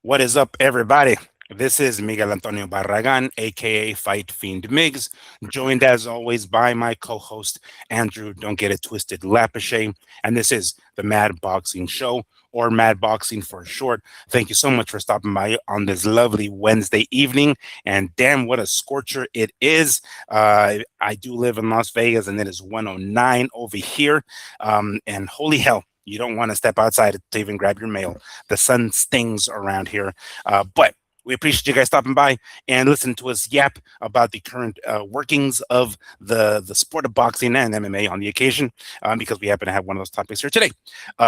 What is up, everybody? This is Miguel Antonio Barragan, aka Fight Fiend Migs, joined as always by my co host, Andrew Don't Get It Twisted Lapache. And this is the Mad Boxing Show, or Mad Boxing for short. Thank you so much for stopping by on this lovely Wednesday evening. And damn, what a scorcher it is. I do live in Las Vegas, and it is 109 over here. And holy hell, you don't want to step outside to even grab your mail. The sun stings around here. But we appreciate you guys stopping by and listening to us yap about the current workings of the sport of boxing and MMA on the occasion, because we happen to have one of those topics here today.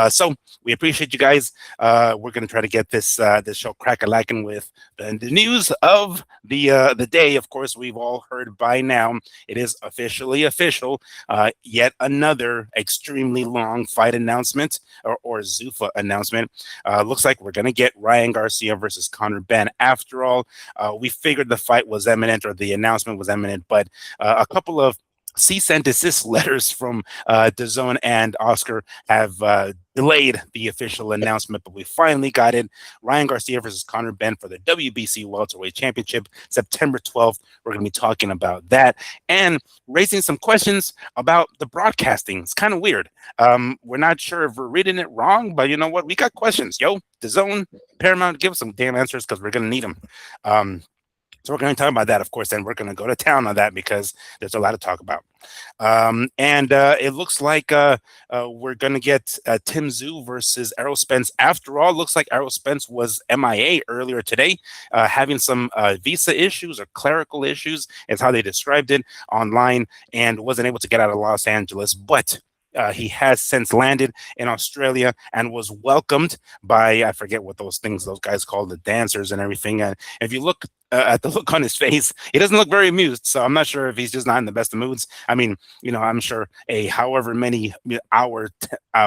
So we appreciate you guys. We're going to try to get this show crack-a-lacking with the news of the day. Of course, we've all heard by now. It is officially official. Yet another extremely long fight announcement or Zuffa announcement. Looks like we're going to get Ryan Garcia versus Conor Benn. After all, we figured the fight was imminent, or the announcement was imminent, but a couple of cease and desist letters from DAZN and Oscar have delayed the official announcement, but we finally got it. Ryan Garcia versus Conor Benn for the WBC Welterweight Championship, September 12th. We're going to be talking about that and raising some questions about the broadcasting. It's kind of weird. We're not sure if we're reading it wrong, but you know what? We got questions. Yo, DAZN, Paramount, give us some damn answers because we're going to need them. So we're going to talk about that, of course, and we're going to go to town on that because there's a lot to talk about. And it looks like we're going to get Tszyu versus Errol Spence. After all, looks like Errol Spence was MIA earlier today, having some visa issues or clerical issues, is how they described it online, and wasn't able to get out of Los Angeles. But he has since landed in Australia and was welcomed by, I forget what those guys call the dancers and everything. And if you look at the look on his face, he doesn't look very amused. So I'm not sure if he's just not in the best of moods. I mean, I'm sure a however many hour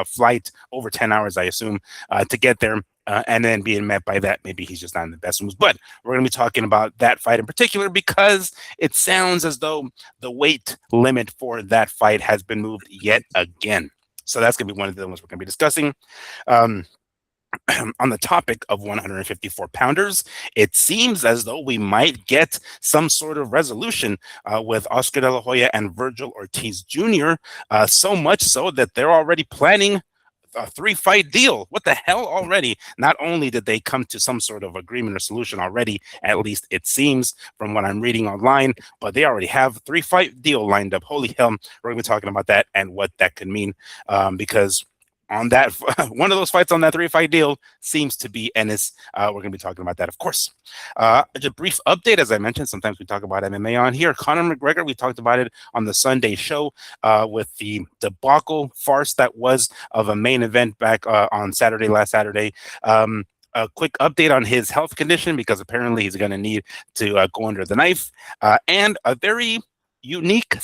flight, over 10 hours, I assume, to get there. And then being met by that, maybe he's just not in the best moods. But we're going to be talking about that fight in particular because it sounds as though the weight limit for that fight has been moved yet again. So that's going to be one of the ones we're going to be discussing. On the topic of 154 pounders, it seems as though we might get some sort of resolution with Oscar De La Hoya and Vergil Ortiz Jr., so much so that they're already planning a 3-fight deal. What the hell already? Not only did they come to some sort of agreement or solution already, at least it seems from what I'm reading online, but they already have a 3-fight deal lined up. Holy hell, we're going to be talking about that and what that could mean, because on that one of those fights on that 3-fight deal seems to be Ennis. We're going to be talking about that, of course. Just a brief update, as I mentioned, sometimes we talk about MMA on here. Conor McGregor, we talked about it on the Sunday show with the debacle farce that was of a main event back on last Saturday. A quick update on his health condition, because apparently he's going to need to go under the knife, and a very unique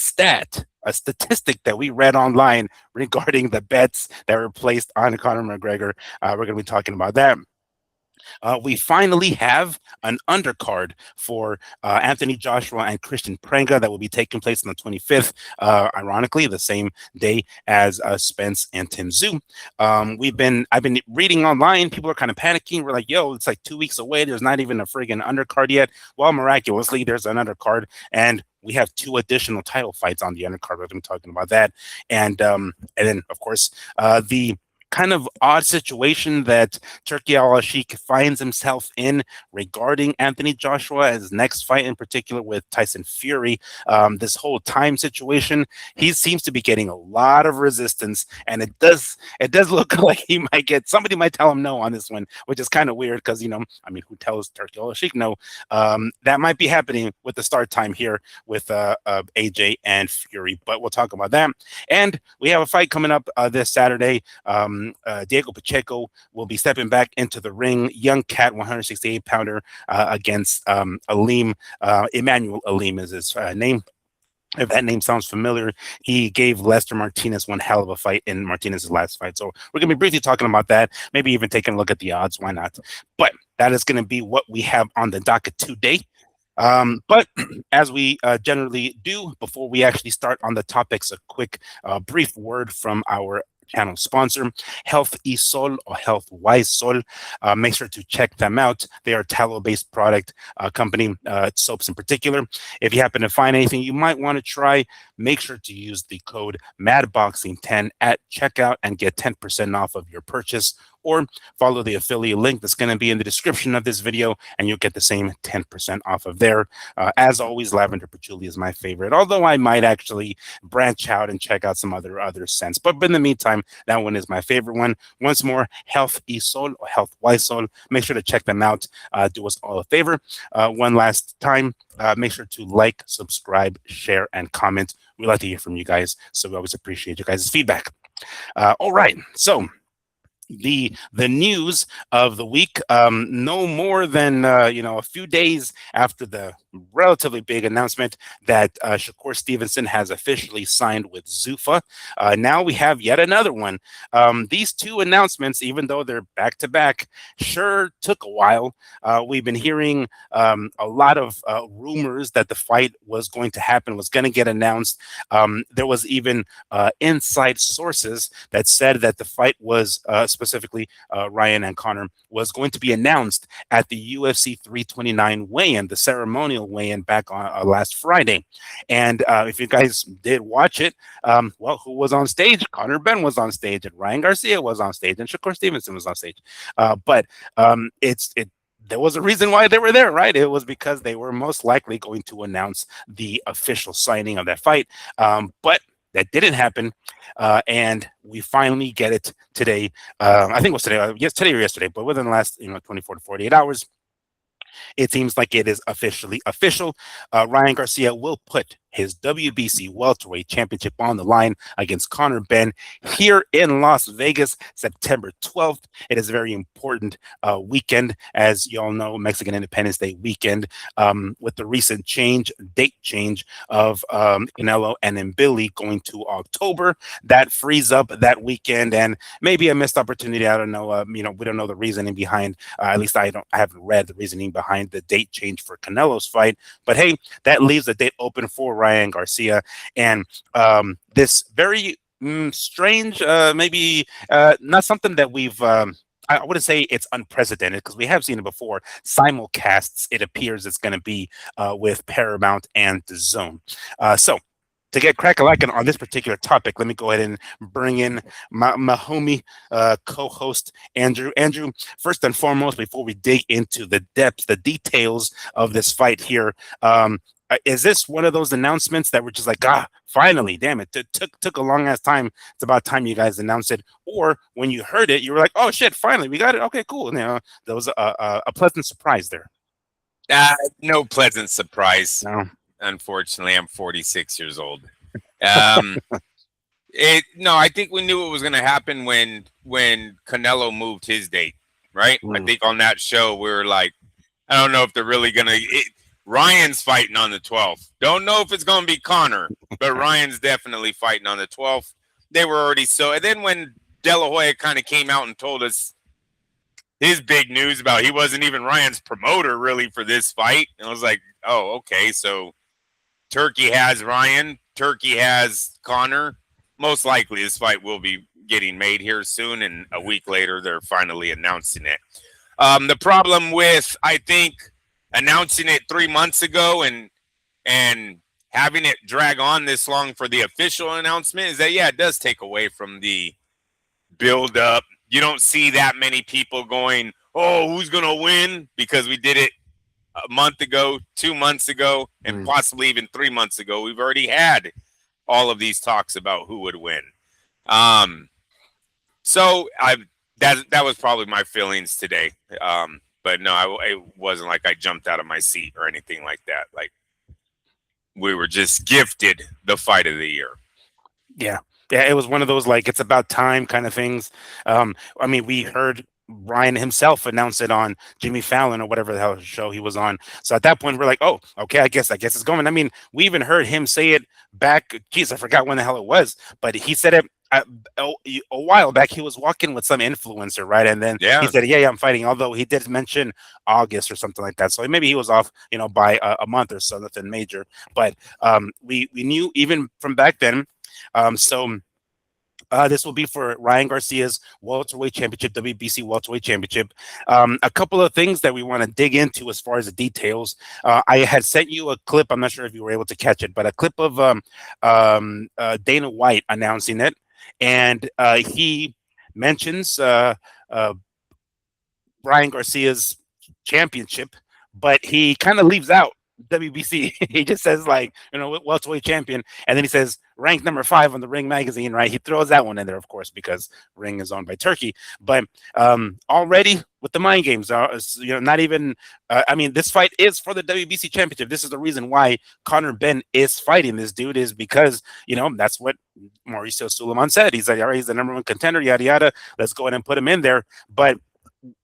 a statistic that we read online regarding the bets that were placed on Conor McGregor. We're going to be talking about that. We finally have an undercard for Anthony Joshua and Kristian Prenga that will be taking place on the 25th, ironically, the same day as Spence and Tszyu. I've been reading online. People are kind of panicking. We're like, yo, it's like 2 weeks away. There's not even a friggin' undercard yet. Well, miraculously, there's an undercard, and we have 2 additional title fights on the undercard. We've been talking about that. And then, of course, the kind of odd situation that Turki Al-Sheikh finds himself in regarding Anthony Joshua, his next fight in particular with Tyson Fury. This whole time situation, he seems to be getting a lot of resistance, and it does look like somebody might tell him no on this one, which is kind of weird because, who tells Turki Al-Sheikh no? That might be happening with the start time here with AJ and Fury, but we'll talk about that. And we have a fight coming up this Saturday. Diego Pacheco will be stepping back into the ring. Young cat, 168-pounder against Aleem. Immanuwel Aleem is his name. If that name sounds familiar, he gave Lester Martinez one hell of a fight in Martinez's last fight. So we're going to be briefly talking about that, maybe even taking a look at the odds. Why not? But that is going to be what we have on the docket today. But as we generally do before we actually start on the topics, a quick brief word from our channel sponsor, Health y Sol or Health Y Sol. Make sure to check them out. They are a tallow-based product company, soaps in particular. If you happen to find anything you might want to try, make sure to use the code MADBoxing10 at checkout and get 10% off of your purchase, or follow the affiliate link that's going to be in the description of this video, and you'll get the same 10% off of there. As always, lavender patchouli is my favorite, although I might actually branch out and check out some other scents. But in the meantime, that one is my favorite one. Once more, Health y Sol or Health Y Sol. Make sure to check them out. Do us all a favor. One last time, make sure to like, subscribe, share, and comment. We like to hear from you guys, so we always appreciate you guys' feedback. All right, so the news of the week, no more than a few days after the relatively big announcement that Shakur Stevenson has officially signed with Zuffa. Now we have yet another one. These two announcements, even though they're back to back, sure took a while. We've been hearing a lot of rumors that the fight was going to happen, was going to get announced. There was even inside sources that said that the fight was specifically Ryan and Conor was going to be announced at the UFC 329 weigh-in, the ceremonial weigh-in back on last Friday. And if you guys did watch it, well, who was on stage? Conor Benn was on stage, and Ryan Garcia was on stage, and Shakur Stevenson was on stage. But there was a reason why they were there, right? It was because they were most likely going to announce the official signing of that fight. But that didn't happen, and we finally get it today. I think it was today, today or yesterday, but within the last 24 to 48 hours, it seems like it is officially official. Ryan Garcia will put his WBC welterweight championship on the line against Conor Benn here in Las Vegas, September 12th. It is a very important weekend, as you all know, Mexican Independence Day weekend, with the recent date change of Canelo and Billy going to October. That frees up that weekend, and maybe a missed opportunity. I don't know. We don't know the reasoning behind. At least I haven't read the reasoning behind the date change for Canelo's fight. But hey, that leaves the date open for Ryan Garcia, and this very strange, maybe not something that we've. I wouldn't say it's unprecedented because we have seen it before. Simulcasts, it appears it's going to be with Paramount and DAZN. So to get crack-a-lackin' on this particular topic, let me go ahead and bring in my homie co-host, Andrew. Andrew, first and foremost, before we dig into the depths, the details of this fight here, is this one of those announcements that were just like, finally, damn it, it took a long ass time. It's about time you guys announced it. Or when you heard it, you were like, oh shit, finally, we got it. Okay, cool. There was a pleasant surprise there. No pleasant surprise. No. Unfortunately, I'm 46 years old. I think we knew it was going to happen when Canelo moved his date, right? I think on that show we were like, I don't know if they're really going to. Ryan's fighting on the 12th. Don't know if it's going to be Conor, but Ryan's definitely fighting on the 12th. They were already so. And then when De La Hoya kind of came out and told us his big news about he wasn't even Ryan's promoter really for this fight, and I was like, oh, okay, so Turkey has Ryan, Turkey has Conor. Most likely this fight will be getting made here soon, and a week later they're finally announcing it. The problem with, I think, announcing it 3 months ago and having it drag on this long for the official announcement is that, it does take away from the build up. You don't see that many people going, oh, who's going to win? Because we did it a month ago, 2 months ago, and possibly even 3 months ago. We've already had all of these talks about who would win. So that was probably my feelings today. But no, it wasn't like I jumped out of my seat or anything like that. Like, we were just gifted the fight of the year. Yeah, it was one of those, like, it's about time kind of things. We heard Ryan himself announce it on Jimmy Fallon or whatever the hell show he was on. So at that point, we're like, oh, okay, I guess it's going. We even heard him say it back. Geez, I forgot when the hell it was, but he said it a while back. He was walking with some influencer, right? And then he said, yeah, I'm fighting. Although he did mention August or something like that. So maybe he was off, by a month or so, nothing major. But we knew even from back then. So This will be for Ryan Garcia's welterweight championship, WBC welterweight championship. A couple of things that we want to dig into as far as the details. I had sent you a clip. I'm not sure if you were able to catch it, but a clip of Dana White announcing it, and he mentions Ryan Garcia's championship, but he kind of leaves out WBC. He just says like, welterweight champion, and then he says ranked number 5 on the Ring magazine. Right? He throws that one in there, of course, because Ring is owned by Turkey. But already with the mind games, not even. I mean, this fight is for the WBC championship. This is the reason why Conor Benn is fighting this dude, is because that's what Mauricio Sulaiman said. He's like, all right, he's the number 1 contender, yada yada. Let's go ahead and put him in there. But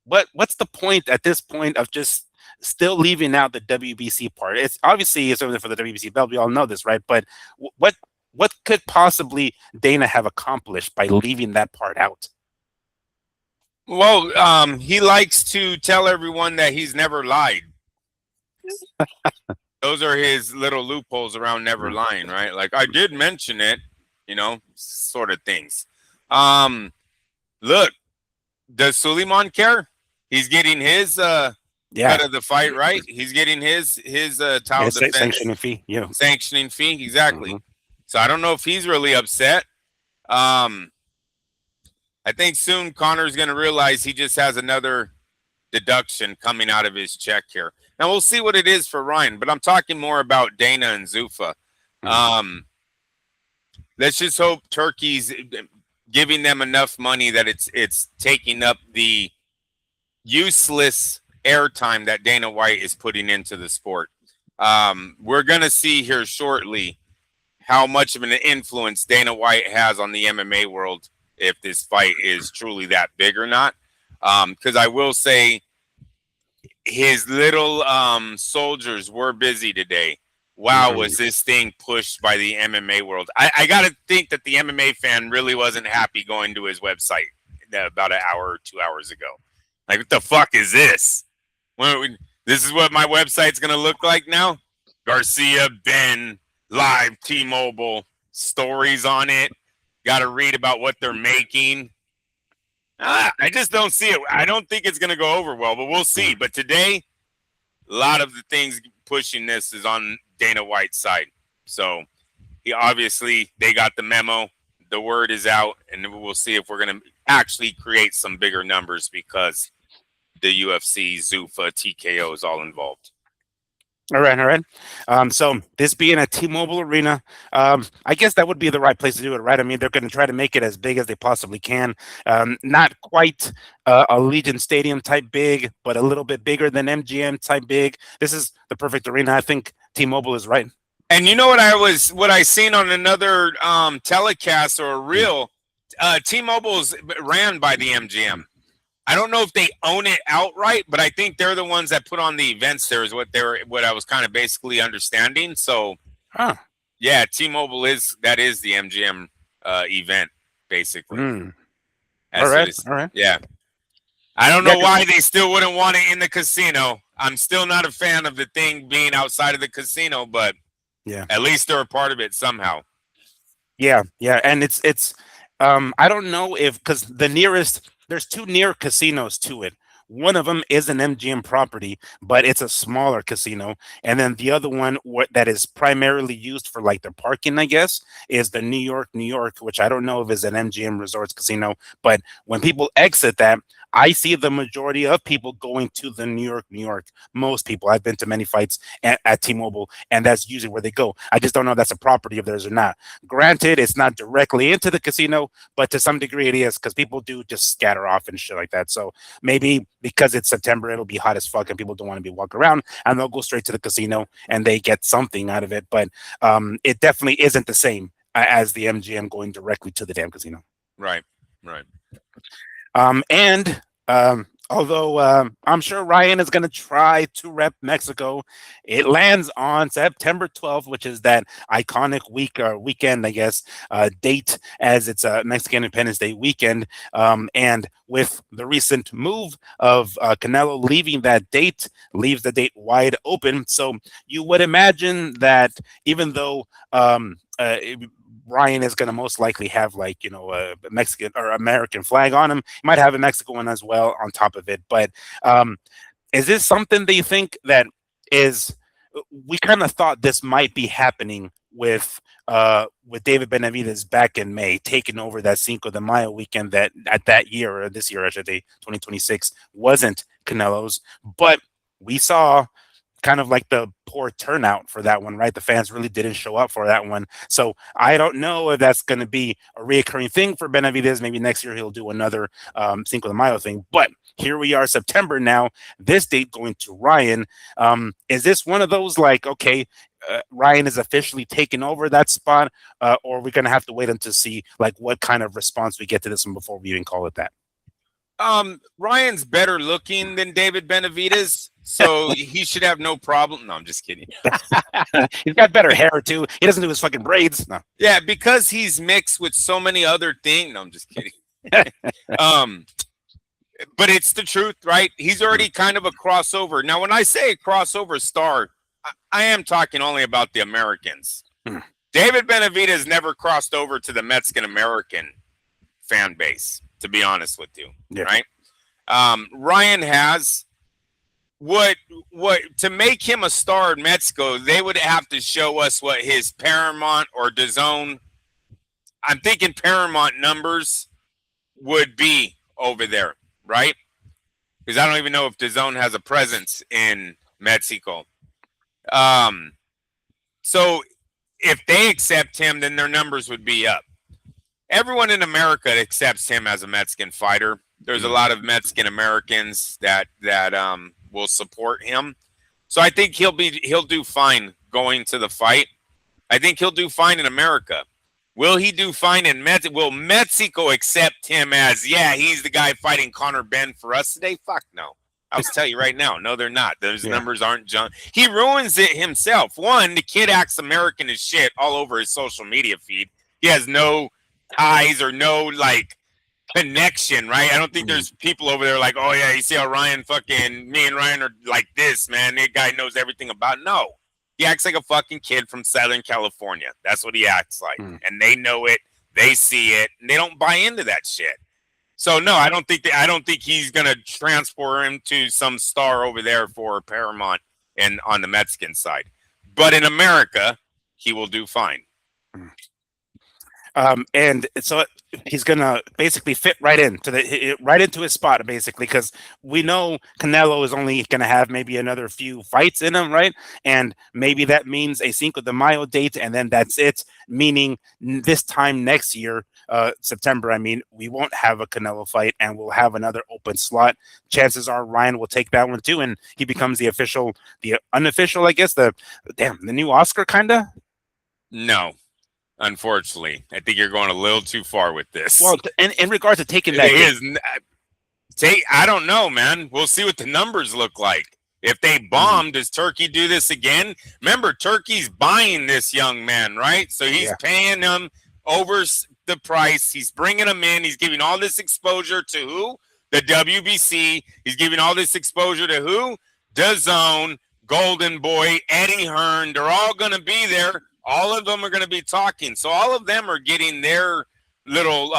what's the point at this point of just still leaving out the WBC part? It's obviously something for the WBC belt. We all know this, right? But what could possibly Dana have accomplished by leaving that part out? Well, he likes to tell everyone that he's never lied. Those are his little loopholes around never lying, right? Like, I did mention it, sort of things. Look, does Sulaiman care? He's getting his cut of the fight, right? He's getting his title defense sanctioning fee. Yeah, sanctioning fee, exactly. Mm-hmm. So I don't know if he's really upset. I think soon Conor's going to realize he just has another deduction coming out of his check here. Now we'll see what it is for Ryan, but I'm talking more about Dana and Zuffa. Mm-hmm. Let's just hope Turkey's giving them enough money that it's taking up the useless airtime that Dana White is putting into the sport. We're going to see here shortly how much of an influence Dana White has on the MMA world, if this fight is truly that big or not. Because I will say his little soldiers were busy today. Wow, was this thing pushed by the MMA world. I got to think that the MMA fan really wasn't happy going to his website about an hour or 2 hours ago. Like, what the fuck is this? This is what my website's going to look like now? Garcia, Benn, live, T-Mobile, stories on it. Got to read about what they're making. I just don't see it. I don't think it's going to go over well, but we'll see. But today, a lot of the things pushing this is on Dana White's side. So they got the memo. The word is out, and we'll see if we're going to actually create some bigger numbers because the UFC, Zuffa, TKO is all involved. All right. So this being a T-Mobile arena, I guess that would be the right place to do it, right? I mean, they're going to try to make it as big as they possibly can. Not quite a Allegiant Stadium type big, but a little bit bigger than MGM type big. This is the perfect arena. I think T-Mobile is right. And you know what I seen on another telecast or a reel, T-Mobile's ran by the MGM. I don't know if they own it outright, but I think they're the ones that put on the events there is what I was kind of basically understanding. So, yeah, T-Mobile is the MGM event, basically. All right. Yeah. I don't know why they still wouldn't want it in the casino. I'm still not a fan of the thing being outside of the casino, but at least they're a part of it somehow. Yeah. And it's I don't know because there's 2 near casinos to it. One of them is an MGM property, but it's a smaller casino. And then the other one that is primarily used for like their parking, I guess, is the New York, which I don't know if is an MGM Resorts casino. But when people exit that, I see the majority of people going to the New York. Most people. I've been to many fights at T-Mobile, and that's usually where they go. I just don't know if that's a property of theirs or not. Granted, it's not directly into the casino, but to some degree it is because people do just scatter off and shit like that. So maybe because it's September, it'll be hot as fuck and people don't want to be walking around, and they'll go straight to the casino and they get something out of it. But it definitely isn't the same as the MGM going directly to the damn casino. Right. Although I'm sure Ryan is going to try to rep Mexico, it lands on September 12th, which is that iconic weekend, I guess, date, as it's a Mexican Independence Day weekend. And with the recent move of Canelo leaving that date, leaves the date wide open. So you would imagine that even though Ryan is going to most likely have like, a Mexican or American flag on him. He might have a Mexican one as well on top of it. But is this something that you think that is? We kind of thought this might be happening with David Benavidez back in May, taking over that Cinco de Mayo weekend that at that year or this year, I should say, 2026 wasn't Canelo's, but we saw kind of like the poor turnout for that one, right? The fans really didn't show up for that one. So I don't know if that's going to be a reoccurring thing for Benavidez. Maybe next year he'll do another Cinco de Mayo thing. But here we are, September now, this date going to Ryan. Is this one of those like, okay, Ryan is officially taking over that spot, or are we going to have to wait until see like what kind of response we get to this one before we even call it that? Ryan's better looking than David Benavidez, so he should have no problem. No, I'm just kidding. He's got better hair too. He doesn't do his fucking braids. No. Yeah, because he's mixed with so many other things. No, I'm just kidding. But it's the truth, right? He's already kind of a crossover. Now, when I say a crossover star, I am talking only about the Americans. David Benavidez never crossed over to the Mexican-American fan base, to be honest with you, right? Ryan has what to make him a star in Mexico, they would have to show us what his Paramount or DAZN, I'm thinking Paramount numbers would be over there, right? Because I don't even know if DAZN has a presence in Mexico. So if they accept him, then their numbers would be up. Everyone in America accepts him as a Mexican fighter. There's a lot of Mexican Americans that will support him. So I think he'll do fine going to the fight. I think he'll do fine in America. Will he do fine in Mexico? Will Mexico accept him as, yeah, he's the guy fighting Conor Benn for us today? Fuck no. I'll tell you right now. No, they're not. Those numbers aren't junk. He ruins it himself. One, the kid acts American as shit all over his social media feed. He has no ties or no, like, connection, right? I don't think there's people over there like, oh, yeah, you see how Ryan me and Ryan are like this, man. That guy knows everything about it. No. He acts like a fucking kid from Southern California. That's what he acts like. And they know it. They see it. And they don't buy into that shit. So no, I don't think he's gonna transport him to some star over there for Paramount and on the Mexican side. But in America, he will do fine. And so he's gonna basically fit right into his spot, basically, because we know Canelo is only gonna have maybe another few fights in him, right? And maybe that means a Cinco de Mayo date, and then that's it. Meaning this time next year, September, I mean, we won't have a Canelo fight, and we'll have another open slot. Chances are Ryan will take that one too, and he becomes the unofficial, I guess, the new Oscar, kinda. No. Unfortunately, I think you're going a little too far with this. Well, in regards to taking that, I don't know, man. We'll see what the numbers look like. If they bomb, does Turkey do this again? Remember, Turkey's buying this young man, right? So he's paying him over the price. He's bringing him in. He's giving all this exposure to who? The WBC. He's giving all this exposure to who? DAZN, Golden Boy, Eddie Hearn. They're all going to be there. All of them are going to be talking. So all of them are getting their little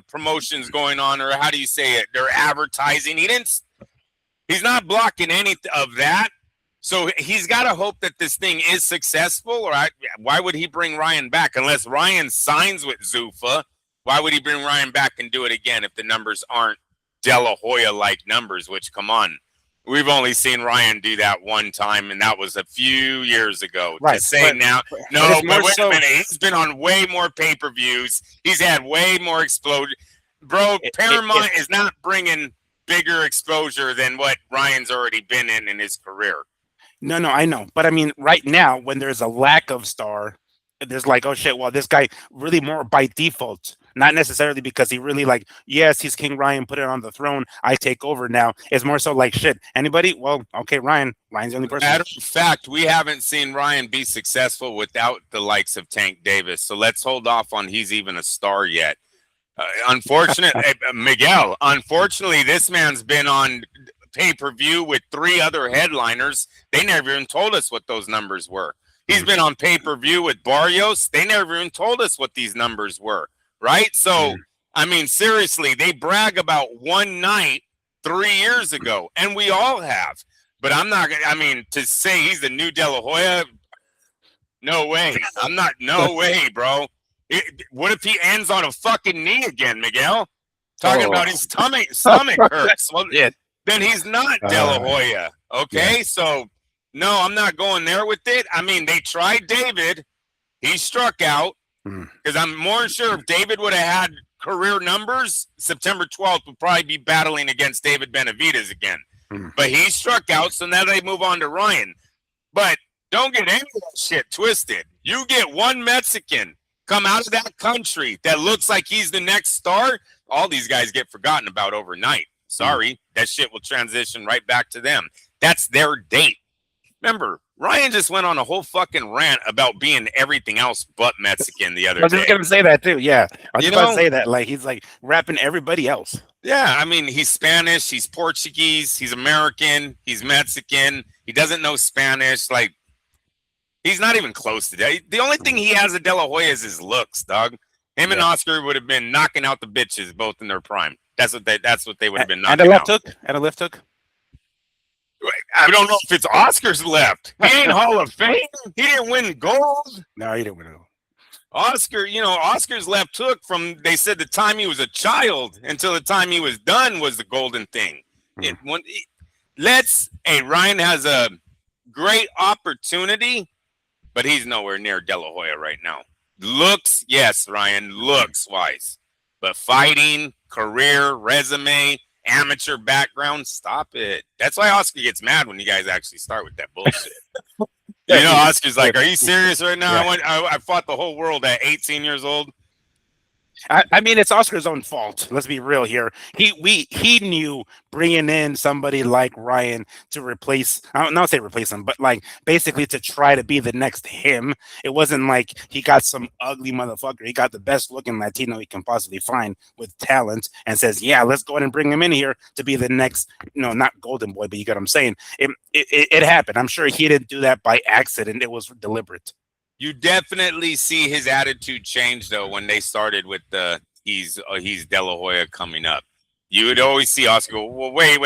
promotions going on, or how do you say it? They're advertising. He's not blocking any of that. So he's got to hope that this thing is successful, or why would he bring Ryan back? Unless Ryan signs with Zuffa, why would he bring Ryan back and do it again if the numbers aren't De La Hoya-like numbers, which, come on. We've only seen Ryan do that one time, and that was a few years ago. Right. To say now, no, but wait a minute. He's been on way more pay-per-views. He's had way more exposure. Bro, Paramount is not bringing bigger exposure than what Ryan's already been in his career. No, I know. But, I mean, right now, when there's a lack of star, there's like, oh, shit, well, this guy really more by default. Not necessarily because he really like, yes, he's King Ryan, put it on the throne. I take over now. It's more so like, shit, anybody? Well, okay, Ryan's the only person. Matter of fact, we haven't seen Ryan be successful without the likes of Tank Davis. So let's hold off on he's even a star yet. Unfortunately, Miguel, this man's been on pay-per-view with 3 other headliners. They never even told us what those numbers were. He's been on pay-per-view with Barrios. They never even told us what these numbers were, right? So, I mean, seriously, they brag about one night 3 years ago, and we all have. But I'm not – I mean, to say he's the new De La Hoya, no way. I'm not – no way, bro. What if he ends on a fucking knee again, Miguel? Talking about his stomach hurts. Well, then he's not De La Hoya, okay? So, no, I'm not going there with it. I mean, they tried David. He struck out because I'm more sure if David would have had career numbers, September 12th would probably be battling against David Benavidez again. But he struck out, so now they move on to Ryan. But don't get any of that shit twisted. You get one Mexican come out of that country that looks like he's the next star, all these guys get forgotten about overnight. Sorry, that shit will transition right back to them. That's their date. Remember, Ryan just went on a whole fucking rant about being everything else but Mexican the other day. I was just going to say that too, yeah. I was going to say that. Like, he's like rapping everybody else. Yeah, I mean, he's Spanish, he's Portuguese, he's American, he's Mexican. He doesn't know Spanish. Like, he's not even close to that. The only thing he has at De La Hoya is his looks, dog. Him and Oscar would have been knocking out the bitches both in their prime. That's what they would have been knocking out. And a left hook? I don't know if it's Oscar's left. He ain't Hall of Fame. He didn't win gold. No, he didn't win gold. Oscar, Oscar's left hook from, they said, the time he was a child until the time he was done was the golden thing. Ryan has a great opportunity, but he's nowhere near De La Hoya right now. Looks, yes, Ryan, looks-wise. But fighting, career, resume, amateur background, stop it. That's why Oscar gets mad when you guys actually start with that bullshit. Oscar's like, are you serious right now? I fought the whole world at 18 years old. I mean, it's Oscar's own fault. Let's be real here. He knew bringing in somebody like Ryan to replace, I don't say replace him, but like basically to try to be the next him. It wasn't like he got some ugly motherfucker. He got the best looking Latino he can possibly find with talent and says, yeah, let's go ahead and bring him in here to be the next, not Golden Boy, but you get what I'm saying. It happened. I'm sure he didn't do that by accident. It was deliberate. You definitely see his attitude change, though, when they started with he's De La Hoya coming up. You would always see Oscar go, well, wait.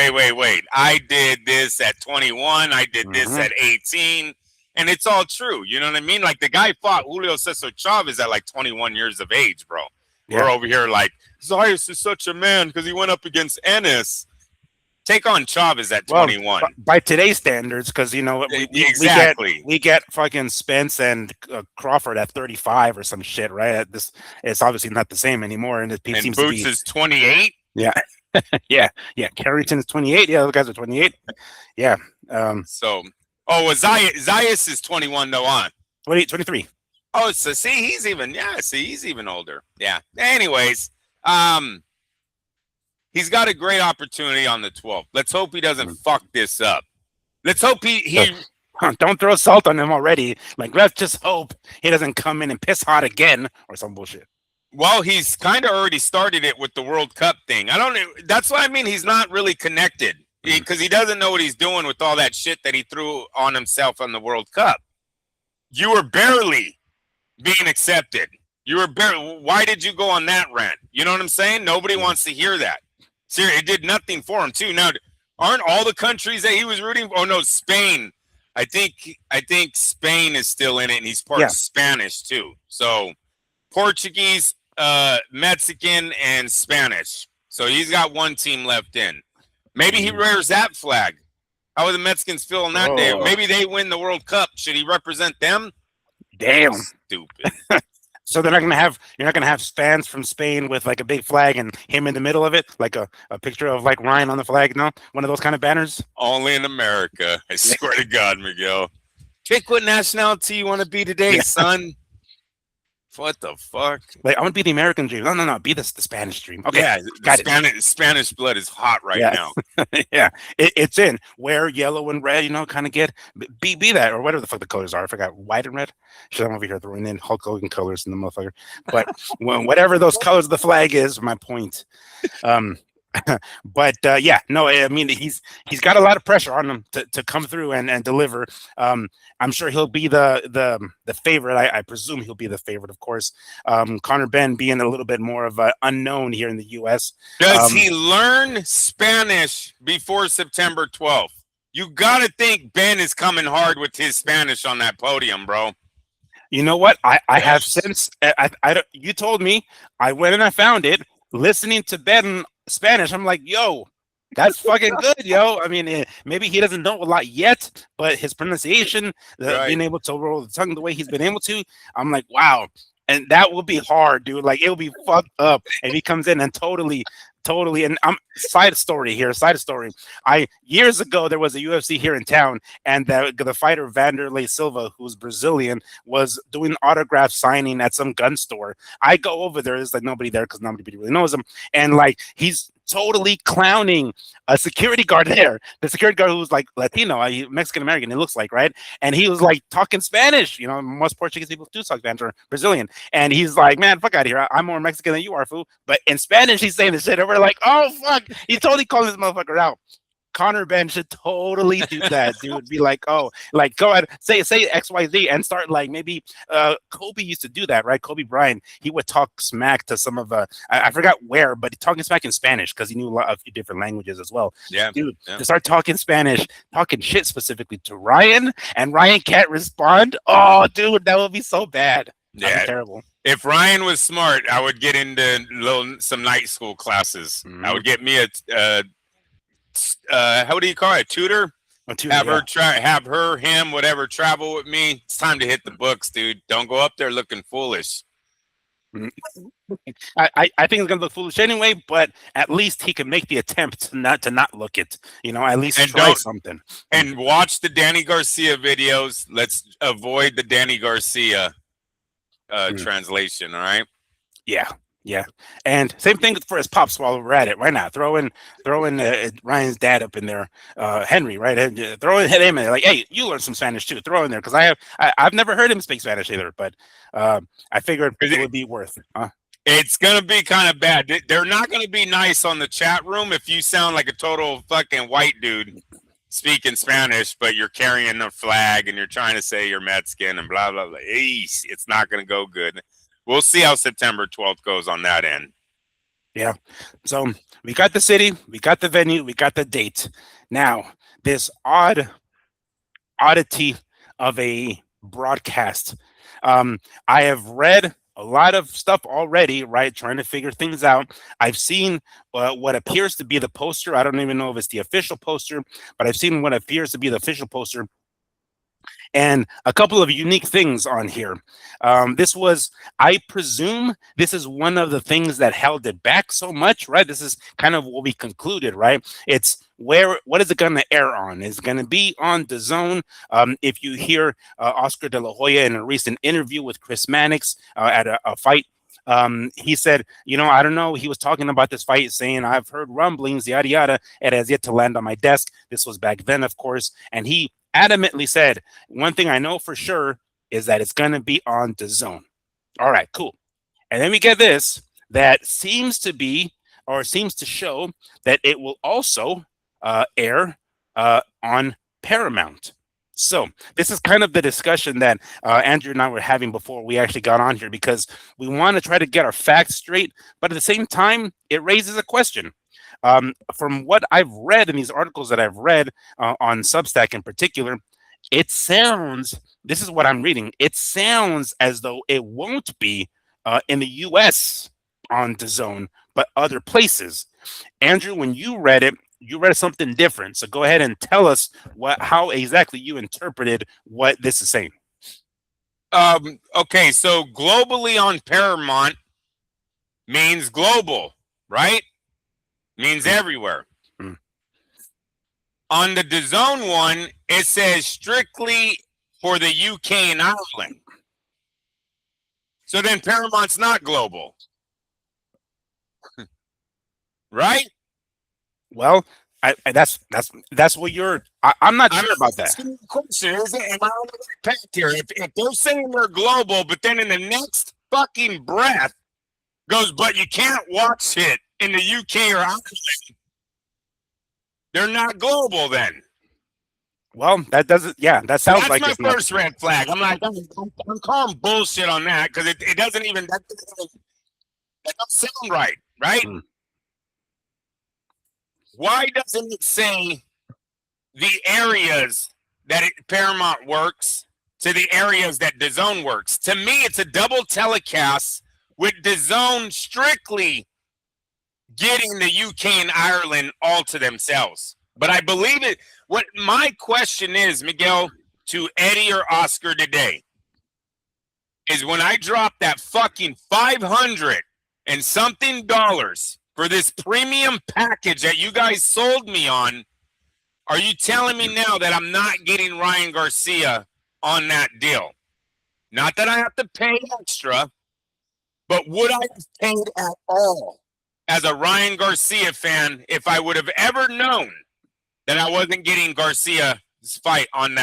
I did this at 21. I did this at 18. And it's all true. You know what I mean? Like, the guy fought Julio Cesar Chavez at, like, 21 years of age, bro. Yeah. We're over here like, Zayas is such a man because he went up against Ennis. Take on Chavez at 21. By today's standards, because we get fucking Spence and Crawford at 35 or some shit, right? It's obviously not the same anymore, and seems Boots to be, is 28. Yeah, yeah. Carrington is 28. Yeah, those guys are 28. Yeah. Zayas is 21 though. On 23. Oh, so see, he's even older. Yeah. Anyways, he's got a great opportunity on the 12th. Let's hope he doesn't fuck this up. Let's hope he don't throw salt on him already. Like, let's just hope he doesn't come in and piss hot again or some bullshit. Well, he's kind of already started it with the World Cup thing. I don't know. That's what I mean. He's not really connected because he doesn't know what he's doing with all that shit that he threw on himself on the World Cup. You were barely being accepted. Why did you go on that rant? You know what I'm saying? Nobody wants to hear that. Seriously, it did nothing for him too. Now, aren't all the countries that he was rooting for? Oh no, Spain. I think Spain is still in it, and he's part Spanish too. So Portuguese, Mexican, and Spanish. So he's got one team left in. Maybe he wears that flag. How are the Mexicans feeling that day? Maybe they win the World Cup. Should he represent them? Damn. Stupid. So you're not gonna have fans from Spain with like a big flag and him in the middle of it, like a picture of like Ryan on the flag, no? One of those kind of banners? Only in America. I swear to God, Miguel. Pick what nationality you want to be today, son. What the fuck? Like, I want to be the American dream. No. Be the Spanish dream. Okay. Yeah, Spanish blood is hot right now. Yeah. It's in. Wear yellow and red, kind of get. Be that, or whatever the fuck the colors are. I forgot. White and red. Shit, I'm over here throwing in Hulk Hogan colors in the motherfucker. But whatever those colors of the flag is, my point. But yeah, no, I mean he's got a lot of pressure on him to come through and deliver. I'm sure he'll be the favorite. I presume he'll be the favorite, of course. Conor Benn being a little bit more of an unknown here in the U.S. Does he learn Spanish before September 12th? You got to think Benn is coming hard with his Spanish on that podium, bro. You know what? I have since you told me, I went and I found it. Listening to Benn Spanish, I'm like, yo, that's fucking good, yo. I mean, maybe he doesn't know a lot yet, but his pronunciation, being able to roll the tongue the way he's been able to, I'm like, wow. And that will be hard, dude. Like, it'll be fucked up if he comes in and totally. And I'm side story. Years ago there was a UFC here in town, and the fighter Vanderlei Silva, who's Brazilian, was doing autograph signing at some gun store. I go over there, there's like nobody there because nobody really knows him, and like he's totally clowning a security guard there. The security guard who's like Latino, Mexican American, it looks like, right? And he was like talking Spanish. You know, most Portuguese people do talk Spanish, or Brazilian. And he's like, man, fuck out of here. I'm more Mexican than you are, fool. But in Spanish, he's saying this shit. And we're like, oh, fuck. He's totally calling this motherfucker out. Conor Benn should totally do that, dude. Be like, oh, like go ahead, say XYZ and start like maybe Kobe used to do that, right? Kobe Bryant, he would talk smack to some of I forgot where, but talking smack in Spanish because he knew a few different languages as well. Yeah, dude, to start talking Spanish, talking shit specifically to Ryan, and Ryan can't respond. Oh, dude, that would be so bad. That'd be terrible. If Ryan was smart, I would get into some night school classes. Mm-hmm. I would get me a how do you call it? Tutor? Have him, whatever, travel with me. It's time to hit the books, dude. Don't go up there looking foolish. I think it's gonna look foolish anyway, but at least he can make the attempt to not look it. You know, at least try something. And watch the Danny Garcia videos. Let's avoid the Danny Garcia translation. All right. Yeah, and same thing for his pops while we're at it right now. Throw in Ryan's dad up in there, Henry, right? Throw in him in, like, hey, you learn some Spanish too. Throw in there because I've never heard him speak Spanish either, but I figured it would be worth it. It's gonna be kind of bad. They're not gonna be nice on the chat room if you sound like a total fucking white dude speaking Spanish, but you're carrying a flag and you're trying to say you're Mexican and blah blah blah. It's not gonna go good. We'll see how September 12th goes on that end. Yeah. So we got the city, we got the venue, we got the date. Now, this oddity of a broadcast. I have read a lot of stuff already, right? Trying to figure things out. I've seen what appears to be the poster. I don't even know if it's the official poster, but I've seen what appears to be the official poster. And a couple of unique things on here. This was, I presume, this is one of the things that held it back so much, right? This is kind of what we concluded, right? It's what is it going to air on? Is it going to be on DAZN? If you hear Oscar De La Hoya in a recent interview with Chris Mannix at a fight, he said, you know, I don't know. He was talking about this fight saying, I've heard rumblings, yada, yada. It has yet to land on my desk. This was back then, of course. And he adamantly said, one thing I know for sure is that it's going to be on DAZN. All right, cool. And then we get this that seems to show that it will also air on Paramount. So this is kind of the discussion that Andrew and I were having before we actually got on here, because we want to try to get our facts straight, but at the same time, it raises a question. From what I've read in these articles that I've read on Substack in particular, it sounds, this is what I'm reading, it sounds as though it won't be in the US on DAZN, but other places. Andrew, when you read it, you read something different. So go ahead and tell us how exactly you interpreted what this is saying. Okay, so globally on Paramount means global, right? Means everywhere. Mm. On the DAZN one, it says strictly for the UK and Ireland. So then Paramount's not global. Right? Well, that's what you're. I'm not sure about that. Question is, am I on the right path here? If they're saying they're global, but then in the next fucking breath goes, but you can't watch it in the UK or Ireland, they're not global then. Well, that doesn't. Yeah, that sounds That's like my it's not. first red flag. I'm like, I'm calling bullshit on that because it doesn't even that don't sound right, right? Hmm. Why doesn't it say the areas that Paramount works to the areas that DAZN works? To me, it's a double telecast with DAZN strictly getting the UK and Ireland all to themselves. But I believe it. What my question is, Miguel, to Eddie or Oscar today, is when I drop that fucking $500 and something for this premium package that you guys sold me on, are you telling me now that I'm not getting Ryan Garcia on that deal? Not that I have to pay extra, but would I have paid at all as a Ryan Garcia fan if I would have ever known that I wasn't getting Garcia's fight on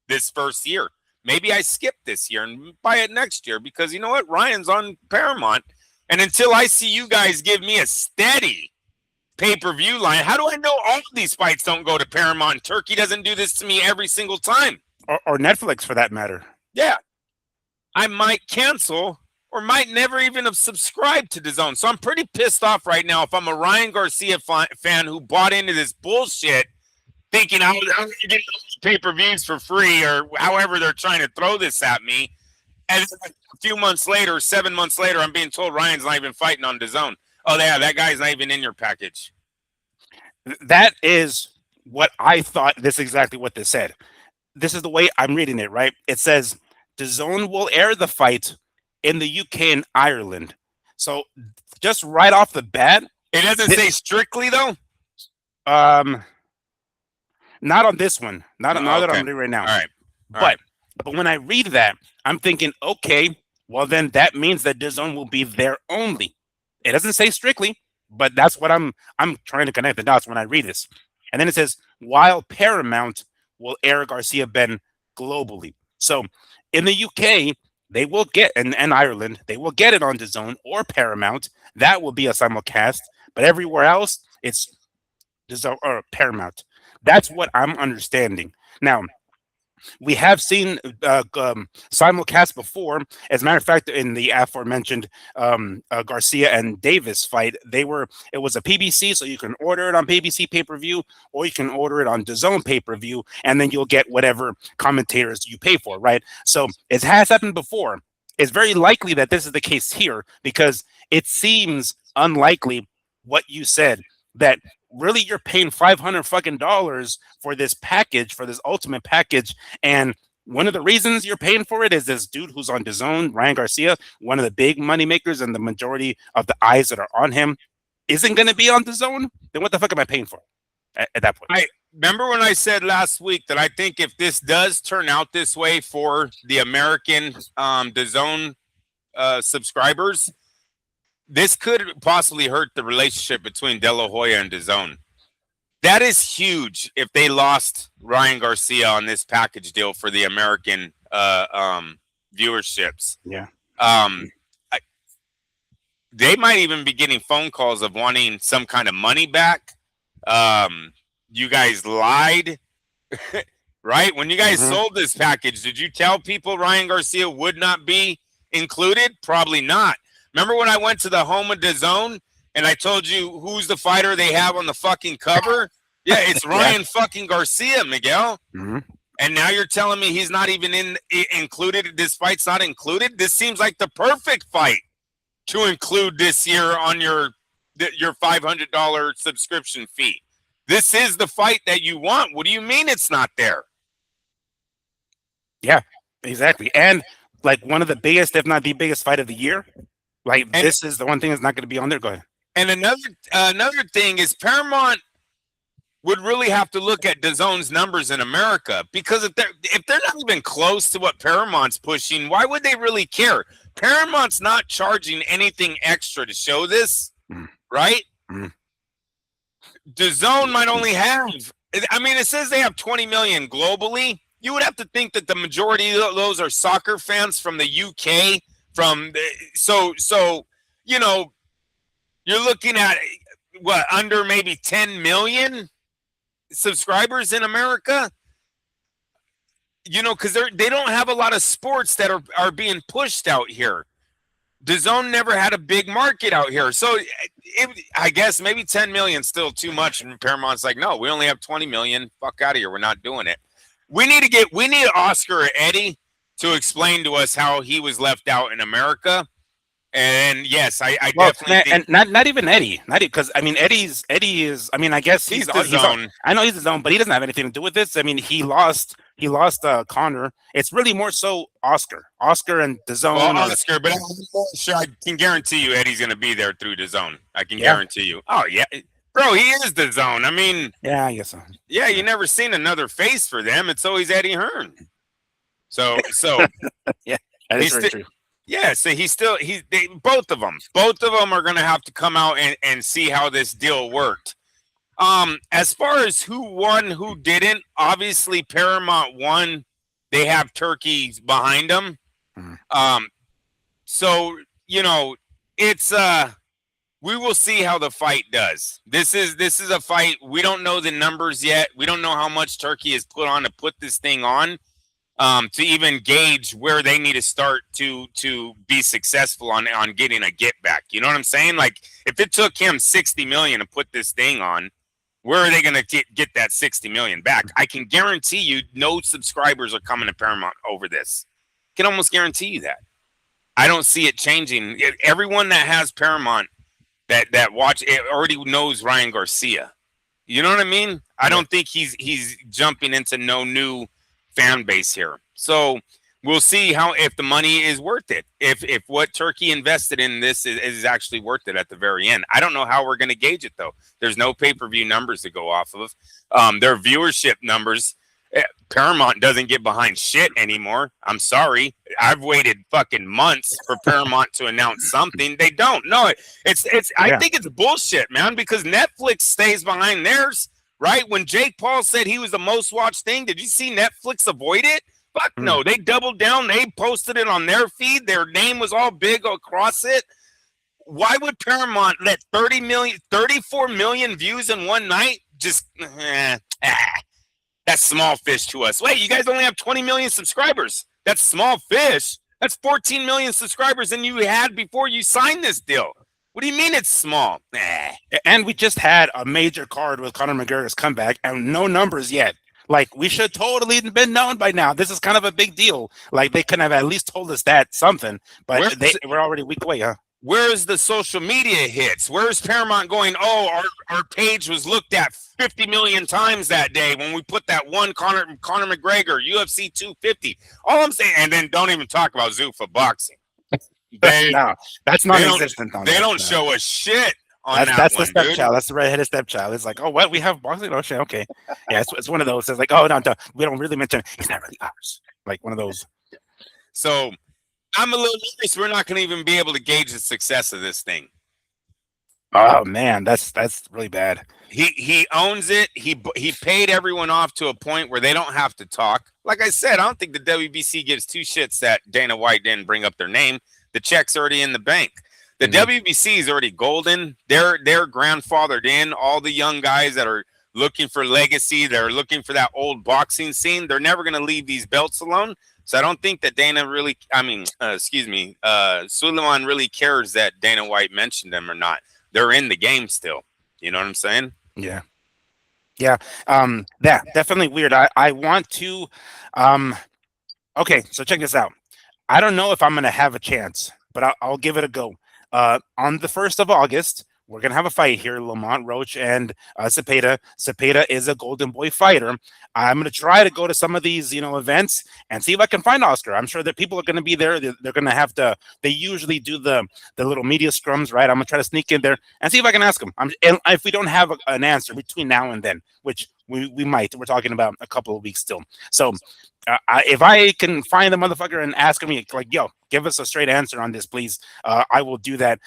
this first year? Maybe I skip this year and buy it next year because you know what? Ryan's on Paramount. And until I see you guys give me a steady pay-per-view line, how do I know all of these fights don't go to Paramount? Turkey doesn't do this to me every single time. Or Netflix for that matter. Yeah. I might cancel or might never even have subscribed to DAZN. So I'm pretty pissed off right now if I'm a Ryan Garcia fan who bought into this bullshit thinking I'm going to get pay-per-views for free or however they're trying to throw this at me. And a few months later, 7 months later, I'm being told Ryan's not even fighting on DAZN. Oh, yeah, that guy's not even in your package. That is what I thought. This is exactly what this said. This is the way I'm reading it, right? It says DAZN will air the fight in the UK and Ireland. So just right off the bat, it doesn't say strictly though. Not on this one. Not that I'm doing right now. All right. But when I read that, I'm thinking, okay, well then that means that DAZN will be there only. It doesn't say strictly, but that's what I'm trying to connect the dots when I read this. And then it says, while Paramount will air Garcia Benn globally. So in the UK, they will get, and Ireland, they will get it on DAZN or Paramount. That will be a simulcast. But everywhere else, it's DAZN or Paramount. That's what I'm understanding. Now, we have seen simulcast before. As a matter of fact, in the aforementioned Garcia and Davis fight, it was a PBC, so you can order it on PBC pay-per-view, or you can order it on DAZN pay-per-view, and then you'll get whatever commentators you pay for, right? So it has happened before. It's very likely that this is the case here because it seems unlikely what you said, that really you're paying $500 for this package, for this ultimate package. And one of the reasons you're paying for it is this dude who's on DAZN, Ryan Garcia, one of the big money makers, and the majority of the eyes that are on him isn't going to be on DAZN. Then what the fuck am I paying for at that point? I remember when I said last week that I think if this does turn out this way for the American DAZN subscribers, this could possibly hurt the relationship between De La Hoya and DAZN. That is huge if they lost Ryan Garcia on this package deal for the American viewerships. Yeah. They might even be getting phone calls of wanting some kind of money back. You guys lied, right? When you guys sold this package, did you tell people Ryan Garcia would not be included? Probably not. Remember when I went to the home of DAZN and I told you who's the fighter they have on the fucking cover? Yeah, it's Ryan fucking Garcia, Miguel. And now you're telling me he's not even included. This fight's not included. This seems like the perfect fight to include this year on your $500 subscription fee. This is the fight that you want. What do you mean it's not there? Yeah, exactly. And like one of the biggest, if not the biggest fight of the year. Like, this is the one thing that's not going to be on there. Go ahead. And another thing is Paramount would really have to look at DAZN's numbers in America, because if they're not even close to what Paramount's pushing, why would they really care? Paramount's not charging anything extra to show this, right? DAZN might only have, I mean, it says they have 20 million globally. You would have to think that the majority of those are soccer fans from the UK. So you know, You're looking at what, under maybe 10 million subscribers in America? You know, because they don't have a lot of sports that are being pushed out here. DAZN never had a big market out here. So I guess maybe 10 million still too much. And Paramount's like, no, we only have 20 million. Fuck out of here. We're not doing it. We need Oscar or Eddie to explain to us how he was left out in America. And yes, I definitely think, and not even Eddie, because I mean Eddie is, I mean, I guess he's DAZN. I know he's his own, but he doesn't have anything to do with this. I mean, he lost Conor. It's really more so Oscar and DAZN. Well, Oscar, but I'm sure I can guarantee you Eddie's going to be there through DAZN. I can guarantee you. Oh yeah, bro, he is DAZN. I mean, yeah, I guess so. Yeah, you never seen another face for them. It's always Eddie Hearn. So yeah, that is very true. Yeah, so both of them are going to have to come out and see how this deal worked. As far as who won, who didn't, obviously Paramount won. They have turkeys behind them. So, you know, it's we will see how the fight does. This is a fight. We don't know the numbers yet. We don't know how much Turkey is put on to put this thing on. To even gauge where they need to start to be successful on getting a get back. You know what I'm saying? Like, if it took him 60 million to put this thing on, where are they going to get that 60 million back? I can guarantee you no subscribers are coming to Paramount over this. I can almost guarantee you that. I don't see it changing. Everyone that has Paramount that watch it already knows Ryan Garcia. You know what I mean? I don't think he's jumping into no new fan base here. So we'll see if the money is worth it. If what Turkey invested in this is actually worth it at the very end. I don't know how we're going to gauge it though. There's no pay-per-view numbers to go off of. Their viewership numbers, Paramount doesn't get behind shit anymore. I'm sorry. I've waited fucking months for Paramount to announce something. They don't. No, I think it's bullshit, man, because Netflix stays behind theirs. Right? When Jake Paul said he was the most watched thing, did you see Netflix avoid it? Fuck no. They doubled down. They posted it on their feed. Their name was all big across it. Why would Paramount let 34 million views in one night? Just, that's small fish to us. Wait, you guys only have 20 million subscribers. That's small fish. That's 14 million subscribers than you had before you signed this deal. What do you mean it's small? And we just had a major card with Conor McGregor's comeback and no numbers yet. Like, we should totally been known by now. This is kind of a big deal. Like, they could have at least told us something, but we're already a week away, huh? Where's the social media hits? Where's Paramount going, oh, our page was looked at 50 million times that day when we put that one Conor McGregor, UFC 250. All I'm saying, and then don't even talk about Zuffa boxing. No, that's non-existent. They don't show us shit on that's the stepchild. That's the redheaded stepchild. It's like, oh, what? We have boxing? Oh, shit. Okay. Yeah, it's one of those. It's like, oh, no, we don't really mention it. It's not really ours. Like one of those. So I'm a little nervous. We're not going to even be able to gauge the success of this thing. Oh, man, that's really bad. He owns it. He paid everyone off to a point where they don't have to talk. Like I said, I don't think the WBC gives two shits that Dana White didn't bring up their name. The check's already in the bank. The WBC is already golden. They're grandfathered in. All the young guys that are looking for legacy, they're looking for that old boxing scene. They're never going to leave these belts alone. So I don't think that Suleiman really cares that Dana White mentioned them or not. They're in the game still. You know what I'm saying? Yeah. Yeah. Definitely weird. I want to, okay, so check this out. I don't know if I'm going to have a chance, but I'll give it a go. On the 1st of August, we're going to have a fight here, Lamont Roach and Cepeda. Cepeda is a Golden Boy fighter. I'm going to try to go to some of these, events and see if I can find Oscar. I'm sure that people are going to be there. They're going to have to, they usually do the little media scrums, right? I'm going to try to sneak in there and see if I can ask him. And if we don't have an answer between now and then, which we might, we're talking about a couple of weeks still. So if I can find the motherfucker and ask him, like, yo, give us a straight answer on this, please, I will do that.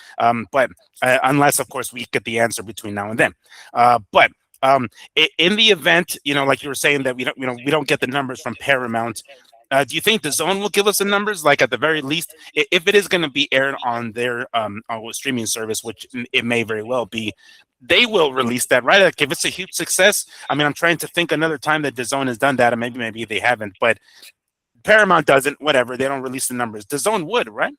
But unless, of course, we get the answer between now and then. But in the event, like you were saying, that we don't get the numbers from Paramount. Do you think the Zone will give us the numbers? Like at the very least, if it is going to be aired on their streaming service, which it may very well be, they will release that, right? Like if it's a huge success. I mean, I'm trying to think another time that the Zone has done that, and maybe they haven't, but Paramount doesn't. Whatever, they don't release the numbers. The Zone would, right?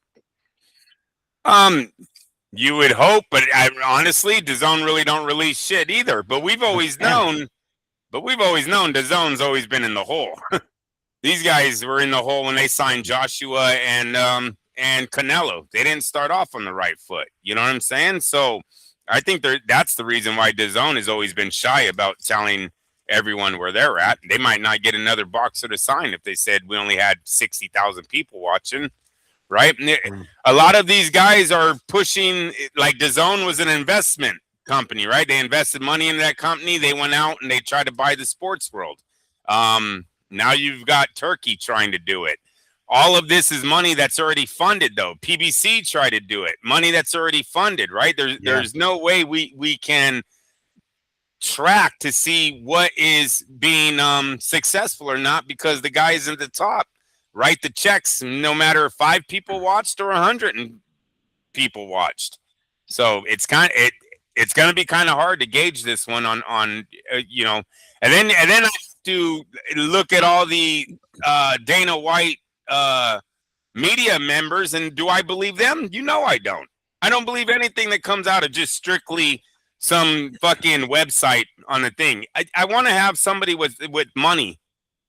You would hope, but honestly, DAZN really don't release shit either. But we've always known. DAZN's always been in the hole. These guys were in the hole when they signed Joshua and Canelo. They didn't start off on the right foot. You know what I'm saying? So I think that's the reason why DAZN has always been shy about telling everyone where they're at. They might not get another boxer to sign if they said we only had 60,000 people watching. Right. A lot of these guys are pushing, like DAZN was an investment company, right? They invested money in that company. They went out and they tried to buy the sports world. Now you've got Turkey trying to do it. All of this is money that's already funded, though. PBC tried to do it. Money that's already funded, right? There's no way we can track to see what is being successful or not because the guys at the top write the checks no matter if 5 people watched or 100 people watched. So it's going to be kind of hard to gauge this one on you know, and then I have to look at all the Dana White media members, and do I believe them? You know I don't. I don't believe anything that comes out of just strictly some fucking website on the thing. I want to have somebody with money.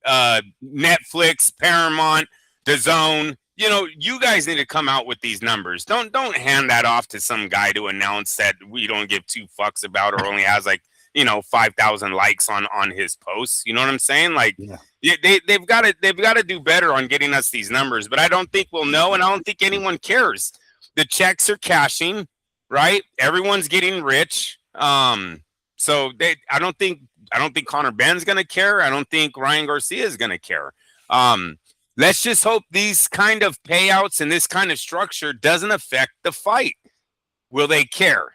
Netflix, Paramount, DAZN. You know, you guys need to come out with these numbers. Don't hand that off to some guy to announce that we don't give 2 fucks about or only has like, you know, 5,000 likes on his posts. You know what I'm saying? Like they've got to do better on getting us these numbers, but I don't think we'll know, and I don't think anyone cares. The checks are cashing, right? Everyone's getting rich. So I don't think Conor Benn's going to care. I don't think Ryan Garcia is going to care. Let's just hope these kind of payouts and this kind of structure doesn't affect the fight. Will they care?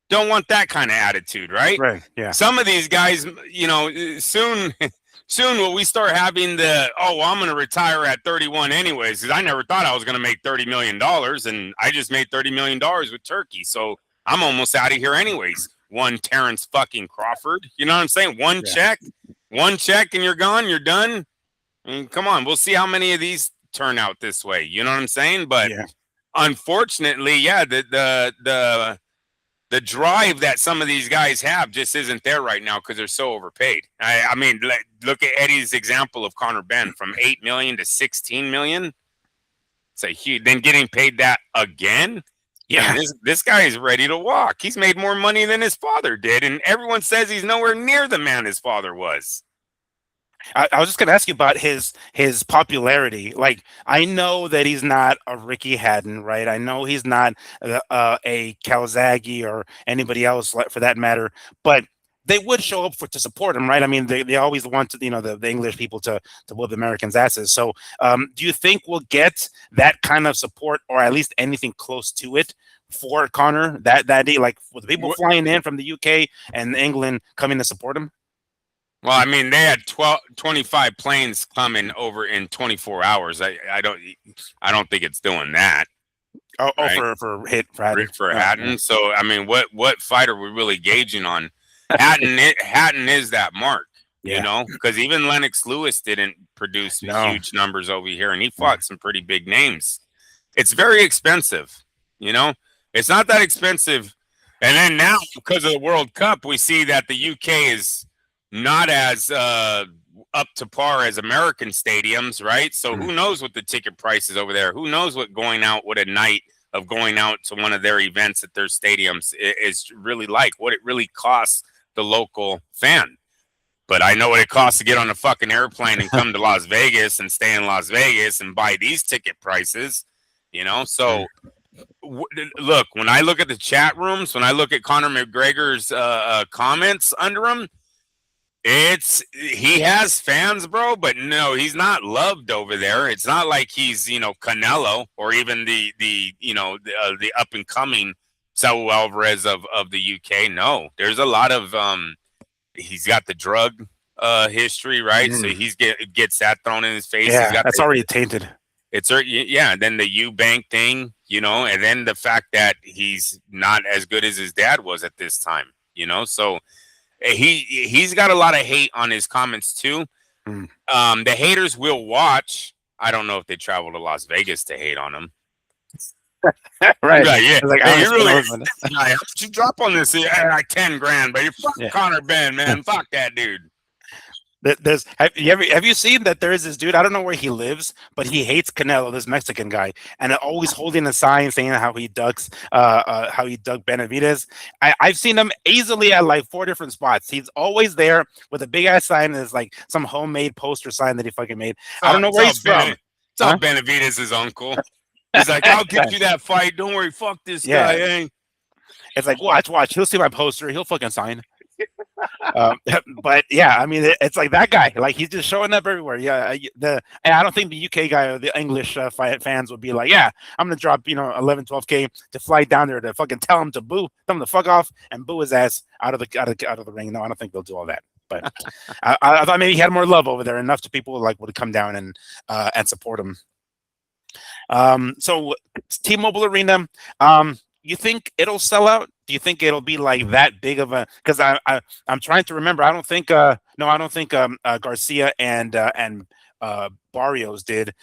Don't want that kind of attitude, right? Right. Yeah. Some of these guys, you know, soon will we start having I'm going to retire at 31 anyways, because I never thought I was going to make $30 million, and I just made $30 million with Turkey. So I'm almost out of here anyways. One Terrence fucking Crawford. You know what I'm saying? One check and you're gone. You're done. I mean, come on. We'll see how many of these turn out this way. You know what I'm saying? But unfortunately, the drive that some of these guys have just isn't there right now because they're so overpaid. I mean, look at Eddie's example of Conor Benn from $8 million to $16 million. It's a huge, then getting paid that again. Yeah, this guy is ready to walk. He's made more money than his father did, and everyone says he's nowhere near the man his father was. I was just going to ask you about his popularity. I know that he's not a Ricky Hatton, right? I know he's not a Calzaghe or anybody else for that matter, but they would show up to support him, right? I mean, they always want the English people to whip Americans' asses. So do you think we'll get that kind of support, or at least anything close to it, for Conor that day, like with people flying in from the UK and England coming to support him? Well, I mean, they had 25 planes coming over in 24 hours. I don't think it's doing that. Oh, right? for Hatton. For Hatton. So I mean, what fight are we really gauging on? Hatton is that mark, you know, because even Lennox Lewis didn't produce huge numbers over here, and he fought some pretty big names. It's very expensive, you know. It's not that expensive, and then now because of the World Cup, we see that the UK is not as up to par as American stadiums, right? So who knows what the ticket price is over there? Who knows what a night of going out to one of their events at their stadiums is really like, what it really costs the local fan. But I know what it costs to get on a fucking airplane and come to Las Vegas and stay in Las Vegas and buy these ticket prices, you know? So look, when I look at the chat rooms, when I look at Conor McGregor's comments under him, he has fans, bro, but no, he's not loved over there. It's not like he's, you know, Canelo or even the up and coming Saul Alvarez of the UK. No, there's a lot of he's got the drug history, right? So he's gets that thrown in his face. Yeah, he's got that's already tainted. It's yeah. And then the Eubank thing, and then the fact that he's not as good as his dad was at this time, So he's got a lot of hate on his comments too. The haters will watch. I don't know if they travel to Las Vegas to hate on him. Right. Yeah. Like, hey, you really how much you drop on this? Like 10 grand, but you fuck Conor Benn, man. Fuck that dude. Have you seen that there is this dude? I don't know where he lives, but he hates Canelo, this Mexican guy, and always holding a sign saying how he dug Benavidez. I've seen him easily at like 4 different spots. He's always there with a big ass sign. There's like some homemade poster sign that he fucking made. I don't know where he's from. It's all Benavidez's uncle. He's like, I'll get you that fight. Don't worry. Fuck this guy. Eh? It's like, watch. He'll see my poster. He'll fucking sign. But yeah, I mean, it's like that guy. Like he's just showing up everywhere. Yeah, and I don't think the UK guy or the English fans would be like, yeah, I'm gonna drop 11, 12K to fly down there to fucking tell him to boo, tell him to fuck off, and boo his ass out of the ring. No, I don't think they'll do all that. But I thought maybe he had more love over there, enough to people like would come down and support him. So T-Mobile Arena, you think it'll sell out? Do you think it'll be like that big of a? Because I'm trying to remember. I don't think Garcia and Barrios did.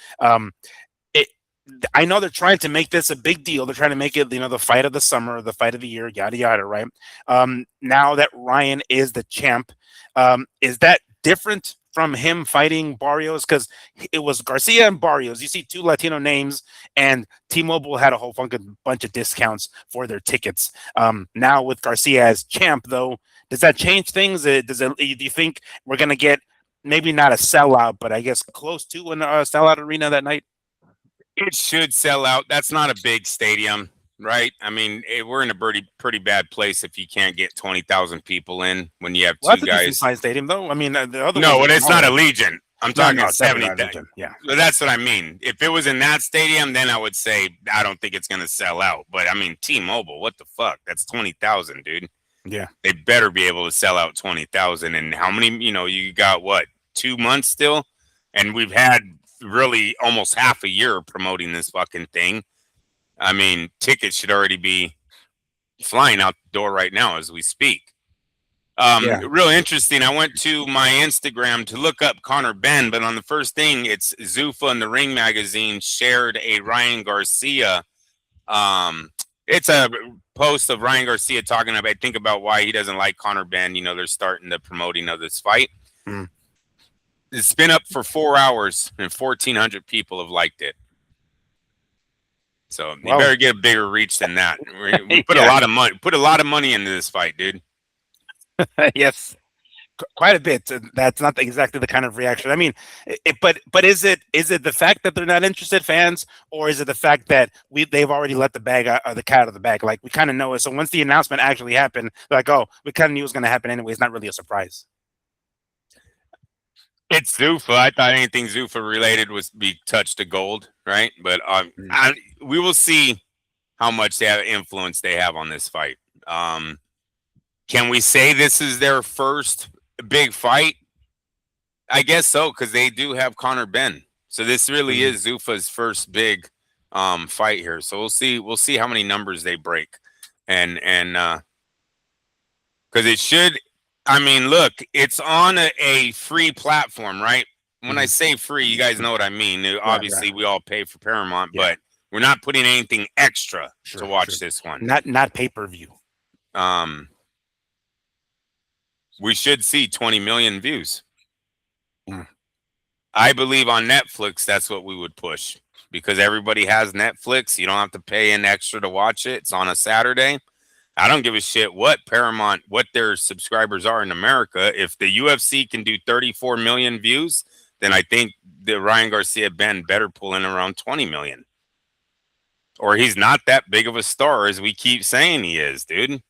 I know they're trying to make this a big deal. They're trying to make it, the fight of the summer, the fight of the year, yada yada, right? Now that Ryan is the champ, is that different from him fighting Barrios? Because it was Garcia and Barrios. You see 2 Latino names, and T-Mobile had a whole fucking bunch of discounts for their tickets. Now with Garcia as champ, though, does that change things? Do you think we're gonna get maybe not a sellout, but I guess close to a sellout arena that night? It should sell out. That's not a big stadium, right? I mean, we're in a pretty bad place if you can't get 20,000 people in when you have 2 guys. That's a stadium, though. I mean, the other no, but it's not a Legion. I'm talking 70,000. Yeah, that's what I mean. If it was in that stadium, then I would say I don't think it's going to sell out. But I mean, T-Mobile, what the fuck? That's 20,000, dude. Yeah, they better be able to sell out 20,000. And how many? You got what? 2 months still, and we've had really almost half a year promoting this fucking thing. I mean, tickets should already be flying out the door right now as we speak. Real interesting. I went to my Instagram to look up Conor Benn, but on the first thing, it's Zuffa and the Ring magazine shared a Ryan Garcia. It's a post of Ryan Garcia talking about why he doesn't like Conor Benn. They're starting the promoting of this fight. It's been up for 4 hours and 1,400 people have liked it. So you better get a bigger reach than that. We put a lot of money. Put a lot of money into this fight, dude. Yes, quite a bit. That's not exactly the kind of reaction. I mean, but is it the fact that they're not interested fans, or is it the fact that they've already let the cat out of the bag? Like we kind of know it. So once the announcement actually happened, they're like, oh, we kind of knew it was going to happen anyway. It's not really a surprise. It's Zuffa. I thought anything Zuffa related was be touched to gold, right? But we will see how much influence they have on this fight. Can we say this is their first big fight? I guess so, because they do have Conor Benn. So this really is Zuffa's first big fight here. So we'll see. We'll see how many numbers they break, and because it should. I mean, look, it's on a free platform, right? When I say free, you guys know what I mean. Obviously, we all pay for Paramount, but we're not putting anything extra to watch this one. Not pay-per-view. We should see 20 million views. I believe on Netflix, that's what we would push, because everybody has Netflix. You don't have to pay in extra to watch it. It's on a Saturday. I don't give a shit what Paramount, what their subscribers are in America. If the UFC can do 34 million views, then I think the Ryan Garcia Benn better pull in around 20 million. Or he's not that big of a star as we keep saying he is, dude.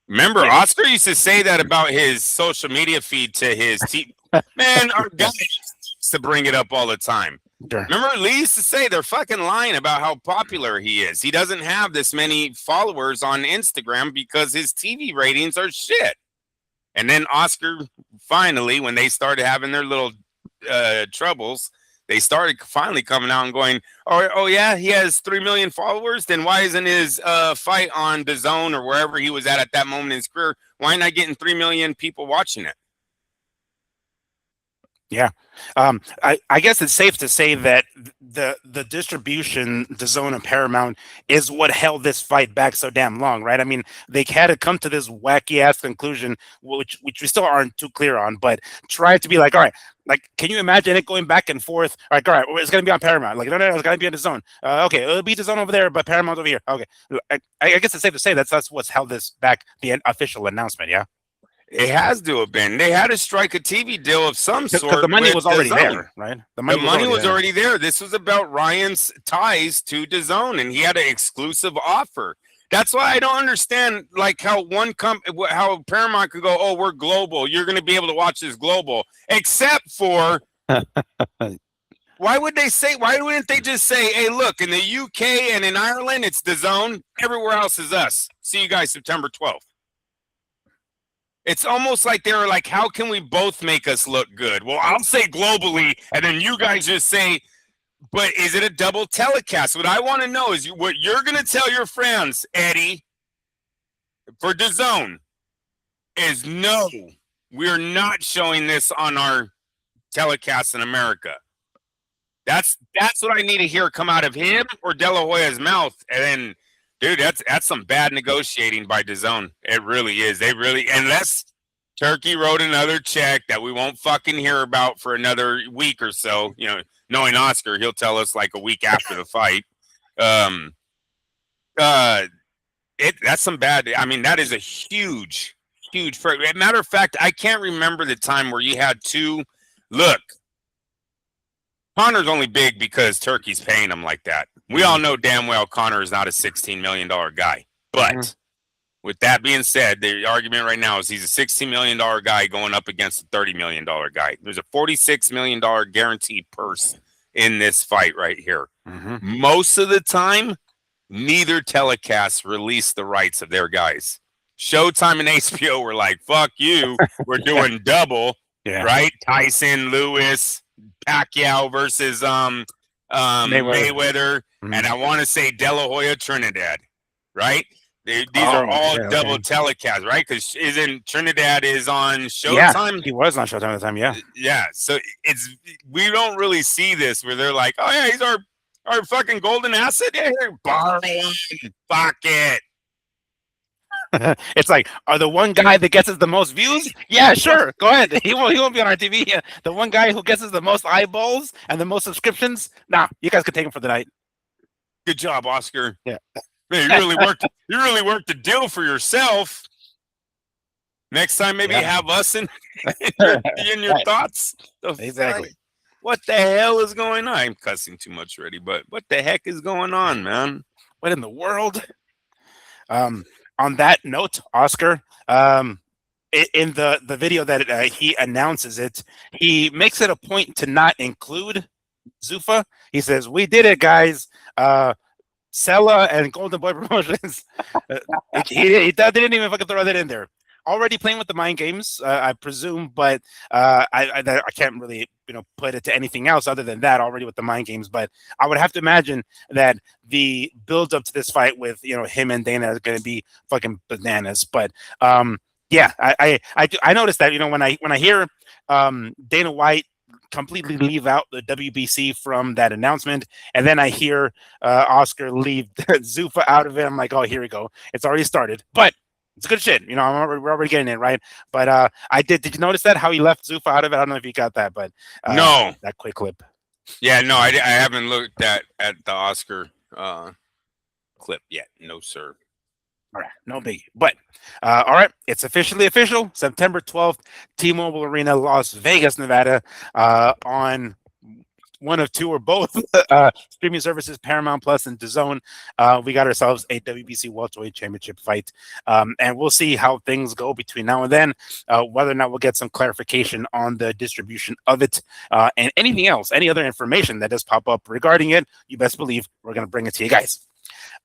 Remember, Oscar used to say that about his social media feed to his team. Man, our guy used to bring it up all the time. Sure. Remember, Lee used to say they're fucking lying about how popular he is. He doesn't have this many followers on Instagram because his TV ratings are shit. And then Oscar finally, when they started having their little troubles, they started finally coming out and going, oh yeah, he has 3 million followers. Then why isn't his fight on DAZN or wherever he was at that moment in his career? Why not getting 3 million people watching it? Yeah. I guess it's safe to say that the distribution, DAZN and Paramount, is what held this fight back so damn long, right? I mean, they had to come to this wacky ass conclusion, which we still aren't too clear on, but try to be like, all right, like, can you imagine it going back and forth? Like, all right, it's gonna be on Paramount. Like, no, it's gonna be on DAZN. Okay, it'll be DAZN over there, but Paramount over here. Okay, I guess it's safe to say that's what's held this back. The official announcement, yeah. It has to have been. They had to strike a TV deal of some sort. Because the money was already there, right? The money was already there. This was about Ryan's ties to DAZN, and he had an exclusive offer. That's why I don't understand, like, how how Paramount could go, oh, we're global. You're going to be able to watch this global, except for. Why wouldn't they just say, hey, look, in the UK and in Ireland, it's DAZN. Everywhere else is us. See you guys September 12th. It's almost like they were like, how can we both make us look good? Well, I'll say globally, and then you guys just say, but is it a double telecast? What I want to know is what you're going to tell your friends, Eddie, for DAZN, is no, we're not showing this on our telecast in America. That's what I need to hear come out of him or De La Hoya's mouth, and then. Dude, that's some bad negotiating by DAZN. It really is. Unless Turkey wrote another check that we won't fucking hear about for another week or so. You know, knowing Oscar, he'll tell us like a week after the fight. That's some bad. I mean, that is a huge. Matter of fact, I can't remember the time where you had two. Look, Conor's only big because Turkey's paying him like that. We all know damn well Conor is not a $16 million guy. But with that being said, the argument right now is he's a $16 million guy going up against a $30 million guy. There's a $46 million guaranteed purse in this fight right here. Most of the time, neither telecast release the rights of their guys. Showtime and HBO were like, fuck you. We're doing double, right? Tyson, Lewis, Pacquiao versus Mayweather. And I want to say De La Hoya, Trinidad, right? These are all double telecasts, right? Because isn't Trinidad is on Showtime? Yeah, he was on Showtime at the time, yeah. Yeah, so we don't really see this where they're like, oh yeah, he's our fucking golden asset. Yeah, borrow him, fuck it. It's like, are the one guy that gets us the most views? Yeah, sure, go ahead. He won't be on our TV. The one guy who gets us the most eyeballs and the most subscriptions? Nah, you guys can take him for the night. Good job, Oscar. Yeah. Man, you really worked the deal for yourself. Next time, maybe have us in your thoughts. Exactly. What the hell is going on? I'm cussing too much already, but what the heck is going on, man? What in the world? On that note, Oscar, in the video that he announces it, he makes it a point to not include Zuffa. He says, "We did it, guys. Sella and Golden Boy Promotions." he didn't even fucking throw that in there. Already playing with the mind games, I presume, but I can't really put it to anything else other than that. Already with the mind games, but I would have to imagine that the build up to this fight with him and Dana is going to be fucking bananas. But yeah, I noticed that when I hear Dana White completely leave out the WBC from that announcement, and then I hear Oscar leave Zuffa out of it, I'm like, oh, here we go. It's already started, but. It's good shit, we're already getting it, right? But did you notice that, how he left Zuffa out of it? I don't know if you got that, but no, that quick clip. Yeah, no, I haven't looked at the Oscar clip yet. No, sir. All right, no biggie. But all right, it's officially official. September 12th, T-Mobile Arena, Las Vegas, Nevada, on one of two or both streaming services, Paramount Plus and DAZN. We got ourselves a WBC welterweight championship fight, and we'll see how things go between now and then, whether or not we'll get some clarification on the distribution of it, and anything else, any other information that does pop up regarding it. You best believe we're going to bring it to you guys.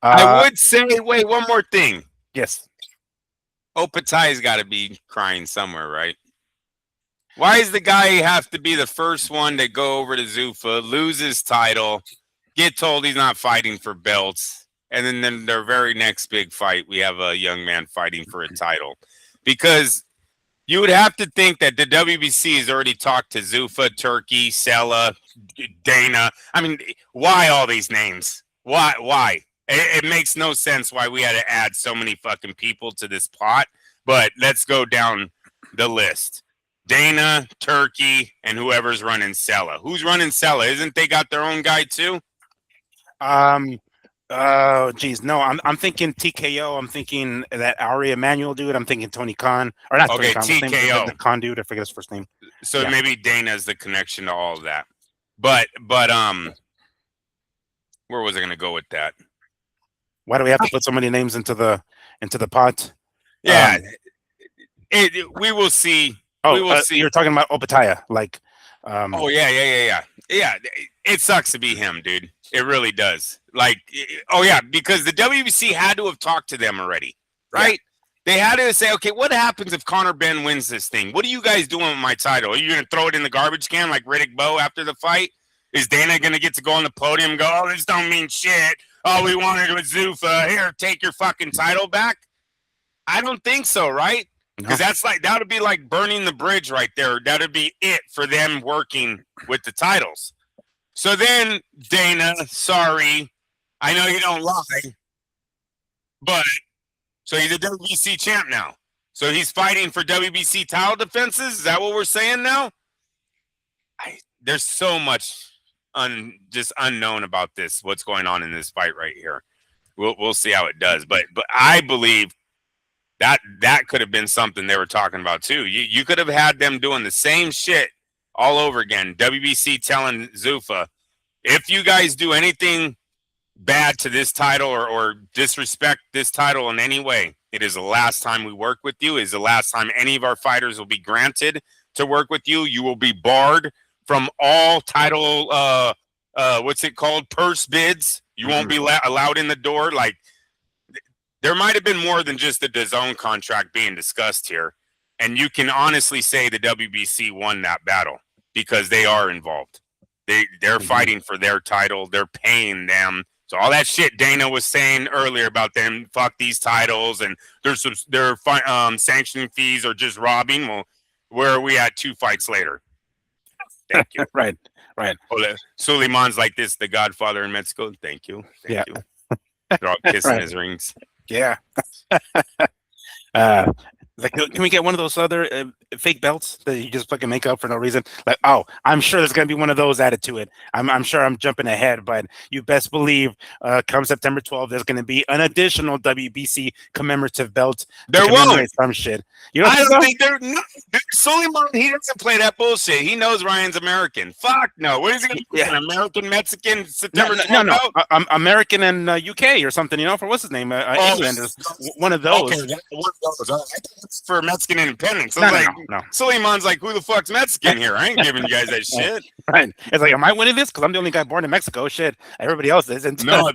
I would say, wait, one more thing. Yes. Opatai's got to be crying somewhere, right? Why does the guy have to be the first one to go over to Zuffa, lose his title, get told he's not fighting for belts, and then their very next big fight, we have a young man fighting for a title? Because you would have to think that the WBC has already talked to Zuffa, Turkey, Sella, Dana. I mean, why all these names? Why? It makes no sense why we had to add so many fucking people to this plot. But let's go down the list. Dana, Turkey, and whoever's running Sella. Who's running Sella? Isn't they got their own guy too? Oh, geez, no. I'm thinking TKO. I'm thinking that Ari Emmanuel dude. I'm thinking Tony Khan, or not Okay, Tony Khan. TKO. The Khan dude. I forget his first name. So Yeah. maybe Dana's the connection to all of that. But where was I going to go with that? Why do we have to put so many names into the pot? Yeah, we will see. Oh, we will see. You're talking about Opataya, like. Oh yeah. It sucks to be him, dude. It really does. Like, oh yeah, because the WBC had to have talked to them already, right? Yeah. They had to say, okay, what happens if Conor Benn wins this thing? What are you guys doing with my title? Are you going to throw it in the garbage can like Riddick Bowe after the fight? Is Dana going to get to go on the podium and go, oh, this don't mean shit. All we wanted was Zuffa. Here, take your fucking title back. I don't think so, right? Because that's like, that would be like burning the bridge right there. That would be it for them working with the titles. So then, Dana, sorry, I know you don't lie, but so he's a WBC champ now. So he's fighting for WBC title defenses. Is that what we're saying now? There's so much just unknown about this. What's going on in this fight right here? We'll see how it does. But I believe that could have been something they were talking about too. You could have had them doing the same shit all over again. WBC telling Zuffa, if you guys do anything bad to this title or disrespect this title in any way, it is the last time we work with you. It is the last time any of our fighters will be granted to work with you. You will be barred from all title, what's it called? Purse bids. You won't be allowed in the door. Like, there might have been more than just the DAZN contract being discussed here. And you can honestly say the WBC won that battle because they are involved. They're fighting for their title. They're paying them. So all that shit Dana was saying earlier about them, fuck these titles, and their sanctioning fees are just robbing. Well, where are we at 2 fights later? Thank you. Right. Suleiman's like this, the Godfather in Mexico. Thank you. Thank you. They're all kissing his rings. Yeah. Like, can we get one of those other fake belts that you just fucking make up for no reason? Like, oh, I'm sure there's gonna be one of those added to it. I'm sure I'm jumping ahead, but you best believe, come September 12th, there's gonna be an additional WBC commemorative belt. There won't some shit. You know, I don't think there. No, Suleiman, he doesn't play that bullshit. He knows Ryan's American. Fuck no. What is he gonna be? An American Mexican September 12th? No. American and UK or something. You know, for what's his name? England is one of those. Okay, one of those. For Mexican independence. So no. Suleiman's like, who the fuck's Mexican here? I ain't giving you guys that shit. Right. It's like, am I winning this? Because I'm the only guy born in Mexico. Shit. Everybody else isn't. No,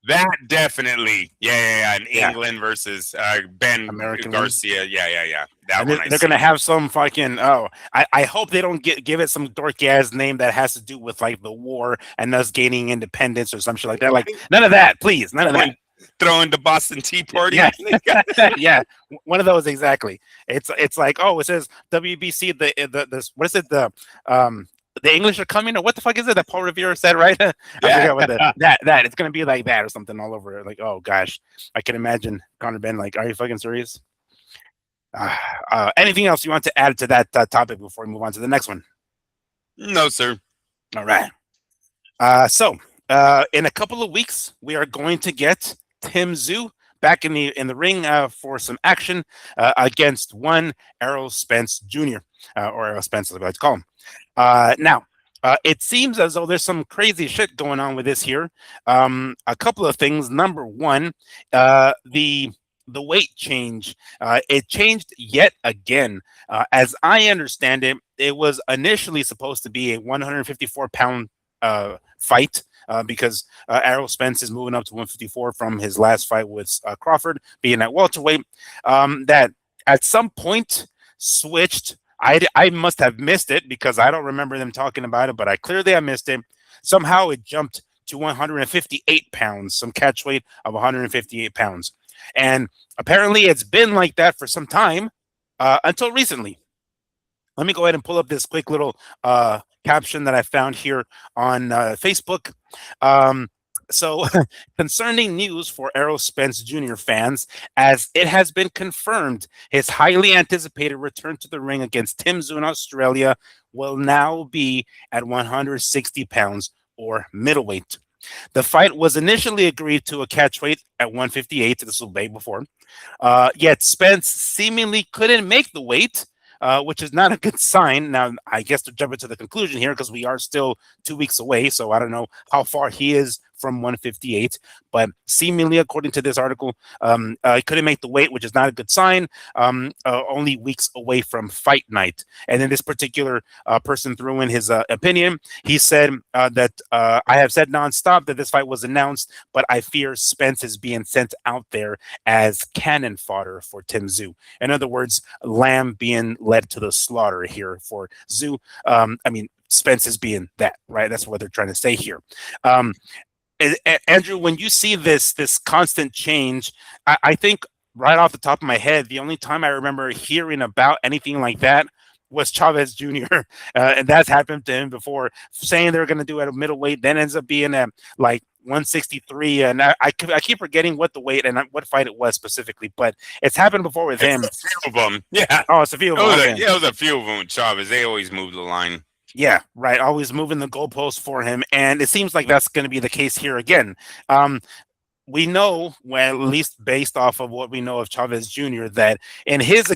that definitely. Yeah. In England versus Benn, American Garcia. Yeah. That one. They're going to have some fucking, I hope they don't give it some dorky ass name that has to do with like the war and us gaining independence or some shit like that. Like, none of that, please. None of that. Throwing the Boston Tea Party. Yeah, one of those exactly. It's like, oh, it says WBC. The what is it? The English are coming, or what the fuck is it that Paul Revere said, right? I forgot what that it's gonna be like that or something all over. Like, oh gosh, I can imagine Conor Benn. Like, are you fucking serious? Anything else you want to add to that topic before we move on to the next one? No, sir. All right. So in a couple of weeks, we are going to get Tszyu back in the ring for some action against one Errol Spence Jr. Or Errol Spence, as I like to call him. Now, it seems as though there's some crazy shit going on with this here. A couple of things. Number one, the weight change. It changed yet again. As I understand it, it was initially supposed to be a 154-pound fight. Because Errol Spence is moving up to 154 from his last fight with Crawford, being at welterweight. That at some point switched. I must have missed it because I don't remember them talking about it, but I missed it. Somehow it jumped to 158 pounds, some catch weight of 158 pounds. And apparently it's been like that for some time until recently. Let me go ahead and pull up this quick little caption that I found here on Facebook. So, concerning news for Errol Spence Jr. fans, as it has been confirmed, his highly anticipated return to the ring against Tszyu in Australia will now be at 160 pounds or middleweight. The fight was initially agreed to a catch weight at 158. This was way before. Yet Spence seemingly couldn't make the weight, which is not a good sign. Now, I guess to jump into the conclusion here, because we are still 2 weeks away, so I don't know how far he is from 158, but seemingly, according to this article, he couldn't make the weight, which is not a good sign. Only weeks away from fight night. And then this particular person threw in his opinion. He said that I have said nonstop that this fight was announced, but I fear Spence is being sent out there as cannon fodder for Tszyu. In other words, lamb being led to the slaughter here for Tszyu. Spence is being that, right? That's what they're trying to say here. Andrew, when you see this constant change, I think right off the top of my head, the only time I remember hearing about anything like that was Chavez Jr. And that's happened to him before, saying they're going to do it at a middleweight, then ends up being at like 163. And I keep forgetting what the weight and what fight it was specifically, but it's happened before with him. A few of them. Yeah. Oh, it's a few of them. It was a few of them. Chavez, they always move the line. Yeah, right. Always moving the goalposts for him. And it seems like that's going to be the case here again. We know, well, at least based off of what we know of Chavez Jr., that in his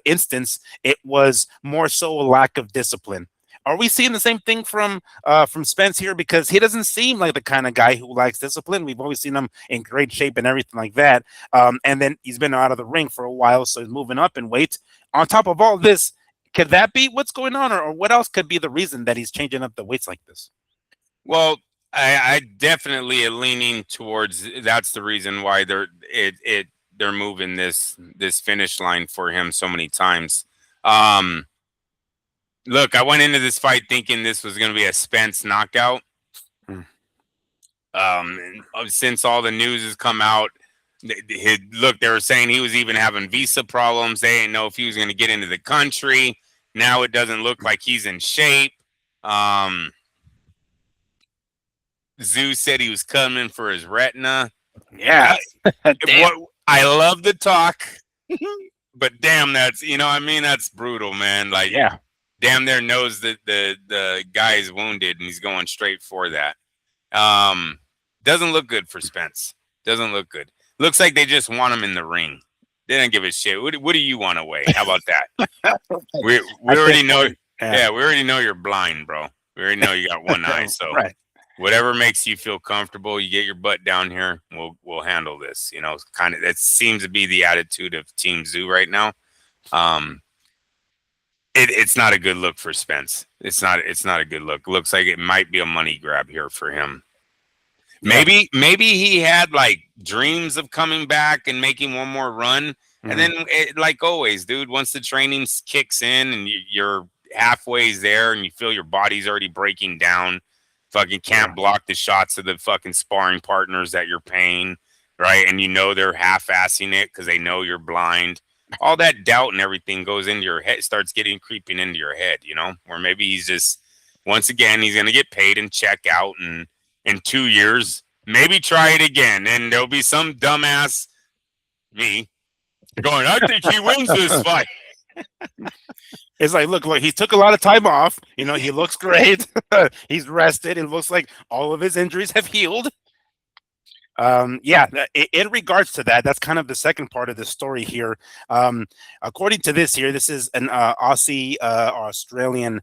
instance, it was more so a lack of discipline. Are we seeing the same thing from Spence here? Because he doesn't seem like the kind of guy who likes discipline. We've always seen him in great shape and everything like that. And then he's been out of the ring for a while, so he's moving up in weight. On top of all this, could that be what's going on, or what else could be the reason that he's changing up the weights like this? Well, I definitely am leaning towards that's the reason why they're moving this finish line for him so many times. Look, I went into this fight thinking this was going to be a Spence knockout. Since all the news has come out, they were saying he was even having visa problems. They didn't know if he was going to get into the country. Now it doesn't look like he's in shape. Tszyu said he was coming for his retina. Yeah. I love the talk, but damn, that's that's brutal, man. Like, yeah, damn, there knows that the guy is wounded and he's going straight for that. Doesn't look good for Spence. Doesn't look good. Looks like they just want him in the ring. They don't give a shit. What do you want to weigh? How about that? we already know. Yeah, we already know you're blind, bro. We already know you got one eye. So right. Whatever makes you feel comfortable, you get your butt down here. We'll handle this. Kind of that seems to be the attitude of Team Tszyu right now. It's not a good look for Spence. It's not a good look. Looks like it might be a money grab here for him. Maybe he had like dreams of coming back and making one more run. And then like always, dude, once the training kicks in and you're halfway there and you feel your body's already breaking down, fucking can't block the shots of the fucking sparring partners that you're paying, right? And they're half-assing it because they know you're blind. All that doubt and everything goes into your head, starts creeping into your head, where maybe he's just, once again, he's going to get paid and check out, and in 2 years, maybe try it again. And there'll be some dumbass, me, going, I think he wins this fight. It's like, look, he took a lot of time off. He looks great. He's rested. It looks like all of his injuries have healed. In regards to that, that's kind of the second part of the story here. According to this here, this is an Aussie Australian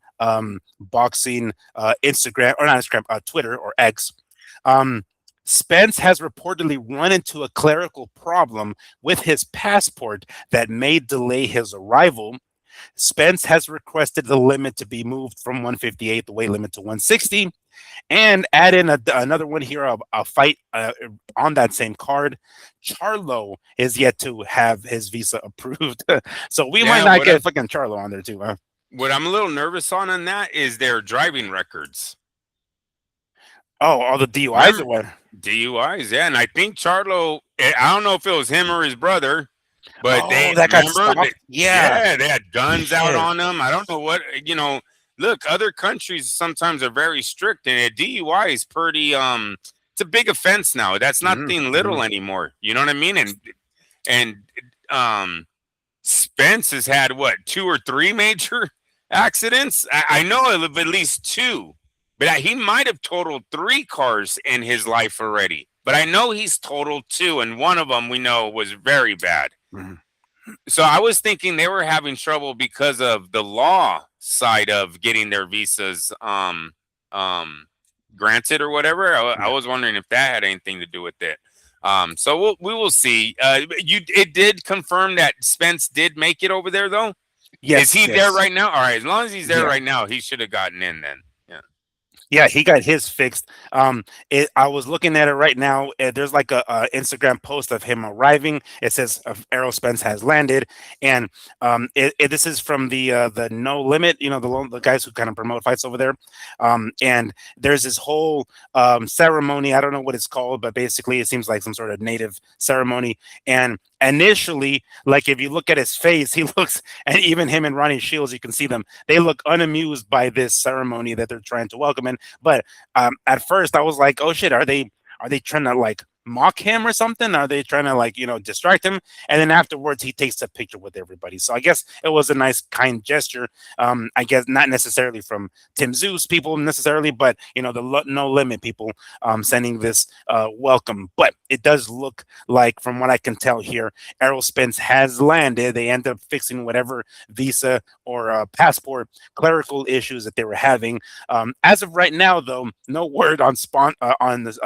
boxing Instagram, or not Instagram, Twitter or X. Spence has reportedly run into a clerical problem with his passport that may delay his arrival. Spence has requested the limit to be moved from 158, the weight limit, to 160, and add in another one here, a fight on that same card. Charlo is yet to have his visa approved, so we might not get fucking Charlo on there too, huh? What I'm a little nervous on that is their driving records. Oh, all the DUIs or what? DUIs, yeah. And I think Charlo, I don't know if it was him or his brother, but they that got stopped. Yeah, they had guns out on them. I don't know what, look, other countries sometimes are very strict, and a DUI is pretty it's a big offense now. That's nothing little anymore. You know what I mean? And Spence has had what, 2 or 3 major accidents? I know of at least 2. But he might have totaled 3 cars in his life already. But I know he's totaled 2, and one of them we know was very bad. So I was thinking they were having trouble because of the law side of getting their visas granted or whatever. I was wondering if that had anything to do with it. So we will see. It did confirm that Spence did make it over there, though. Yes. Is he there right now? All right. As long as he's there right now, he should have gotten in then. Yeah, he got his fixed. I was looking at it right now. There's like a Instagram post of him arriving. It says Errol Spence has landed, and this is from the No Limit. The guys who kind of promote fights over there. And there's this whole ceremony. I don't know what it's called, but basically it seems like some sort of native ceremony. And initially, like if you look at his face, he looks, and even him and Ronnie Shields, you can see them. They look unamused by this ceremony that they're trying to welcome in. But at first, I was like, "Oh shit, are they trying to like mock him or something? Are they trying to distract him?" And then afterwards, he takes a picture with everybody. So I guess it was a nice, kind gesture. I guess not necessarily from Tszyu people necessarily, but the No Limit people sending this welcome. But it does look like, from what I can tell here, Errol Spence has landed. They end up fixing whatever visa or passport clerical issues that they were having. As of right now, though, no word on this.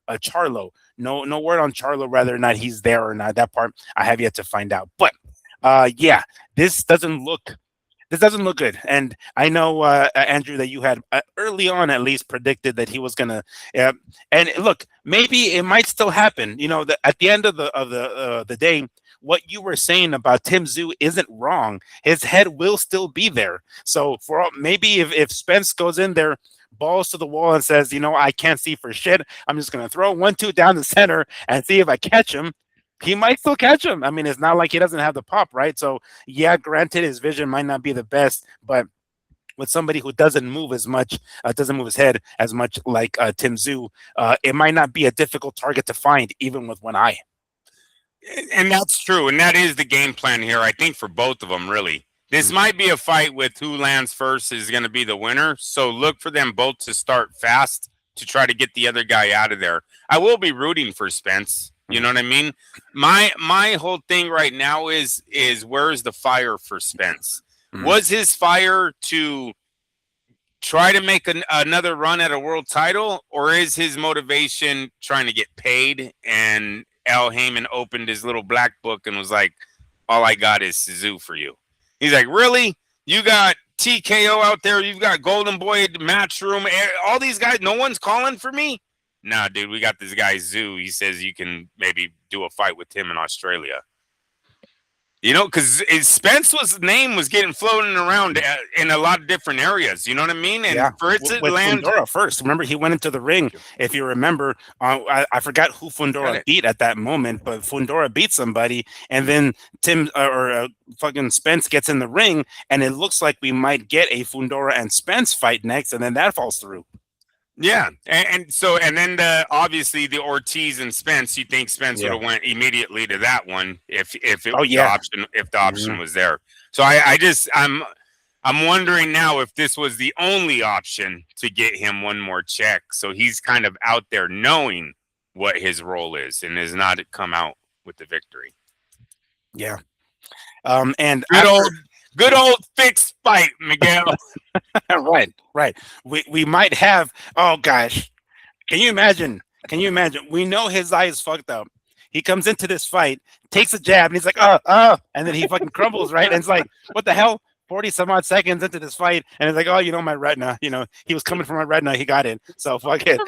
Charlo. No word on Charlo, whether or not he's there or not. That part I have yet to find out. But yeah, this doesn't look good. And I know, Andrew, that you had early on at least predicted that he was gonna. And look, maybe it might still happen. At the end of the day, what you were saying about Tszyu isn't wrong. His head will still be there. So maybe if Spence goes in there, balls to the wall, and says, I can't see for shit, I'm just going to throw 1-2 down the center and see if I catch him, he might still catch him. I mean, it's not like he doesn't have the pop, right? So, yeah, granted, his vision might not be the best, but with somebody who doesn't move as much, doesn't move his head as much like Tszyu, it might not be a difficult target to find, even with one eye. And that's true. And that is the game plan here, I think, for both of them, really. This might be a fight with who lands first is going to be the winner. So look for them both to start fast to try to get the other guy out of there. I will be rooting for Spence. You know what I mean? My whole thing right now is where's the fire for Spence? Was his fire to try to make another run at a world title, or is his motivation trying to get paid? And Al Heyman opened his little black book and was like, all I got is Tszyu for you. He's like, really? You got TKO out there. You've got Golden Boy Matchroom. All these guys. No one's calling for me? Nah, dude, we got this guy, Tszyu. He says you can maybe do a fight with him in Australia. Because Spence's name was getting floating around in a lot of different areas. You know what I mean? And for it to land Fundora first. Remember, he went into the ring. If you remember, I forgot who Fundora beat at that moment, but Fundora beat somebody, and then fucking Spence gets in the ring, and it looks like we might get a Fundora and Spence fight next, and then that falls through. Yeah, and then obviously the Ortiz and Spence. You think Spence would have went immediately to that one if the option was there. So I'm wondering now if this was the only option to get him one more check. So he's kind of out there knowing what his role is and has not come out with the victory. Yeah, and good old fixed fight, Miguel. Right. We might have. Oh gosh, can you imagine? We know his eye is fucked up. He comes into this fight, takes a jab, and he's like, and then he fucking crumbles, right? And it's like, what the hell? 40 some odd seconds into this fight, and it's like, oh, my retina, he was coming from my retina, he got it. So fuck it.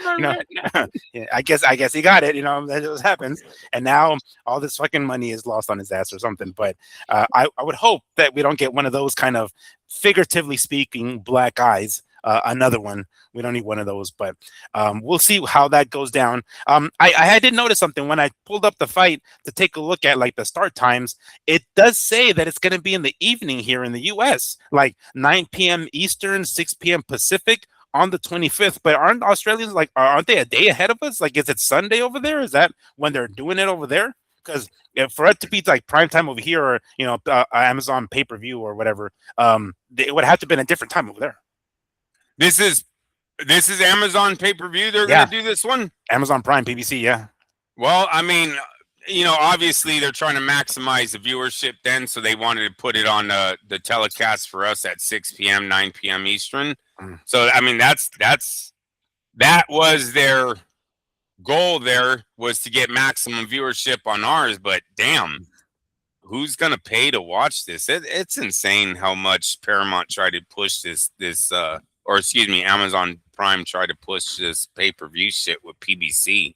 Yeah, I guess he got it, that just happens. And now all this fucking money is lost on his ass or something. But I would hope that we don't get one of those kind of, figuratively speaking, black eyes. Another one. We don't need one of those, but we'll see how that goes down. I did notice something when I pulled up the fight to take a look at like the start times. It does say that it's going to be in the evening here in the U.S., like 9 p.m. Eastern, 6 p.m. Pacific on the 25th. But aren't Australians aren't they a day ahead of us? Like, is it Sunday over there? Is that when they're doing it over there? Because for it to be like prime time over here, or Amazon pay-per-view or whatever, it would have to have been a different time over there. This is Amazon pay-per-view. They're going to do this one. Amazon Prime, PBC, yeah. Well, I mean, obviously they're trying to maximize the viewership then, so they wanted to put it on the telecast for us at 6 p.m., 9 p.m. Eastern. So, I mean, that was their goal there, was to get maximum viewership on ours, but damn, who's going to pay to watch this? It's insane how much Paramount tried to push Amazon Prime tried to push this pay-per-view shit with PBC.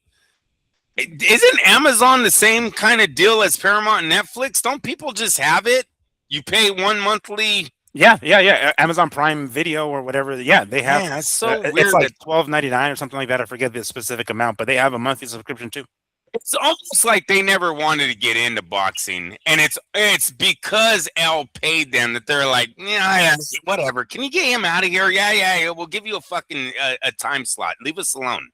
Isn't Amazon the same kind of deal as Paramount and Netflix? Don't people just have it? You pay one monthly. Yeah. Amazon Prime Video or whatever. Yeah, they have. Yeah, it's so weird. It's like $12.99 or something like that. I forget the specific amount, but they have a monthly subscription too. It's almost like they never wanted to get into boxing, and it's because L paid them that they're like, yeah, whatever. Can you get him out of here? Yeah. We'll give you a fucking a time slot. Leave us alone.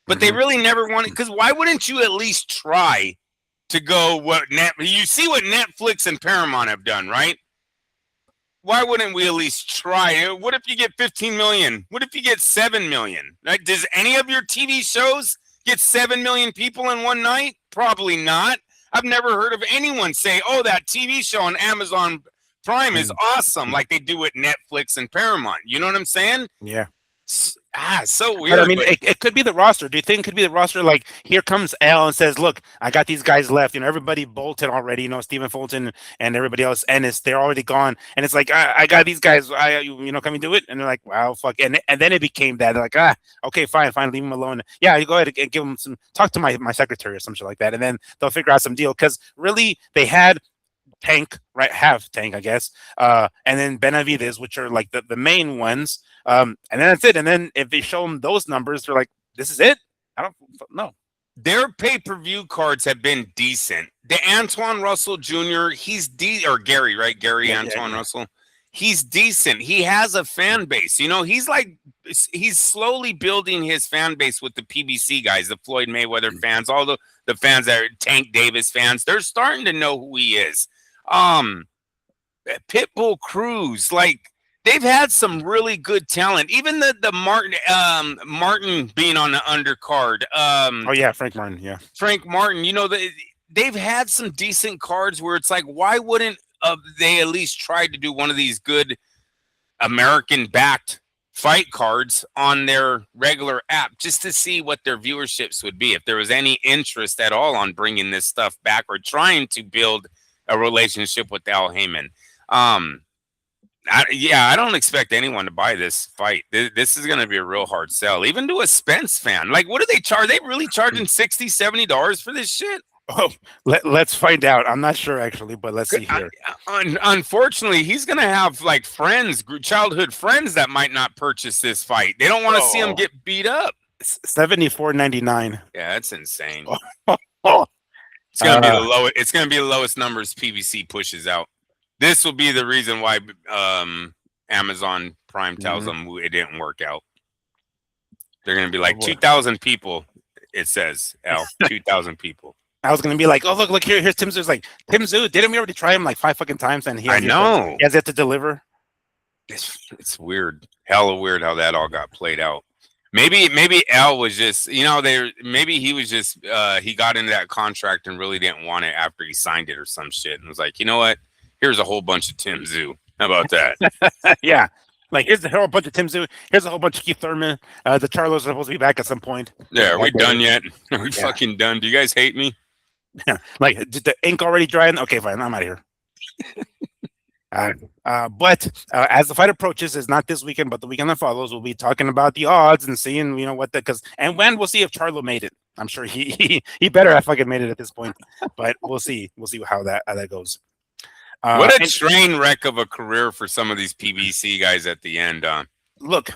But they really never wanted, because why wouldn't you at least try to go you see what Netflix and Paramount have done, right? Why wouldn't we at least try? What if you get 15 million? What if you get 7 million? Right? Does any of your TV shows get 7 million people in one night? Probably not. I've never heard of anyone say, oh, that TV show on Amazon Prime is awesome, like they do with Netflix and Paramount. You know what I'm saying? Yeah. So weird. But I mean, it could be the roster. Do you think it could be the roster? Like, here comes Al and says, look, I got these guys left. Everybody bolted already. Stephen Fulton and everybody else, Ennis, they're already gone. And it's like, I got these guys. Can we do it? And they're like, wow, fuck. And then it became that. They're like, okay, fine, leave them alone. Yeah, you go ahead and give them talk to my secretary or some shit like that. And then they'll figure out some deal. Because really, they had Tank, right? Have Tank, I guess. And then Benavides, which are like the main ones. And then that's it. And then if they show them those numbers, they're like, this is it? I don't know. Their pay-per-view cards have been decent. The Antoine Russell Jr., or Gary, right? Gary Antoine Russell. He's decent. He has a fan base. He's slowly building his fan base with the PBC guys, the Floyd Mayweather fans, all the fans that are Tank Davis fans. They're starting to know who he is. Pitbull Cruz, they've had some really good talent. Even the Martin being on the undercard. Frank Martin. Yeah, Frank Martin. They've had some decent cards where it's like, why wouldn't they at least try to do one of these good American-backed fight cards on their regular app just to see what their viewerships would be, if there was any interest at all on bringing this stuff back or trying to build a relationship with Al Heyman. I don't expect anyone to buy this fight. This is going to be a real hard sell, even to a Spence fan. Like, what do they charge? Are they really charging $60, $70 for this shit? Oh, let's find out. I'm not sure actually, but let's see here. Unfortunately, he's going to have childhood friends that might not purchase this fight. They don't want to see him get beat up. $74.99. Yeah, that's insane. It's going to be the lowest. It's going to be the lowest numbers PBC pushes out. This will be the reason why Amazon Prime tells them it didn't work out. They're going to be like 2,000 people. It says 2,000 people. I was going to be like, oh, look, here's Tim Tszyu. Like, Tim Tszyu, didn't we already try him like 5 fucking times? And he has yet to deliver. It's weird. Hella weird how that all got played out. Maybe Al was just, maybe he was just, he got into that contract and really didn't want it after he signed it or some shit. And was like, you know what? Here's a whole bunch of Tim Tszyu. How about that? Yeah. Like, here's a whole bunch of Tim Tszyu. Here's a whole bunch of Keith Thurman. The Charlos are supposed to be back at some point. Yeah, are we done yet? Are we fucking done? Do you guys hate me? Like, did the ink already dry? Okay, fine, I'm out of here. But as the fight approaches, is not this weekend, but the weekend that follows, we'll be talking about the odds and seeing, what and when we'll see if Charlo made it. I'm sure he better have fucking made it at this point, but we'll see how that goes. What a train wreck of a career for some of these PBC guys at the end. Look,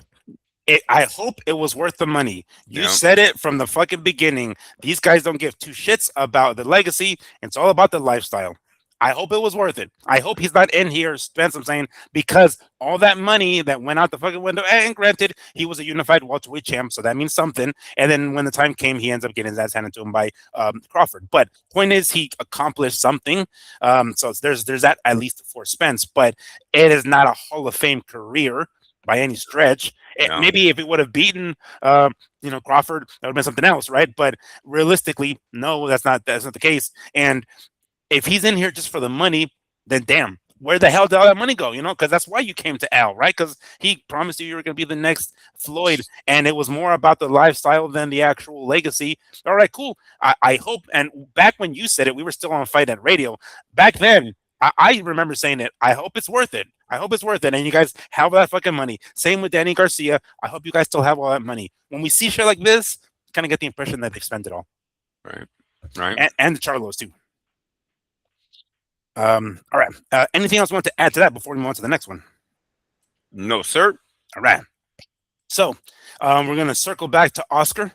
I hope it was worth the money. You said it from the fucking beginning. These guys don't give two shits about the legacy. It's all about the lifestyle. I hope it was worth it. I hope he's not in here, Spence, I'm saying, because all that money that went out the fucking window, and granted, he was a unified welterweight champ, so that means something. And then when the time came, he ends up getting his ass handed to him by Crawford. But point is, he accomplished something. So there's that at least for Spence, but it is not a Hall of Fame career by any stretch. No. Maybe if it would have beaten, Crawford, that would have been something else, right? But realistically, no, that's not the case. And if he's in here just for the money, then damn, where the hell did all that money go? Because that's why you came to Al, right? Because he promised you were going to be the next Floyd, and it was more about the lifestyle than the actual legacy. All right, cool. I hope. And back when you said it, we were still on Fight Net Radio. Back then, I remember saying it. I hope it's worth it. I hope it's worth it. And you guys have that fucking money. Same with Danny Garcia. I hope you guys still have all that money. When we see shit like this, kind of get the impression that they spent it all. Right. And the Charlos too. All right. Anything else you want to add to that before we move on to the next one? No, sir. All right. So we're going to circle back to Oscar.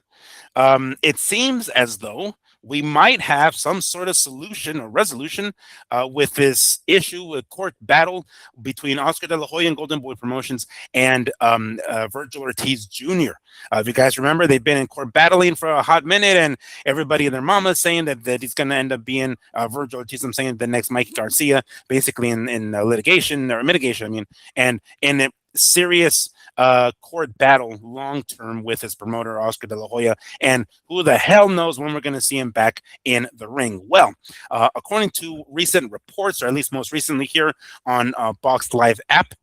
It seems as though we might have some sort of solution or resolution with this issue, with court battle between Oscar De La Hoya and Golden Boy Promotions and Vergil Ortiz Jr. If you guys remember, they've been in court battling for a hot minute, and everybody and their mama is saying that he's going to end up being Vergil Ortiz. I'm saying the next Mikey Garcia, basically in litigation or mitigation. And in a serious court battle long term with his promoter Oscar De La Hoya, and who the hell knows when we're going to see him back in the ring. Well, according to recent reports, or at least most recently here on Box Live app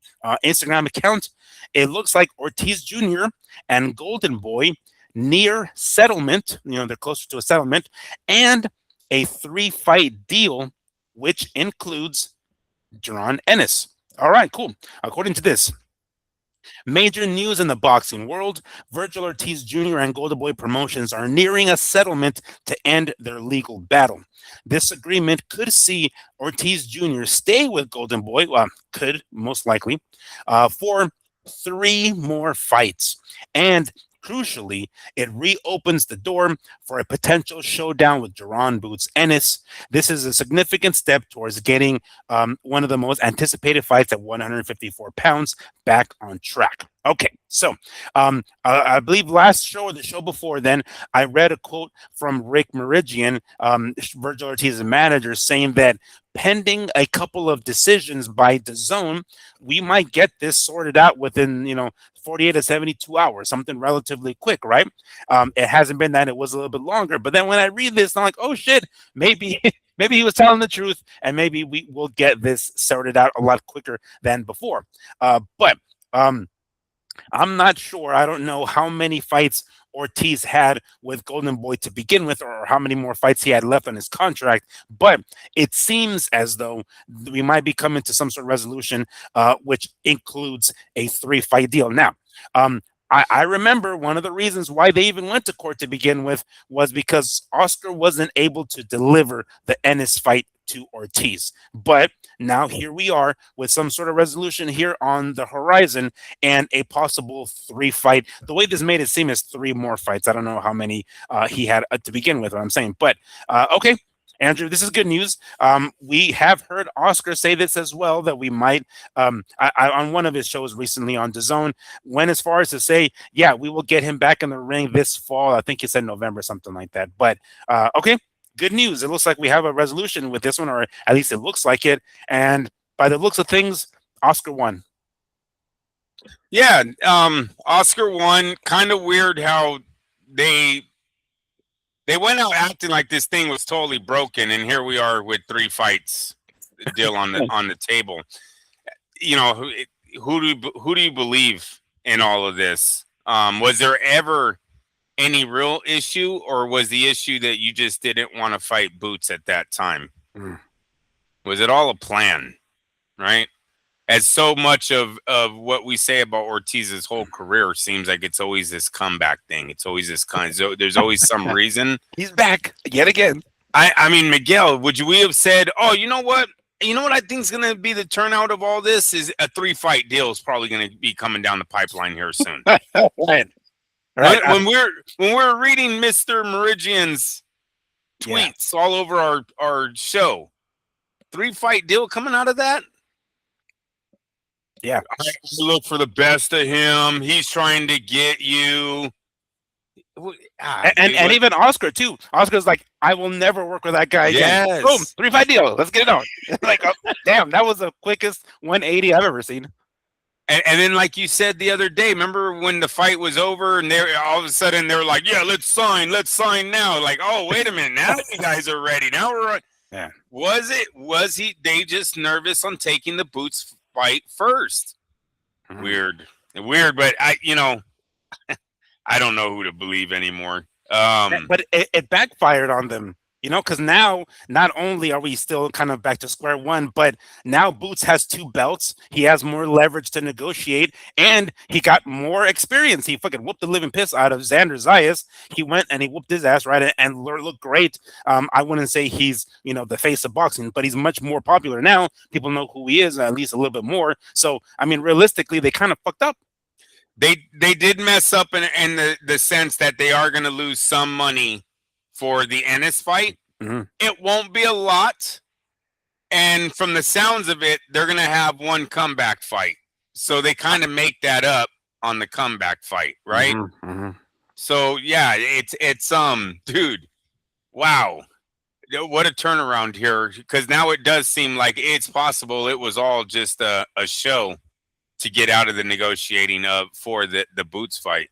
Instagram account, it looks like Ortiz Jr. and Golden Boy near settlement. They're closer to a settlement and a 3-fight deal, which includes Jaron Ennis. All right, cool. According to this, major news in the boxing world, Vergil Ortiz Jr. and Golden Boy Promotions are nearing a settlement to end their legal battle. This agreement could see Ortiz Jr. stay with Golden Boy, could most likely, for 3 more fights. And crucially, it reopens the door for a potential showdown with Jaron Boots Ennis. This is a significant step towards getting one of the most anticipated fights at 154 pounds back on track. Okay, so I believe last show or the show before then, I read a quote from Rick Meridian, Vergil Ortiz's manager, saying that pending a couple of decisions by DAZN, we might get this sorted out within, 48 to 72 hours, something relatively quick, right? It hasn't been that. It was a little bit longer. But then when I read this, I'm like, oh, shit, maybe he was telling the truth, and maybe we will get this sorted out a lot quicker than before. But I'm not sure. I don't know how many fights Ortiz had with Golden Boy to begin with, or how many more fights he had left on his contract. But it seems as though we might be coming to some sort of resolution, which includes a 3-fight deal. Now, I remember one of the reasons why they even went to court to begin with was because Oscar wasn't able to deliver the Ennis fight to Ortiz. But now here we are with some sort of resolution here on the horizon and a possible 3-fight. The way this made it seem is 3 more fights. I don't know how many he had to begin with, what I'm saying. But okay, Andrew, this is good news. We have heard Oscar say this as well, that we might, on one of his shows recently on DAZN, went as far as to say, yeah, we will get him back in the ring this fall. I think he said November, something like that. But okay. Good news. It looks like we have a resolution with this one, or at least it looks like it. And by the looks of things, Oscar won. Yeah, Oscar won. Kind of weird how they went out acting like this thing was totally broken, and here we are with 3 fights deal on the table. Who do you believe in all of this? Was there ever any real issue, or was the issue that you just didn't want to fight Boots at that time? Was it all a plan, right? As so much of what we say about Ortiz's whole career seems like it's always this comeback thing. It's always this there's always some reason. He's back yet again. I mean, Miguel, would we have said, oh, you know what? You know what I think is going to be the turnout of all this is a 3-fight deal is probably going to be coming down the pipeline here soon. Right. When we're reading Mr. Meridian's tweets all over our show, 3-fight deal coming out of that. Yeah, look for the best of him. He's trying to get you. And even Oscar too. Oscar's like, I will never work with that guy again. Yes. Boom, 3-fight deal. Let's get it on. Like, oh, damn, that was the quickest 180 I've ever seen. And then, like you said the other day, remember when the fight was over and they all of a sudden they were like, yeah, let's sign now. Like, oh, wait a minute, now you guys are ready. Now we're yeah. Was they just nervous on taking the Boots fight first? Weird, but I don't know who to believe anymore. But it backfired on them, because now not only are we still kind of back to square one, but now Boots has 2 belts. He has more leverage to negotiate, and he got more experience. He fucking whooped the living piss out of Xander Zayas. He went and he whooped his ass, right, and looked great. I wouldn't say he's, the face of boxing, but he's much more popular now. People know who he is, at least a little bit more. So, I mean, realistically, they kind of fucked up. They did mess up in the sense that they are going to lose some money for the Ennis fight. It won't be a lot, and from the sounds of it, they're going to have one comeback fight, so they kind of make that up on the comeback fight, right? So yeah, it's dude, wow, what a turnaround here, because now it does seem like it's possible it was all just a show to get out of the negotiating for the Boots fight.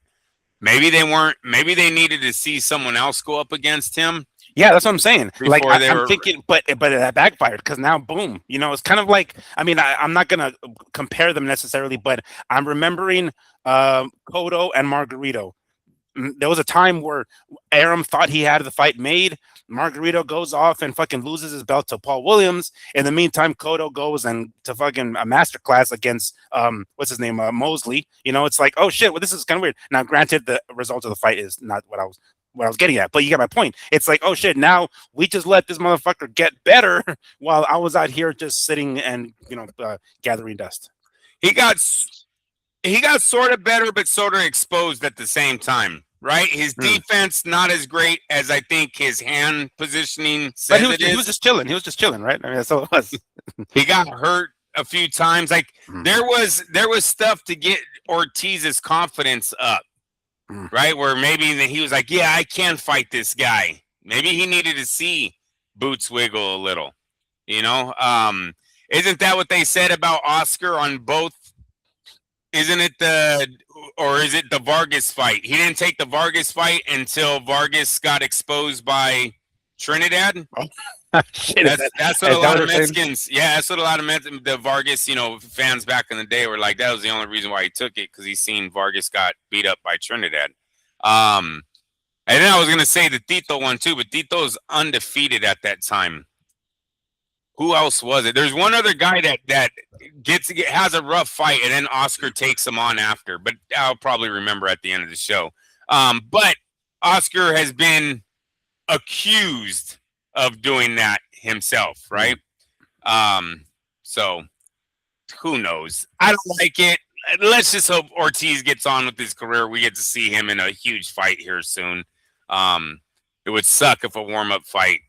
Maybe they weren't. Maybe they needed to see someone else go up against him. Yeah, that's what I'm saying. Like I'm thinking, but it backfired because now, boom. It's kind of like. I mean, I'm not gonna compare them necessarily, but I'm remembering Cotto and Margarito. There was a time where Arum thought he had the fight made. Margarito goes off and fucking loses his belt to Paul Williams. In the meantime, Cotto goes and to fucking a masterclass against what's his name, Mosley. It's like, oh shit, well, this is kind of weird. Now, granted, the result of the fight is not what I was getting at, but you get my point. It's like, oh shit, now we just let this motherfucker get better while I was out here just sitting and gathering dust. He got sort of better, but sort of exposed at the same time. Right, his defense not as great as I think his hand positioning says. But he was just chilling. He was just chilling, right? I mean, that's all it was. He got hurt a few times. Like there was stuff to get Ortiz's confidence up, right? Where maybe he was like, "Yeah, I can fight this guy." Maybe he needed to see Boots wiggle a little. Isn't that what they said about Oscar on both? Isn't it or is it the Vargas fight? He didn't take the Vargas fight until Vargas got exposed by Trinidad. Oh, shit, that's what a lot of Mexicans. Yeah, that's what a lot of the Vargas, fans back in the day were like. That was the only reason why he took it, because he seen Vargas got beat up by Trinidad. And then I was gonna say the Tito one too, but Tito's undefeated at that time. Who else was it? There's one other guy that has a rough fight, and then Oscar takes him on after. But I'll probably remember at the end of the show. But Oscar has been accused of doing that himself, right? So who knows? I don't like it. Let's just hope Ortiz gets on with his career. We get to see him in a huge fight here soon. It would suck if a warm-up fight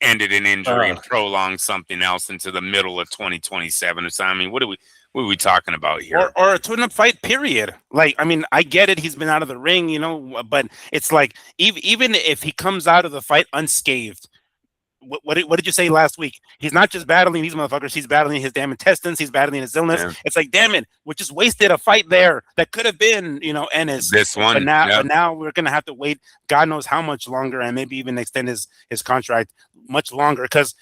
ended in injury and prolonged something else into the middle of 2027 or something. I mean, what are we talking about here? Or a tune-up fight, period. Like, I mean, I get it. He's been out of the ring, but it's like, even if he comes out of the fight unscathed, what did you say last week? He's not just battling these motherfuckers. He's battling his damn intestines. He's battling his illness. Yeah. It's like, damn it, we just wasted a fight there that could have been, Ennis. This one. But now we're going to have to wait God knows how much longer, and maybe even extend his contract much longer. Because,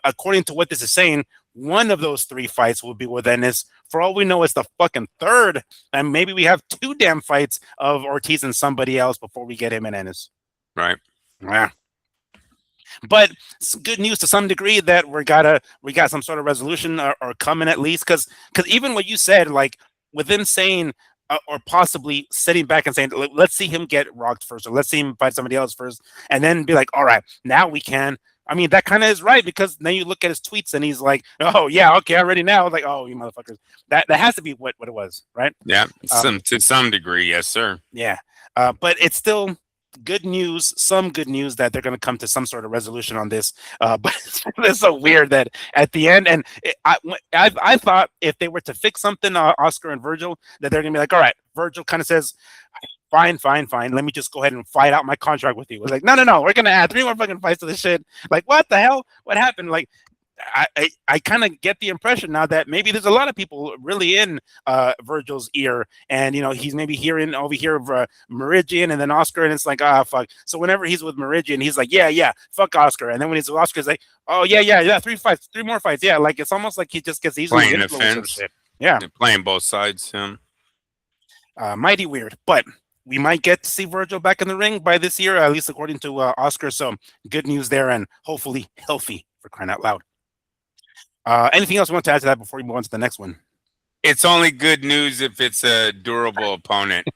according to what this is saying, one of those 3 fights will be with Ennis. For all we know, it's the fucking third, and maybe we have 2 damn fights of Ortiz and somebody else before we get him and Ennis. Right. Yeah. But it's good news to some degree that we got some sort of resolution or coming at least, because even what you said, like with him saying or possibly sitting back and saying, let's see him get rocked first, or let's see him fight somebody else first, and then be like, all right, now we can. I mean, that kind of is right, because then you look at his tweets and he's like, oh yeah, okay, I'm ready now. Like, oh, you motherfuckers. That has to be what it was, right? Yeah, to some degree, yes, sir. Yeah, but it's still good news, some good news that they're going to come to some sort of resolution on this. But it's so weird that at the end, and I thought if they were to fix something, Oscar and Vergil, that they're going to be like, all right, Vergil kind of says, fine. Let me just go ahead and fight out my contract with you. It's like, no, we're going to add 3 more fucking fights to this shit. Like, what the hell? What happened? Like, I kind of get the impression now that maybe there's a lot of people really in Vergil's ear, and he's maybe hearing over here of Meridian and then Oscar, and it's like, fuck. So whenever he's with Meridian, he's like, yeah, fuck Oscar, and then when he's with Oscar, he's like, oh yeah, 3 more fights, yeah. Like, it's almost like he just gets easily playing influenced. Shit. Yeah, they're playing both sides. Mighty weird, but we might get to see Vergil back in the ring by this year, at least according to Oscar. So good news there, and hopefully healthy, for crying out loud. Anything else you want to add to that before we move on to the next one? It's only good news if it's a durable opponent,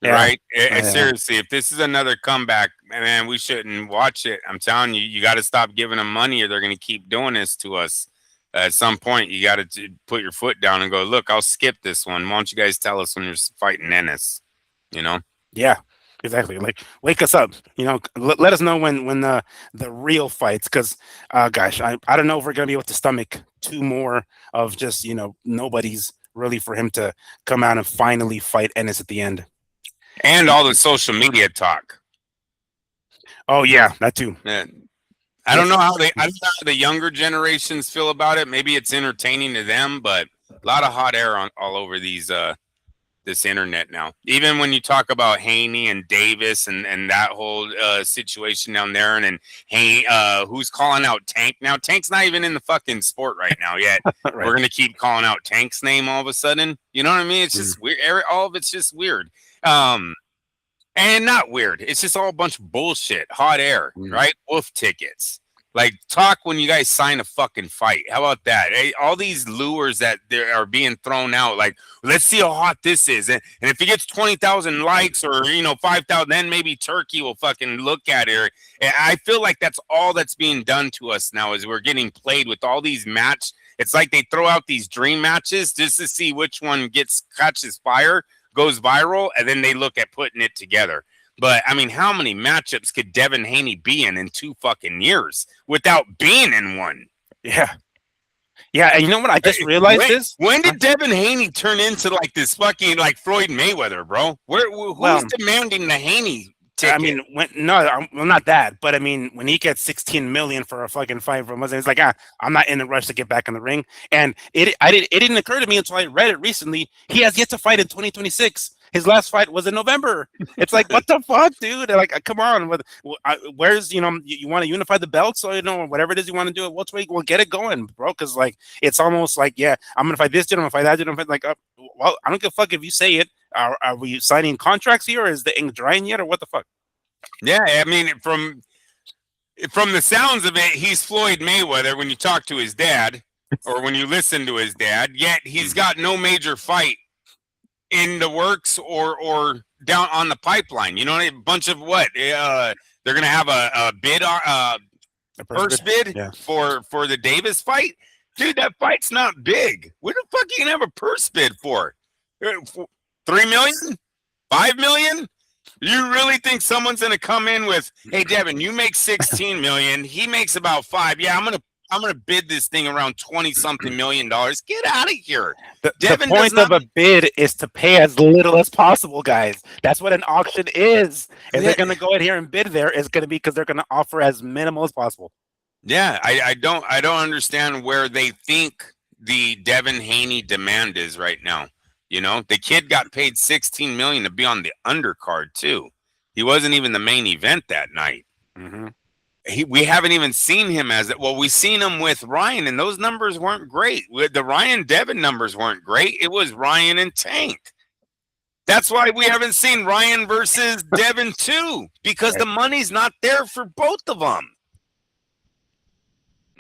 right? Seriously, if this is another comeback, man, we shouldn't watch it. I'm telling you, you got to stop giving them money, or they're going to keep doing this to us. At some point, you got to put your foot down and go, look, I'll skip this one. Why don't you guys tell us when you're fighting Ennis? Yeah. Exactly. Like, wake us up. Let us know when the real fights, because gosh, I don't know if we're gonna be able to stomach 2 more of just nobody's really for him to come out and finally fight Ennis at the end. And all the social media talk. Oh yeah, that too. Yeah. I don't know how the younger generations feel about it. Maybe it's entertaining to them, but a lot of hot air all over this internet now. Even when you talk about Haney and Davis and that whole situation down there, and Haney, who's calling out Tank now? Tank's not even in the fucking sport right now yet. Right. We're gonna keep calling out Tank's name all of a sudden. You know what I mean? It's just weird. All of it's just weird. And not weird. It's just all a bunch of bullshit. Hot air, right? Wolf tickets. Like, talk when you guys sign a fucking fight. How about that? Hey, all these lures that are being thrown out, like, let's see how hot this is. And if it gets 20,000 likes or, 5,000, then maybe Turkey will fucking look at it. I feel like that's all that's being done to us now, is we're getting played with all these match. It's like they throw out these dream matches just to see which one catches fire, goes viral, and then they look at putting it together. But, I mean, how many matchups could Devin Haney be in 2 fucking years without being in one? Yeah. Yeah, and you know what? I just realized when did Devin Haney turn into, like, this fucking, like, Floyd Mayweather, bro? Who's demanding the Haney ticket? I mean, not that. But, I mean, when he gets $16 million for a fucking fight from us, it's like, I'm not in a rush to get back in the ring. And it didn't occur to me until I read it recently. He has yet to fight in 2026. His last fight was in November. It's like, what the fuck, dude? Like, come on. Where's, you want to unify the belts? So, whatever it is you want to do, we'll get it going, bro. Because, like, it's almost like, yeah, I'm going to fight this dude, I'm going to fight that dude. I'm like, well, I don't give a fuck if you say it. Are we signing contracts here? Or is the ink drying yet? Or what the fuck? Yeah, I mean, from the sounds of it, he's Floyd Mayweather when you talk to his dad or when you listen to his dad, yet he's got no major fight in the works or down on the pipeline. A bunch of what? They're gonna have a bid, first bid for the Davis fight. Dude, that fight's not big. What the fuck are you gonna have a purse bid for? 3 million? 5 million? You really think someone's gonna come in with, hey Devin, you make 16 million, he makes about 5. Yeah, I'm gonna bid this thing around 20-something million dollars. Get out of here. The point of a bid is to pay as little as possible, guys. That's what an auction is. If they're gonna go in here and bid there, it's gonna be because they're gonna offer as minimal as possible. Yeah, I don't understand where they think the Devin Haney demand is right now. The kid got paid $16 million to be on the undercard too. He wasn't even the main event that night. we haven't even seen him as it. Well, we seen him with Ryan, and those numbers weren't great. The Ryan Devin numbers weren't great. It was Ryan and Tank. That's why we haven't seen Ryan versus Devin too, because the money's not there for both of them.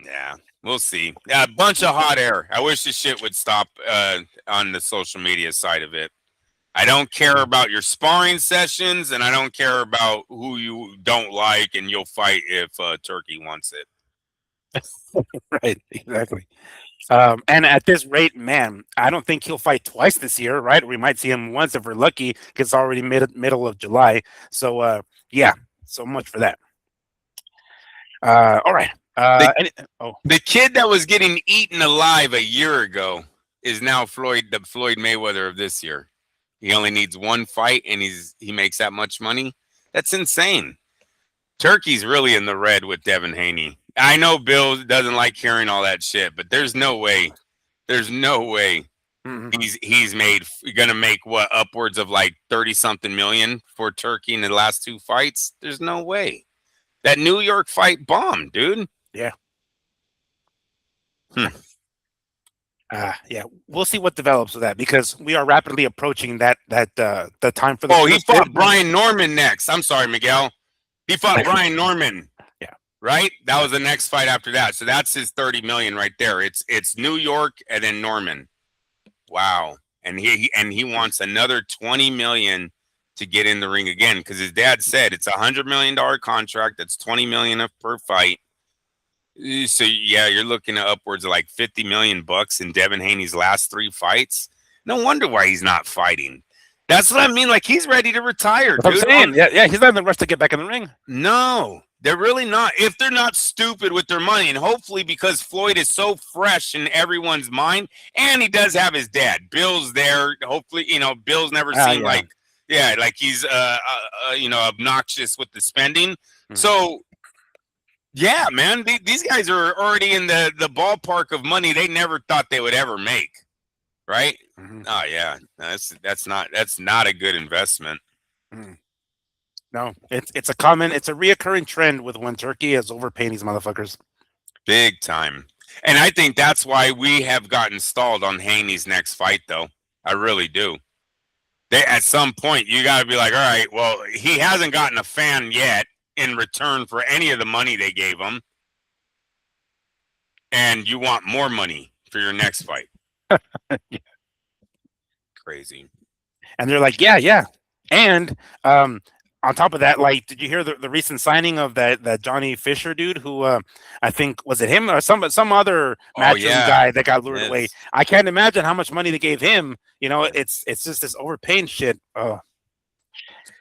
Yeah, we'll see. A bunch of hot air. I wish this shit would stop on the social media side of it. I don't care about your sparring sessions, and I don't care about who you don't like, and you'll fight if Turkey wants it. Right, exactly. And at this rate, man, I don't think he'll fight twice this year, right? We might see him once if we're lucky, because it's already middle of July. So, yeah, so much for that. All right. The kid that was getting eaten alive a year ago is now the Floyd Mayweather of this year. He only needs one fight, and he makes that much money. That's insane. Turkey's really in the red with Devin Haney. I know Bill doesn't like hearing all that shit, but there's no way. There's no way he's gonna make what, upwards of like 30-something million for Turkey in the last two fights. There's no way. That New York fight bombed, dude. Yeah. Yeah, we'll see what develops with that, because we are rapidly approaching that the time for the. Oh, he fought Brian Norman next. I'm sorry, Miguel. He fought Brian Norman. Yeah. Right? That was the next fight after that. So that's his 30 million right there. It's New York and then Norman. Wow. And he wants another 20 million to get in the ring again, because his dad said it's $100 million contract. That's 20 million per fight. So yeah, you're looking at upwards of like 50 million bucks in Devin Haney's last three fights. No wonder why he's not fighting. That's what I mean. Like, he's ready to retire. I'm saying, yeah, he's not in the rush to get back in the ring. No, they're really not. If they're not stupid with their money, and hopefully because Floyd is so fresh in everyone's mind, and he does have his dad. Bill's there. Hopefully, Bill's never seen like he's obnoxious with the spending. So yeah, man, these guys are already in the ballpark of money they never thought they would ever make. Right? Oh yeah, that's not a good investment. No, it's a reoccurring trend with when Turkey is overpaying these motherfuckers. Big time. And I think that's why we have gotten stalled on Haney's next fight, though. I really do. At some point, you got to be like, all right, well, he hasn't gotten a fan yet in return for any of the money they gave him, and you want more money for your next fight. Yeah. Crazy. And they're like, yeah. And on top of that, like, did you hear the recent signing of that Johnny Fisher dude who I think, was it him or some other matchroom guy that got lured away? I can't imagine how much money they gave him. It's just this overpaying shit. Oh.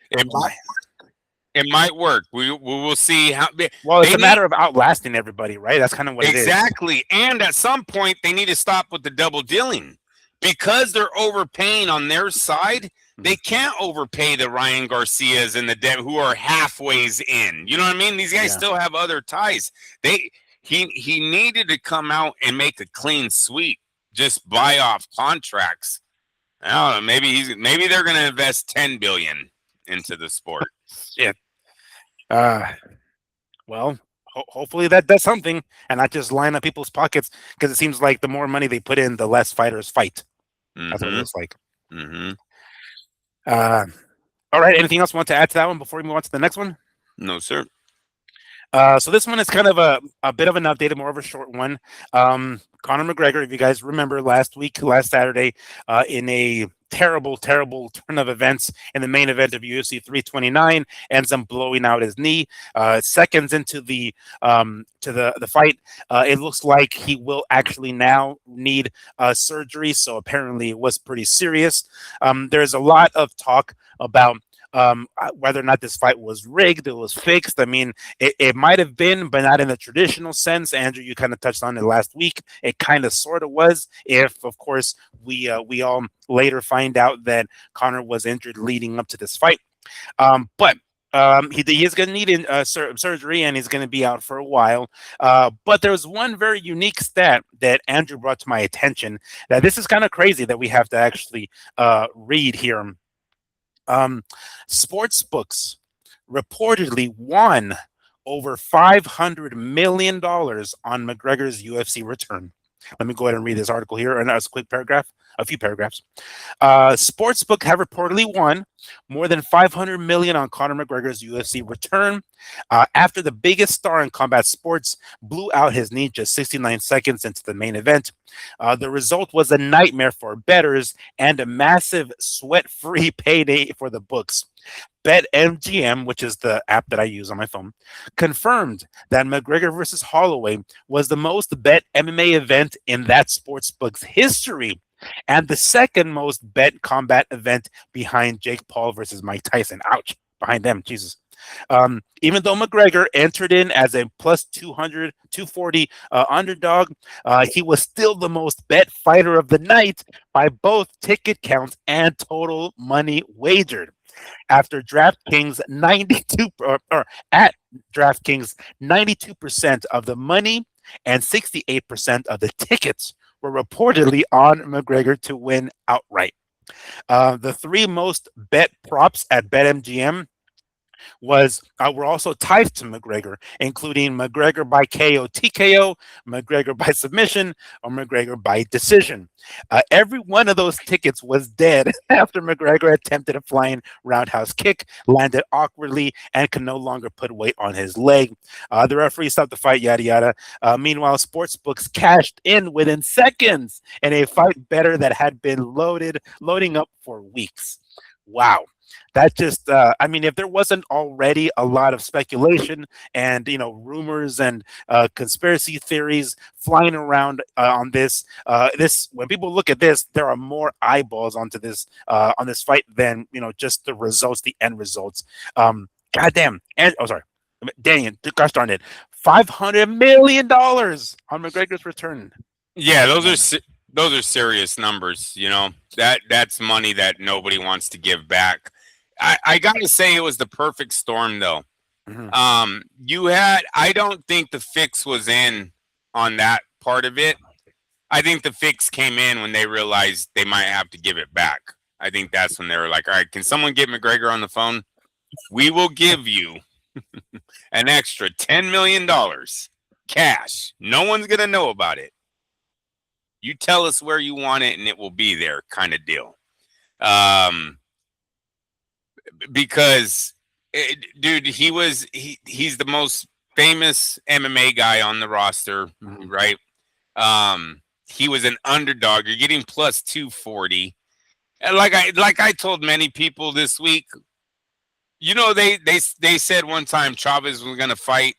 It might work. We will see how. Well, it's a matter of outlasting everybody, right? That's kind of what it is. Exactly. And at some point, they need to stop with the double dealing, because they're overpaying on their side. They can't overpay the Ryan Garcias and the who are halfways in. You know what I mean? These guys still have other ties. He needed to come out and make a clean sweep, just buy off contracts. I don't know. Maybe they're going to invest $10 billion into the sport. Yeah. Well, hopefully that does something, and not just line up people's pockets, because it seems like the more money they put in, the less fighters fight. That's what it looks like. All right. Anything else you want to add to that one before we move on to the next one? No, sir. So this one is kind of a bit of an update, more of a short one. Conor McGregor, if you guys remember last Saturday, in a terrible turn of events in the main event of UFC 329, ends up blowing out his knee. Seconds into the fight, it looks like he will actually now need surgery. So apparently it was pretty serious. There's a lot of talk about whether or not this fight was rigged, it was fixed. I mean, it might have been, but not in the traditional sense. Andrew, you kind of touched on it last week. It kind of sort of was, if, of course, we all later find out that Conor was injured leading up to this fight. But he is going to need surgery, and he's going to be out for a while. But there's one very unique stat that Andrew brought to my attention, that this is kind of crazy that we have to actually read here. Sports books reportedly won over $500 million on McGregor's UFC return. Let me go ahead and read this article here, and that's a quick paragraph, a few paragraphs. Sportsbook have reportedly won more than $500 million on Conor McGregor's UFC return after the biggest star in combat sports blew out his knee just 69 seconds into the main event. The result was a nightmare for bettors and a massive sweat-free payday for the books. BetMGM, which is the app that I use on my phone, confirmed that McGregor versus Holloway was the most bet MMA event in that sportsbook's history and the second most bet combat event behind Jake Paul versus Mike Tyson. Ouch, behind them, Jesus. Even though McGregor entered in as a plus 200, 240 underdog, he was still the most bet fighter of the night by both ticket counts and total money wagered. After DraftKings 92 or at DraftKings 92% of the money and 68% of the tickets were reportedly on McGregor to win outright. The three most bet props at BetMGM were also tied to McGregor, including McGregor by KO TKO, McGregor by submission, or McGregor by decision. Every one of those tickets was dead after McGregor attempted a flying roundhouse kick, landed awkwardly, and could no longer put weight on his leg. The referee stopped the fight, yada yada. Meanwhile, sportsbooks cashed in within seconds in a fight better that had been loading up for weeks. Wow. That just, I mean, if there wasn't already a lot of speculation and, rumors and conspiracy theories flying around on this, when people look at this, there are more eyeballs onto this, on this fight than, just the results, the end results. Goddamn. Sorry. Dang, gosh darn it. $500 million on McGregor's return. Yeah, those are serious numbers. That's money that nobody wants to give back. I gotta say it was the perfect storm though. Mm-hmm. I don't think the fix was in on that part of it. I think the fix came in when they realized they might have to give it back. I think that's when they were like, all right, can someone get McGregor on the phone? We will give you an extra $10 million cash. No one's gonna know about it. You tell us where you want it and it will be there, kind of deal. Because, dude, he's the most famous MMA guy on the roster, right? He was an underdog. You're getting plus 240. And like I told many people this week, they said one time Chavez was gonna fight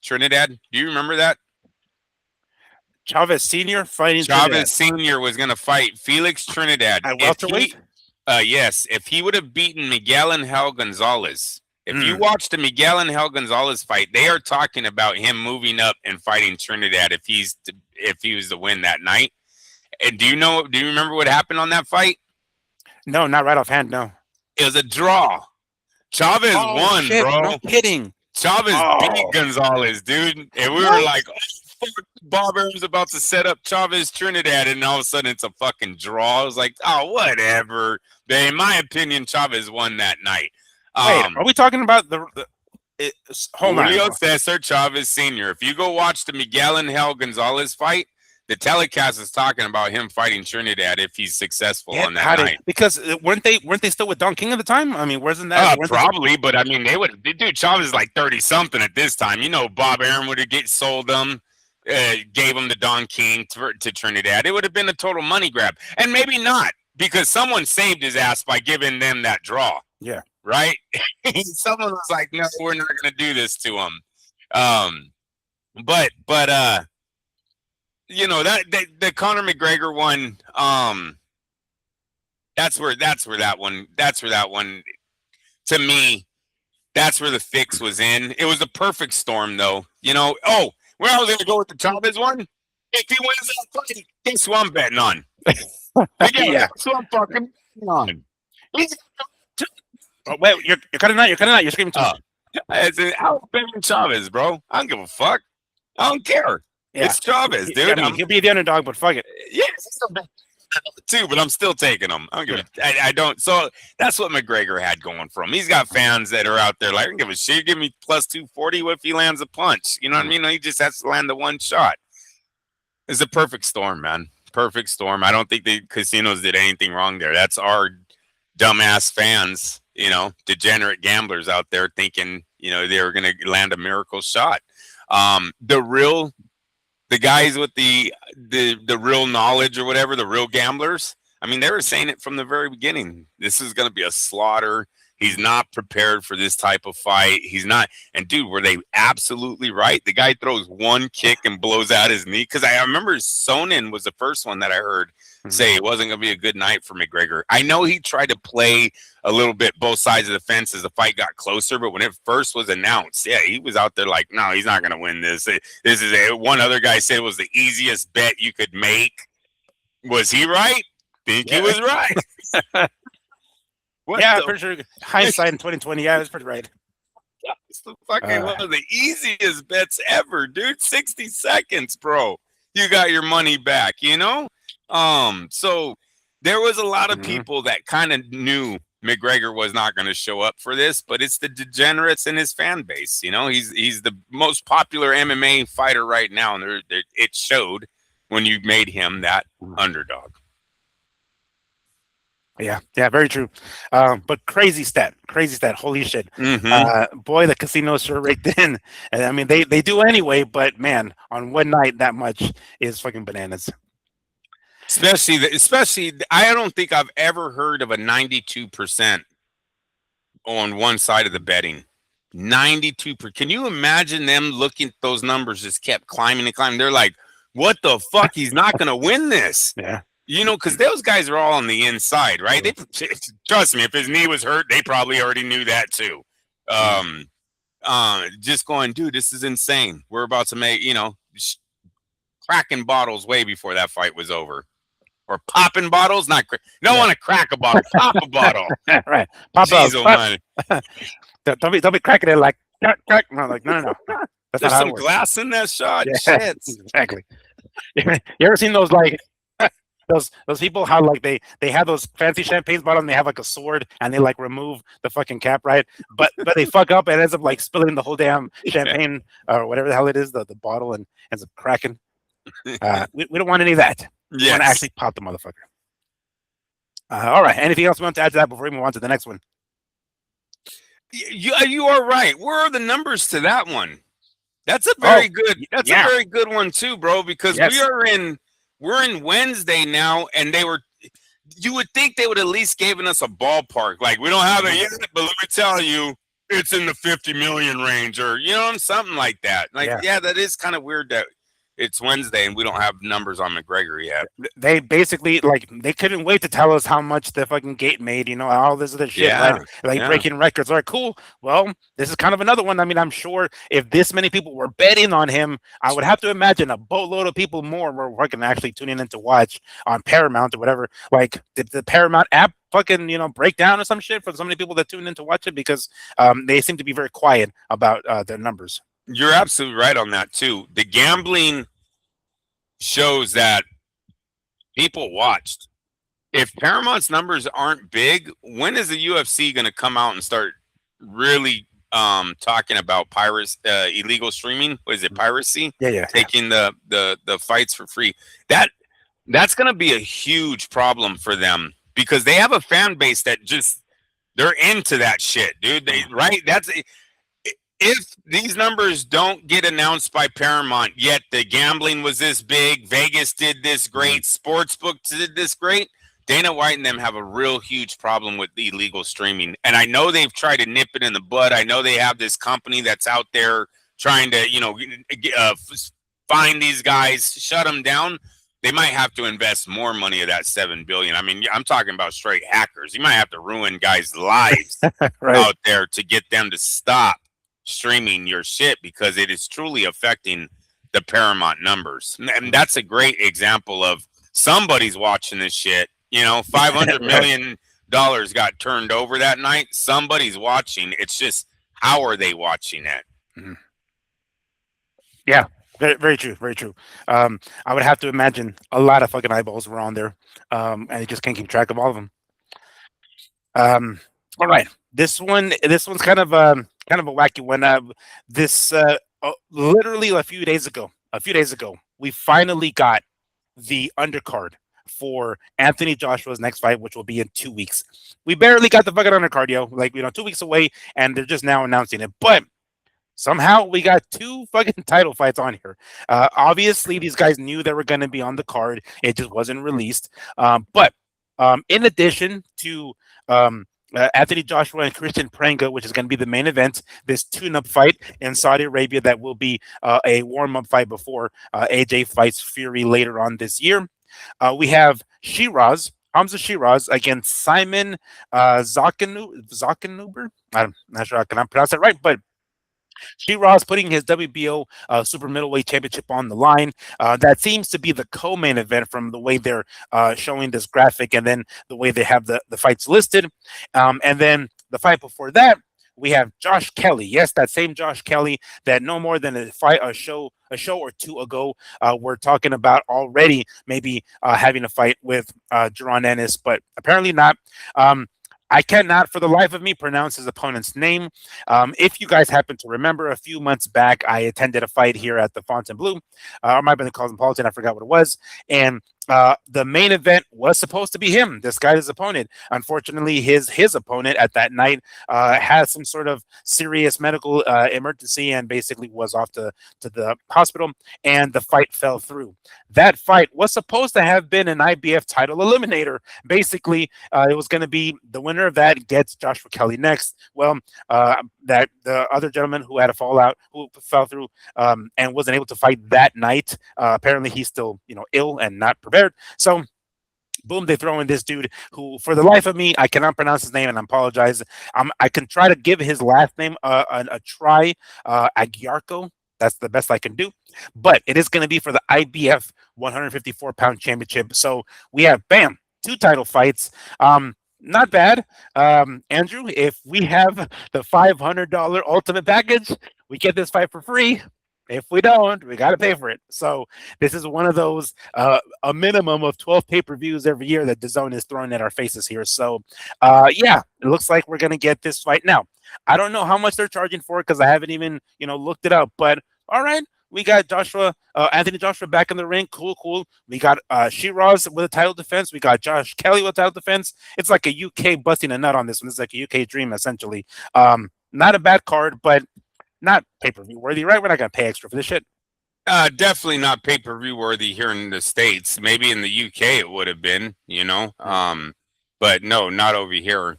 Trinidad. Do you remember that? Chavez Sr. fighting Chavez Sr. was going to fight Felix Trinidad. At welterweight? Yes. If he would have beaten Miguel Angel Gonzalez. If you watch the Miguel Angel Gonzalez fight, they are talking about him moving up and fighting Trinidad if he was to win that night. And do you remember what happened on that fight? No, not right offhand, no. It was a draw. Chavez won, shit, bro. No kidding. Chavez beat Gonzalez, dude. And we were like, Bob Arum's about to set up Chavez Trinidad, and all of a sudden it's a fucking draw. I was like, oh, whatever. But in my opinion, Chavez won that night. Wait, are we talking about Julio Cesar Chavez Sr.? If you go watch the Miguel Angel Gonzalez fight, the telecast is talking about him fighting Trinidad if he's successful on that night. Because weren't they still with Don King at the time? I mean, wasn't that probably? But I mean, they would. Dude, Chavez is like 30 something at this time. Bob Arum would have sold them. Gave him the Don King to Trinidad. It would have been a total money grab. And maybe not, because someone saved his ass by giving them that draw. Yeah. Right? Someone was like, no, we're not going to do this to him. But the Conor McGregor one, that's where that one, to me, that's where the fix was in. It was the perfect storm, though. Where I was going to go with the Chavez one? If he wins that fight, guess who I'm betting on? Yeah, that's who I'm fucking betting on. Wait, you're cutting out. You're screaming too much. I'm betting Chavez, bro. I don't give a fuck. I don't care. Yeah. It's Chavez, dude. He'll be the underdog, but fuck it. Yeah. too, but I'm still taking him. I don't. So that's what McGregor had going for him. He's got fans that are out there like, I don't give a shit. Give me plus 240 if he lands a punch. You know what I mean? He just has to land the one shot. It's a perfect storm, man. Perfect storm. I don't think the casinos did anything wrong there. That's our dumbass fans, degenerate gamblers out there thinking, they were going to land a miracle shot. The guys with the real knowledge or whatever, the real gamblers, I mean, they were saying it from the very beginning. This is going to be a slaughter. He's not prepared for this type of fight. He's not. And dude, were they absolutely right? The guy throws one kick and blows out his knee. Because I remember Sonnen was the first one that I heard say it wasn't going to be a good night for McGregor. I know he tried to play a little bit both sides of the fence as the fight got closer, but when it first was announced, yeah, he was out there like, no, he's not going to win this. This is one other guy said it was the easiest bet you could make. Was he right? Think he was right. Pretty sure. Hindsight in 2020, yeah, that's pretty right. It's the fucking one of the easiest bets ever, dude. 60 seconds, bro. You got your money back, So there was a lot of people that kind of knew McGregor was not going to show up for this, but it's the degenerates in his fan base. He's the most popular MMA fighter right now, and it showed when you made him that underdog. Yeah, very true. But crazy stat. Holy shit. Boy, the casino sure raked in. And I mean, they do anyway, but man, on one night, that much is fucking bananas. Especially, I don't think I've ever heard of a 92% on one side of the betting. 92%. Can you imagine them looking at those numbers just kept climbing and climbing? They're like, what the fuck? He's not going to win this. Yeah. Because those guys are all on the inside, right? Trust me, if his knee was hurt, they probably already knew that too. Just going, dude, this is insane. We're about to make, cracking bottles way before that fight was over. Or popping bottles, don't want to crack a bottle, pop a bottle. Right. Pop a don't be cracking it like crack. No, no. There's some glass in that shot. Yeah, shit. Exactly. You ever seen those like those people how like they have those fancy champagne bottles and they have like a sword and they like remove the fucking cap, right? But they fuck up and ends up like spilling the whole damn champagne or whatever the hell it is, the bottle, and ends up cracking. We don't want any of that. We want to actually pop the motherfucker. All right. Anything else you want to add to that before we move on to the next one? You are right. Where are the numbers to that one? That's a very good. That's a very good one too, bro. Because we're in Wednesday now, and you would think they would at least given us a ballpark. Like, we don't have it yet, but let me tell you, it's in the 50 million range, or something like that. Like, that is kind of weird that it's Wednesday and we don't have numbers on McGregor yet. They basically they couldn't wait to tell us how much the fucking gate made, all this other shit, right? Breaking records. All right, cool. Well, this is kind of another one. I mean, I'm sure if this many people were betting on him, I would have to imagine a boatload of people more were fucking actually tuning in to watch on Paramount or whatever. Like, did the Paramount app fucking break down or some shit for so many people that tune in to watch it? Because they seem to be very quiet about their numbers. You're absolutely right on that too. The gambling shows that people watched. If Paramount's numbers aren't big, when is the UFC going to come out and start really talking about illegal streaming? What is it, piracy? Taking the fights for free. That's going to be a huge problem for them because they have a fan base that they're into that shit, dude. If these numbers don't get announced by Paramount, yet the gambling was this big, Vegas did this great, Sportsbook did this great, Dana White and them have a real huge problem with the illegal streaming. And I know they've tried to nip it in the bud. I know they have this company that's out there trying to, find these guys, shut them down. They might have to invest more money of that $7 billion. I mean, I'm talking about straight hackers. You might have to ruin guys' lives out there to get them to stop streaming your shit because it is truly affecting the Paramount numbers. And that's a great example of somebody's watching this shit. $500 million got turned over that night. Somebody's watching. It's just, how are they watching it? Yeah. Very, very true. Very true. I would have to imagine a lot of fucking eyeballs were on there, and you just can't keep track of all of them. All right, this one's kind of a wacky one. This literally a few days ago, we finally got the undercard for Anthony Joshua's next fight, which will be in 2 weeks. We barely got the fucking undercard, yo. Like, 2 weeks away, and they're just now announcing it. But somehow we got two fucking title fights on here. Obviously, these guys knew they were going to be on the card. It just wasn't released. But in addition to Anthony Joshua and Kristian Prenga, which is going to be the main event, this tune-up fight in Saudi Arabia that will be a warm-up fight before AJ fights Fury later on this year. We have Hamza Shiraz against Simon Zockenuber. I'm not sure I can pronounce it right, but Shiraz putting his WBO super middleweight championship on the line. That seems to be the co-main event from the way they're showing this graphic, and then the way they have the fights listed. And then the fight before that, we have Josh Kelly. Yes, that same Josh Kelly that no more than a show or two ago, we're talking about already maybe having a fight with Jaron Ennis, but apparently not. I cannot, for the life of me, pronounce his opponent's name. If you guys happen to remember, a few months back, I attended a fight here at the Fontainebleau, or might have been the Cosmopolitan. I forgot what it was. And the main event was supposed to be him, this guy's opponent. Unfortunately, his opponent at that night had some sort of serious medical emergency and basically was off to the hospital, and the fight fell through. That fight was supposed to have been an IBF title eliminator. Basically, it was going to be the winner of that gets Joshua Kelly next. Well, that the other gentleman who had a fallout, who fell through and wasn't able to fight that night, apparently he's still ill and not prepared. So boom, they throw in this dude who, for the life of me, I cannot pronounce his name, and I apologize. I can try to give his last name a try. Aguiarco. That's the best I can do. But it is going to be for the IBF 154-pound championship. So we have, bam, two title fights. Not bad. Andrew, if we have the $500 ultimate package, we get this fight for free. If we don't, we got to pay for it. So this is one of those, a minimum of 12 pay-per-views every year that DAZN is throwing at our faces here. So, yeah, it looks like we're going to get this fight. Now, I don't know how much they're charging for it because I haven't even, looked it up. But, all right, we got Anthony Joshua back in the ring. Cool. We got Shiraz with a title defense. We got Josh Kelly with a title defense. It's like a UK busting a nut on this one. It's like a UK dream, essentially. Not a bad card, but not pay-per-view worthy, right? We're not going to pay extra for this shit. Definitely not pay-per-view worthy here in the States. Maybe in the UK it would have been, but no, not over here.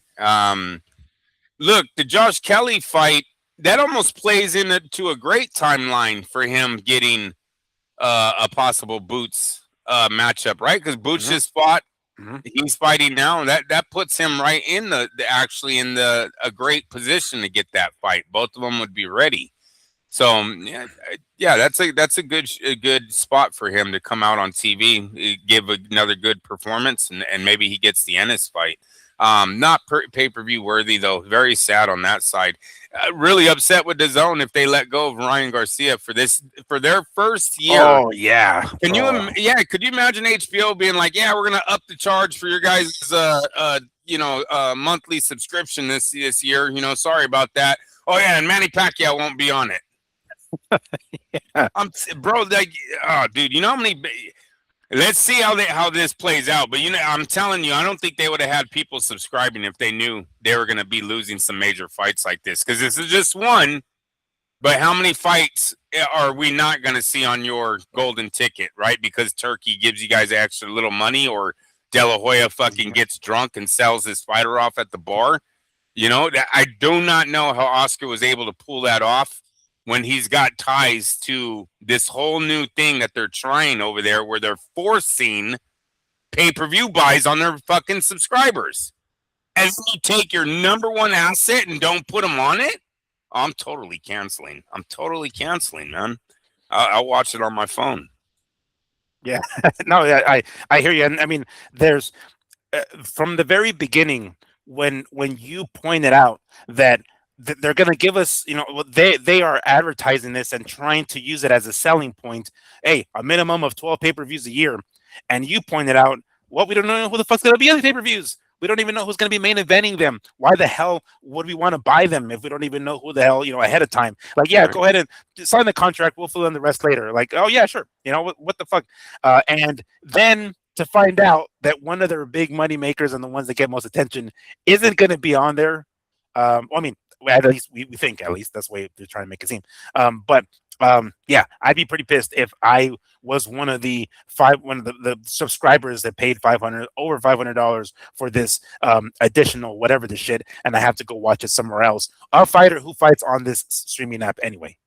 Look, the Josh Kelly fight, that almost plays into a great timeline for him getting a possible Boots matchup, right? Because Boots just fought. He's fighting now, and that puts him right in a great position to get that fight. Both of them would be ready. So yeah, that's a good spot for him to come out on TV, give another good performance, and maybe he gets the Ennis fight. Not pay-per-view worthy though. Very sad on that side. Really upset with DAZN if they let go of Ryan Garcia for their first year. Oh yeah. Could you imagine HBO being like, yeah, we're gonna up the charge for your guys' monthly subscription this year. Sorry about that. Oh yeah, and Manny Pacquiao won't be on it. Yeah. Bro, like, oh dude, how many? Let's see how this plays out. But I'm telling you, I don't think they would have had people subscribing if they knew they were going to be losing some major fights like this. Because this is just one. But how many fights are we not going to see on your golden ticket, right? Because Turkey gives you guys extra little money, or De La Hoya fucking gets drunk and sells his fighter off at the bar. I do not know how Oscar was able to pull that off when he's got ties to this whole new thing that they're trying over there, where they're forcing pay-per-view buys on their fucking subscribers. And you take your number one asset and don't put them on it? I'm totally canceling, man. I'll watch it on my phone. Yeah. No, I hear you. And I mean, there's from the very beginning, when you pointed out that they're going to give us, they are advertising this and trying to use it as a selling point. Hey, a minimum of 12 pay-per-views a year. And you pointed out, well, we don't know who the fuck's going to be on the pay-per-views. We don't even know who's going to be main eventing them. Why the hell would we want to buy them if we don't even know who the hell, ahead of time? Like, yeah, go ahead and sign the contract. We'll fill in the rest later. Like, oh, yeah, sure. What the fuck? And then to find out that one of their big money makers and the ones that get most attention isn't going to be on there. At least we think, at least that's the way they're trying to make it seem. Yeah, I'd be pretty pissed if I was one of the subscribers that paid over $500 for this additional whatever the shit, and I have to go watch it somewhere else. A fighter who fights on this streaming app anyway,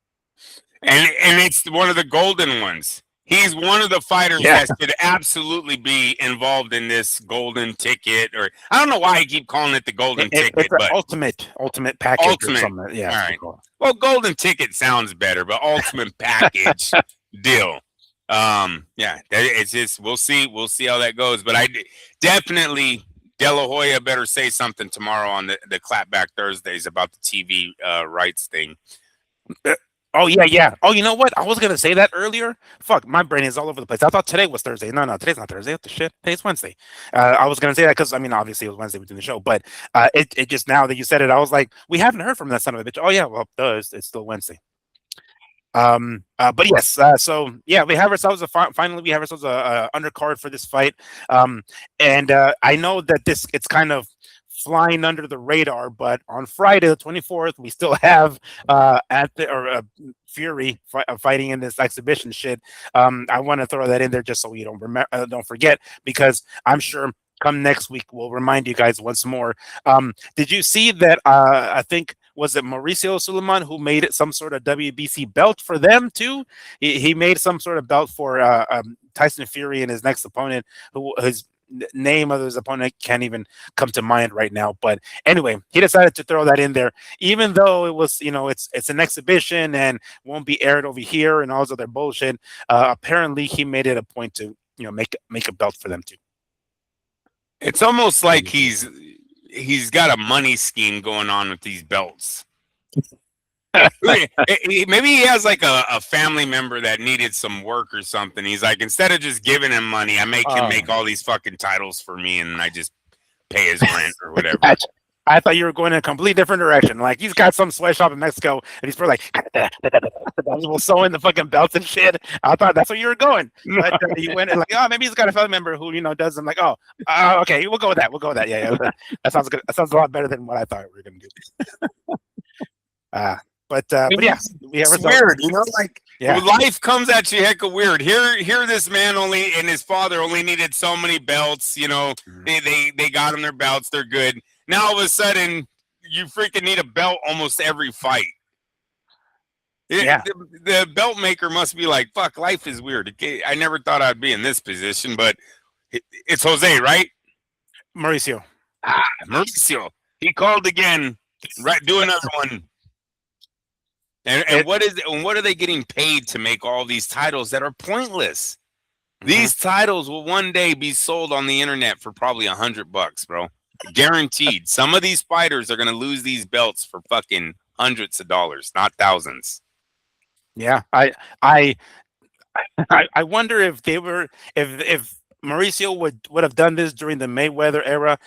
and it's one of the golden ones. He's one of the fighters that should absolutely be involved in this golden ticket, or I don't know why I keep calling it the golden ticket. It's but ultimate package. Or something. Yeah. All right. Cool. Well, golden ticket sounds better, but ultimate package deal. It's just we'll see how that goes. But I definitely De La Hoya better say something tomorrow on the Clapback Thursdays about the TV rights thing. Oh, yeah. Oh, you know what? I was going to say that earlier. Fuck, my brain is all over the place. I thought today was Thursday. No, today's not Thursday. What the shit? Today's Wednesday. I was going to say that because, obviously it was Wednesday between the show. But it just, now that you said it, I was like, we haven't heard from that son of a bitch. Oh, yeah, well, it's still Wednesday. But yes, so yeah, we have ourselves finally we have ourselves a undercard for this fight. And I know that it's kind of flying under the radar, but on Friday the 24th we still have Fury fighting in this exhibition shit. I want to throw that in there just so you don't forget, because I'm sure come next week we'll remind you guys once more. Did you see that? I think, was it Mauricio Suleiman who made some sort of WBC belt for them too? He made some sort of belt for Tyson Fury and his next opponent, who his name of his opponent can't even come to mind right now. But anyway, he decided to throw that in there, even though it was, it's an exhibition and won't be aired over here and all this other bullshit. Apparently, he made it a point to make a belt for them too. It's almost like he's got a money scheme going on with these belts. Maybe he has like a family member that needed some work or something. He's like, instead of just giving him money, I make him make all these fucking titles for me, and I just pay his rent or whatever. I thought you were going in a completely different direction. Like, he's got some sweatshop in Mexico, and he's probably like, we'll sew in the fucking belts and shit. I thought that's where you were going. But you went and like, oh, maybe he's got a family member who does them. Like, okay, we'll go with that. Yeah. That sounds good. That sounds a lot better than what I thought we were gonna do. But yeah, it's weird, like life comes at you hecka weird. Here, this man and his father only needed so many belts. They got him their belts. They're good. Now all of a sudden, you freaking need a belt almost every fight. The belt maker must be like, fuck, life is weird. I never thought I'd be in this position, but it's Jose, right? Mauricio. Mauricio. He called again. Right, do another one. And what are they getting paid to make all these titles that are pointless? Mm-hmm. These titles will one day be sold on the internet for probably $100, bro. Guaranteed. Some of these fighters are going to lose these belts for fucking hundreds of dollars, not thousands. Yeah, I wonder if if Mauricio would have done this during the Mayweather era.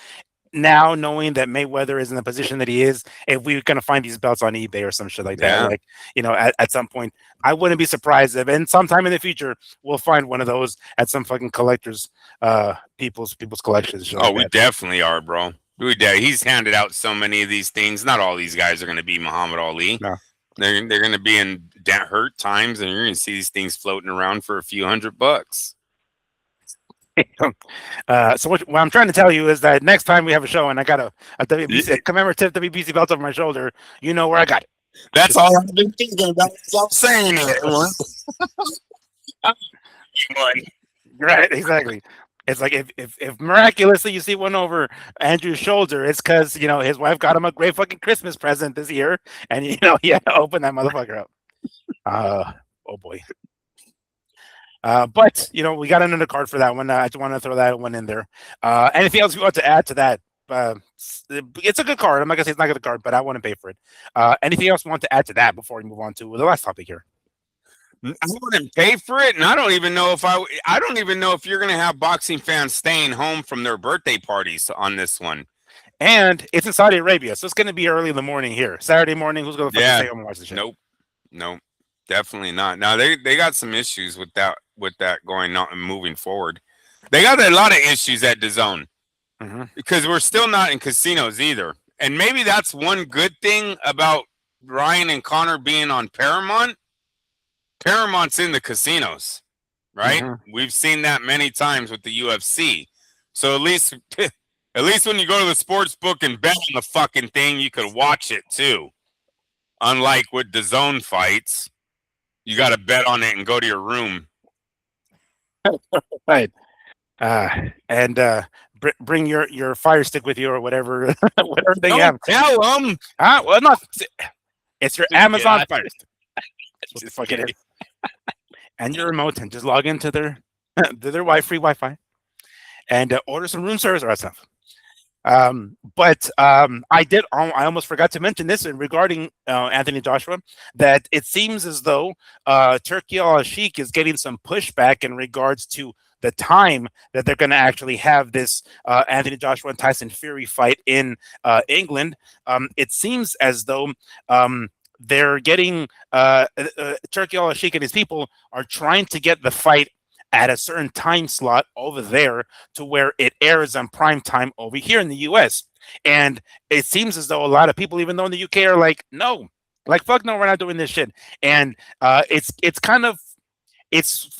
Now, knowing that Mayweather is in the position that he is, if we're going to find these belts on eBay or some shit like that, like, at some point, I wouldn't be surprised if, and sometime in the future, we'll find one of those at some fucking collector's, people's collections. Oh, we definitely are, bro. He's handed out so many of these things. Not all these guys are going to be Muhammad Ali. No. They're going to be in hurt times, and you're going to see these things floating around for a few $100. So what I'm trying to tell you is that next time we have a show and I got a WBC commemorative WBC belt over my shoulder, you know where I got it. That's all I've been thinking about. I'm saying it. Right, exactly. It's like if miraculously you see one over Andrew's shoulder, it's because his wife got him a great fucking Christmas present this year, and he had to open that motherfucker up. Oh boy. But we got an undercard for that one. I just want to throw that one in there. Anything else you want to add to that? it's a good card. I'm not gonna say it's not a good card, but I want to pay for it. Anything else you want to add to that before we move on to the last topic here? I wouldn't pay for it, and I don't even know if you're gonna have boxing fans staying home from their birthday parties on this one. And it's in Saudi Arabia, so it's gonna be early in the morning here. Saturday morning, who's gonna fucking stay home and watch the shit? Nope, definitely not. Now they got some issues with that going on and moving forward. They got a lot of issues at DAZN because we're still not in casinos either. And maybe that's one good thing about Ryan and Conor being on Paramount. Paramount's in the casinos, right? We've seen that many times with the UFC. So at least when you go to the sports book and bet on the fucking thing, you could watch it too. Unlike with DAZN fights, you got to bet on it and go to your room. Right. And bring your fire stick with you or whatever they have. Tell them. Well, no, it's your Amazon fire stick. That's what the fuck it is. And your remote, and just log into their free Wi-Fi and order some room service or that stuff. But I almost forgot to mention this regarding Anthony Joshua, that it seems as though Turki Al-Sheikh is getting some pushback in regards to the time that they're going to actually have this Anthony Joshua and Tyson Fury fight in England. It seems as though they're getting Turki Al-Sheikh and his people are trying to get the fight at a certain time slot over there to where it airs on prime time over here in the US. And it seems as though a lot of people, even though in the UK, are like, no, like, fuck no, we're not doing this shit. And it's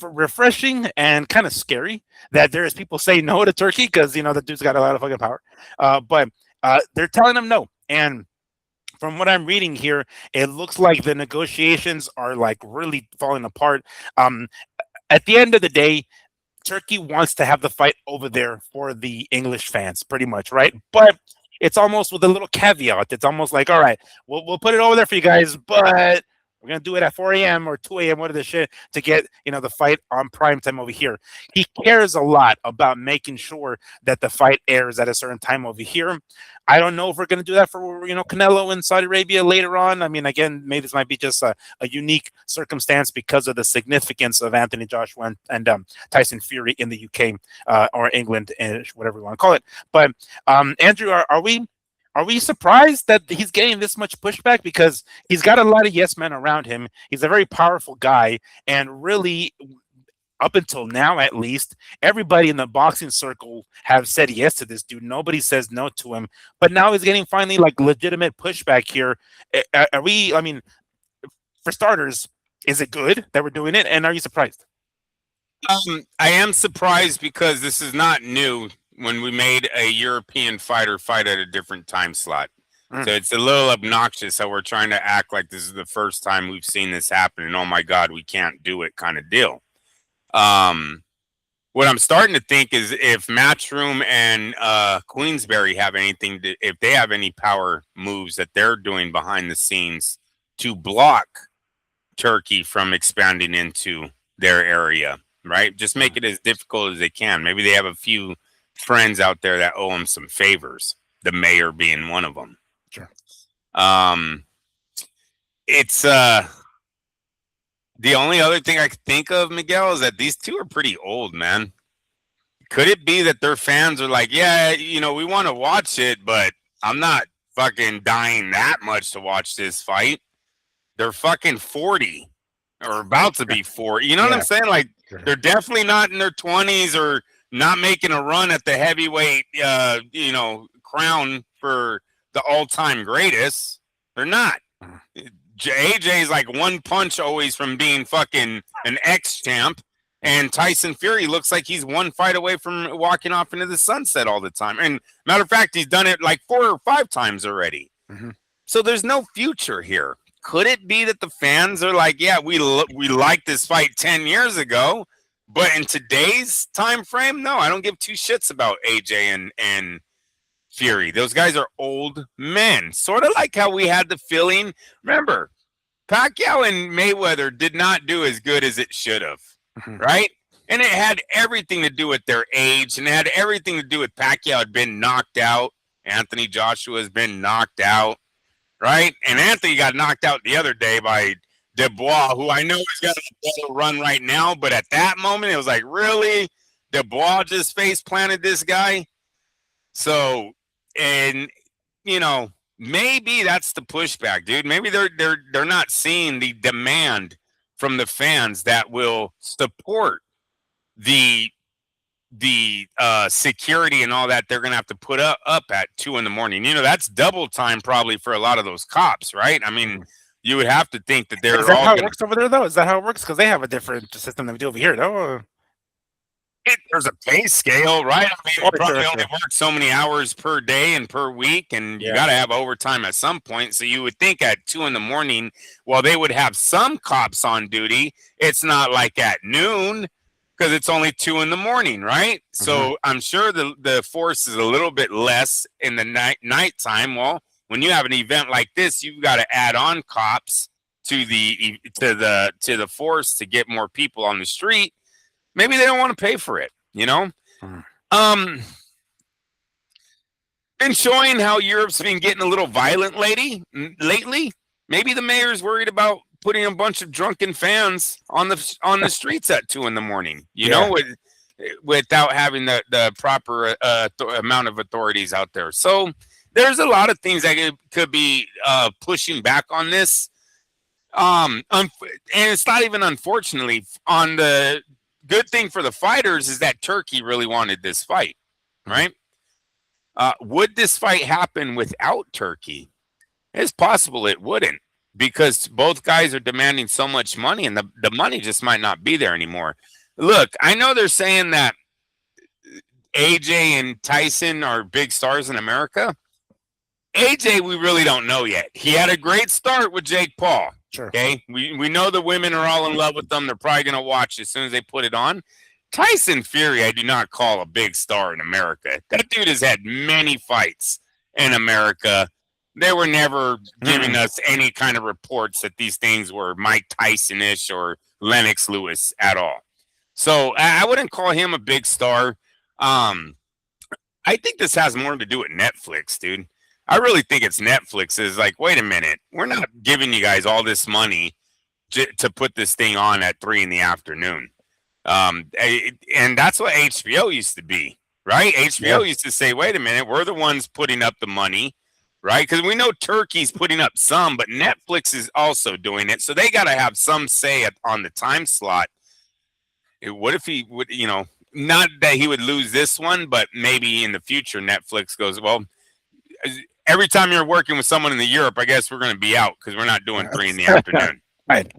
refreshing and kind of scary that there's people say no to Turkey because, the dude's got a lot of fucking power. But they're telling them no. And from what I'm reading here, it looks like the negotiations are like really falling apart. At the end of the day, Turkey wants to have the fight over there for the English fans, pretty much, right? But it's almost with a little caveat. It's almost like, all right, we'll put it over there for you guys, but we're going to do it at 4 a.m. or 2 a.m. What is this shit to get, the fight on prime time over here. He cares a lot about making sure that the fight airs at a certain time over here. I don't know if we're going to do that for, Canelo in Saudi Arabia later on. I mean, again, maybe this might be just a unique circumstance because of the significance of Anthony Joshua and Tyson Fury in the UK or England, whatever you want to call it. But Andrew, are we surprised that he's getting this much pushback? Because he's got a lot of yes men around him. He's a very powerful guy, and really, up until now, at least, everybody in the boxing circle have said yes to this dude. Nobody says no to him. But now he's getting finally like legitimate pushback here. Are we? I mean, for starters, is it good that we're doing it? And are you surprised? I am surprised because this is not new. When we made a European fighter fight at a different time slot. So it's a little obnoxious how we're trying to act like this is the first time we've seen this happen and oh my God, we can't do it kind of deal. What I'm starting to think is if Matchroom and Queensberry have if they have any power moves that they're doing behind the scenes to block Turkey from expanding into their area, right? Just make it as difficult as they can. Maybe they have a few friends out there that owe him some favors, the mayor being one of them. Sure. It's the only other thing I could think of, Miguel, is that these two are pretty old, man. Could it be that their fans are like, yeah, we want to watch it, but I'm not fucking dying that much to watch this fight. They're fucking 40 or about to be 40. You know what I'm saying? Like, they're definitely not in their 20s or not making a run at the heavyweight, crown for the all-time greatest. They're not. AJ is like one punch always from being fucking an ex-champ, and Tyson Fury looks like he's one fight away from walking off into the sunset all the time. And matter of fact, he's done it like 4 or 5 times already. So there's no future here. Could it be that the fans are like, yeah, we liked this fight 10 years ago, but in today's time frame, no, I don't give 2 shits about AJ and Fury. Those guys are old men. Sort of like how we had the feeling. Remember, Pacquiao and Mayweather did not do as good as it should have, right? And it had everything to do with their age, and it had everything to do with Pacquiao had been knocked out. Anthony Joshua has been knocked out, right? And Anthony got knocked out the other day by Dubois, who I know has got a better run right now, but at that moment, it was like, really? Dubois just face planted this guy? So, and, you know, maybe that's the pushback, dude. Maybe they're not seeing the demand from the fans that will support the security and all that they're gonna have to put up at 2 a.m. You know, that's double time probably for a lot of those cops, right? I mean, you would have to think that they're Is that all how it works over there, though? Is that how it works? Because they have a different system than we do over here, though. There's a pay scale, right? I mean, Oh, you probably sure, only sure. work so many hours per day and per week, and you Yeah. got to have overtime at some point. So you would think at 2 a.m, well, they would have some cops on duty. It's not like at noon because it's only 2 a.m, right? So I'm sure the force is a little bit less in the nighttime. Well, when you have an event like this, you've got to add on cops to the force to get more people on the street. Maybe they don't want to pay for it, you know? Been showing how Europe's been getting a little violent lately. Maybe the mayor's worried about putting a bunch of drunken fans on the streets at 2 a.m, you know, without having the proper amount of authorities out there. So there's a lot of things that could be pushing back on this. And it's not even unfortunately on the good thing for the fighters is that Turkey really wanted this fight, right? Would this fight happen without Turkey? It's possible it wouldn't because both guys are demanding so much money and the money just might not be there anymore. Look, I know they're saying that AJ and Tyson are big stars in America. AJ, we really don't know yet. He had a great start with Jake Paul. Sure. Okay, we know the women are all in love with them. They're probably going to watch as soon as they put it on. Tyson Fury, I do not call a big star in America. That dude has had many fights in America. They were never giving us any kind of reports that these things were Mike Tyson-ish or Lennox Lewis at all. So I wouldn't call him a big star. I think this has more to do with Netflix, dude. I really think it's Netflix is like, wait a minute, we're not giving you guys all this money to put this thing on at 3 p.m. And that's what HBO used to be, right? HBO used to say, wait a minute, we're the ones putting up the money, right? Because we know Turkey's putting up some, but Netflix is also doing it. So they got to have some say on the time slot. What if he would, you know, not that he would lose this one, but maybe in the future, Netflix goes, well, every time you're working with someone in the Europe, I guess we're going to be out because we're not doing 3 p.m. Right.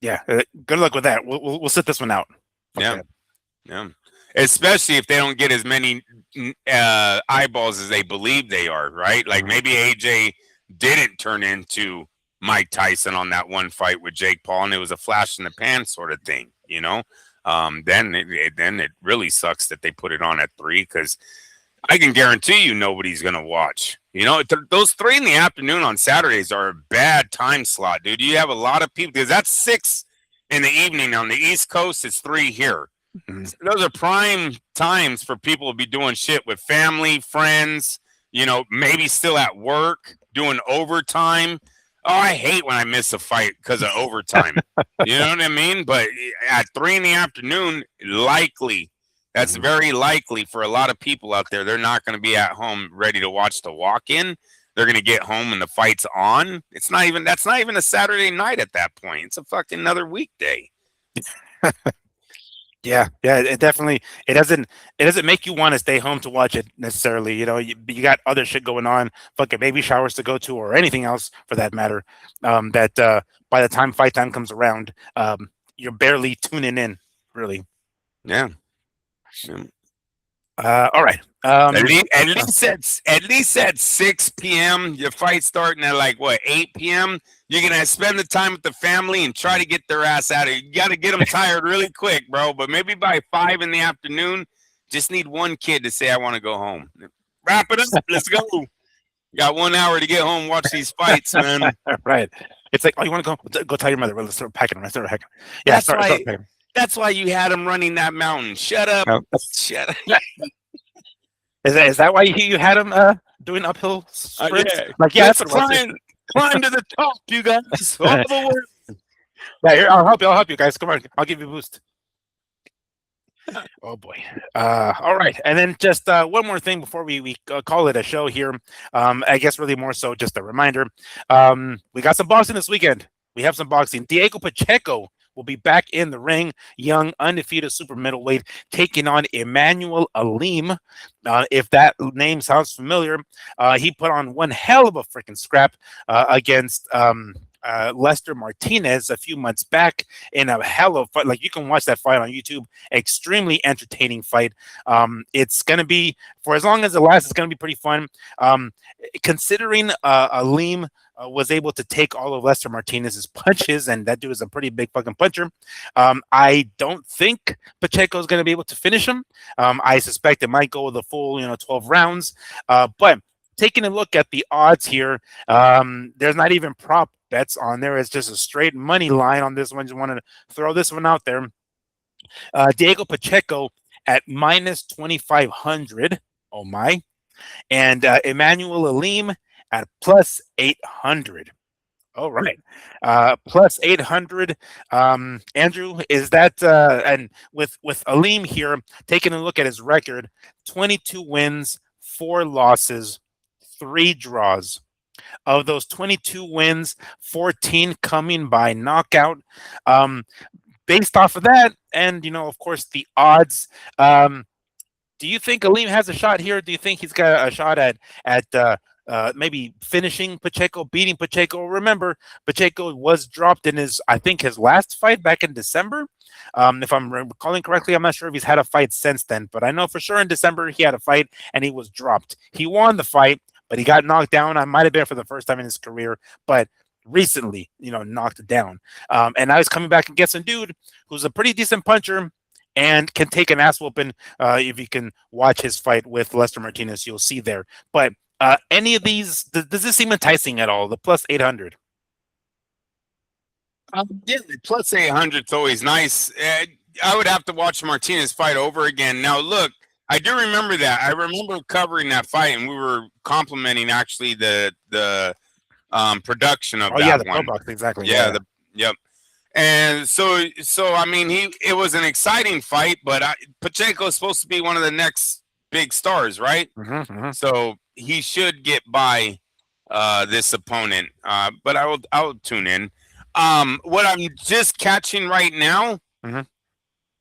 Yeah. Good luck with that. We'll sit this one out. Yeah. Especially if they don't get as many eyeballs as they believe they are, right? Like maybe AJ didn't turn into Mike Tyson on that one fight with Jake Paul, and it was a flash in the pan sort of thing, you know? Then it really sucks that they put it on at 3 because I can guarantee you nobody's going to watch. You know, those 3 p.m. on Saturdays are a bad time slot, dude. You have a lot of people because that's 6 p.m. on the East Coast. It's 3 here. Those are prime times for people to be doing shit with family, friends, you know, maybe still at work, doing overtime. Oh, I hate when I miss a fight because of overtime. You know what I mean? But at 3 p.m, likely. That's very likely for a lot of people out there. They're not going to be at home ready to watch the walk-in. They're going to get home and the fight's on. That's not even a Saturday night at that point. It's a fucking another weekday. Yeah. It definitely doesn't make you want to stay home to watch it necessarily. You know, you got other shit going on, fucking baby showers to go to, or anything else for that matter. That by the time fight time comes around, you're barely tuning in, really. Yeah. All right. At least at 6 p.m. Your fight starting at like what 8 p.m. You're gonna spend the time with the family and try to get their ass out of it. You got to get them tired really quick, bro. But maybe by 5 p.m, just need one kid to say, "I want to go home." Wrap it up. Let's go. Got 1 hour to get home. Watch these fights, man. Right. It's like, oh, you want to go tell your mother? Well, let's start packing. Yeah, start packing. That's why you had him running that mountain. Shut up. No. Shut up. Is that why you had him doing uphill sprints? Yeah, Like, yeah, let's that's what it climb to the top, you guys. All was. the way. Yeah, here, I'll help you guys. Come on, I'll give you a boost. Oh boy. All right, and then just one more thing before we call it a show here. I guess really more so just a reminder. We got some boxing this weekend. We have some boxing. Diego Pacheco will be back in the ring, young, undefeated super middleweight, taking on Immanuwel Aleem. If that name sounds familiar, he put on one hell of a freaking scrap against Lester Martinez a few months back in a hell of fight. Like, you can watch that fight on YouTube. Extremely entertaining fight. It's going to be, for as long as it lasts, it's going to be pretty fun. Considering Aleem was able to take all of Lester Martinez's punches, and that dude is a pretty big fucking puncher. I don't think Pacheco is going to be able to finish him. I suspect it might go the full 12 rounds. But taking a look at the odds here, there's not even prop bets on there. It's just a straight money line on this one. Just wanted to throw this one out there. Diego Pacheco at minus 2,500. Oh my. And Immanuwel Aleem at plus 800. All right. Plus 800. Andrew, is that and with Aleem here, taking a look at his record, 22 wins, 4 losses, 3 draws. Of those 22 wins, 14 coming by knockout. Based off of that, and of course the odds, do you think Aleem has a shot here? Do you think he's got a shot at maybe finishing Pacheco, beating Pacheco? Remember, Pacheco was dropped in his last fight back in December. If I'm recalling correctly, I'm not sure if he's had a fight since then, but I know for sure in December he had a fight and he was dropped. He won the fight, but he got knocked down. I might have been for the first time in his career, but recently, knocked down. And now he's coming back against some dude who's a pretty decent puncher and can take an ass whooping. If you can watch his fight with Lester Martinez, you'll see there. But any of these, does this seem enticing at all? The plus 800. Yeah, plus 800 is always nice. I would have to watch Martinez fight over again. Now, look, I do remember that. I remember covering that fight, and we were complimenting actually the production of that the one. Pro Box, exactly. Yeah. Yep. And so I mean, it was an exciting fight, but Pacheco is supposed to be one of the next big stars, right? Mm-hmm. So he should get by this opponent. But I will tune in. What I'm just catching right now,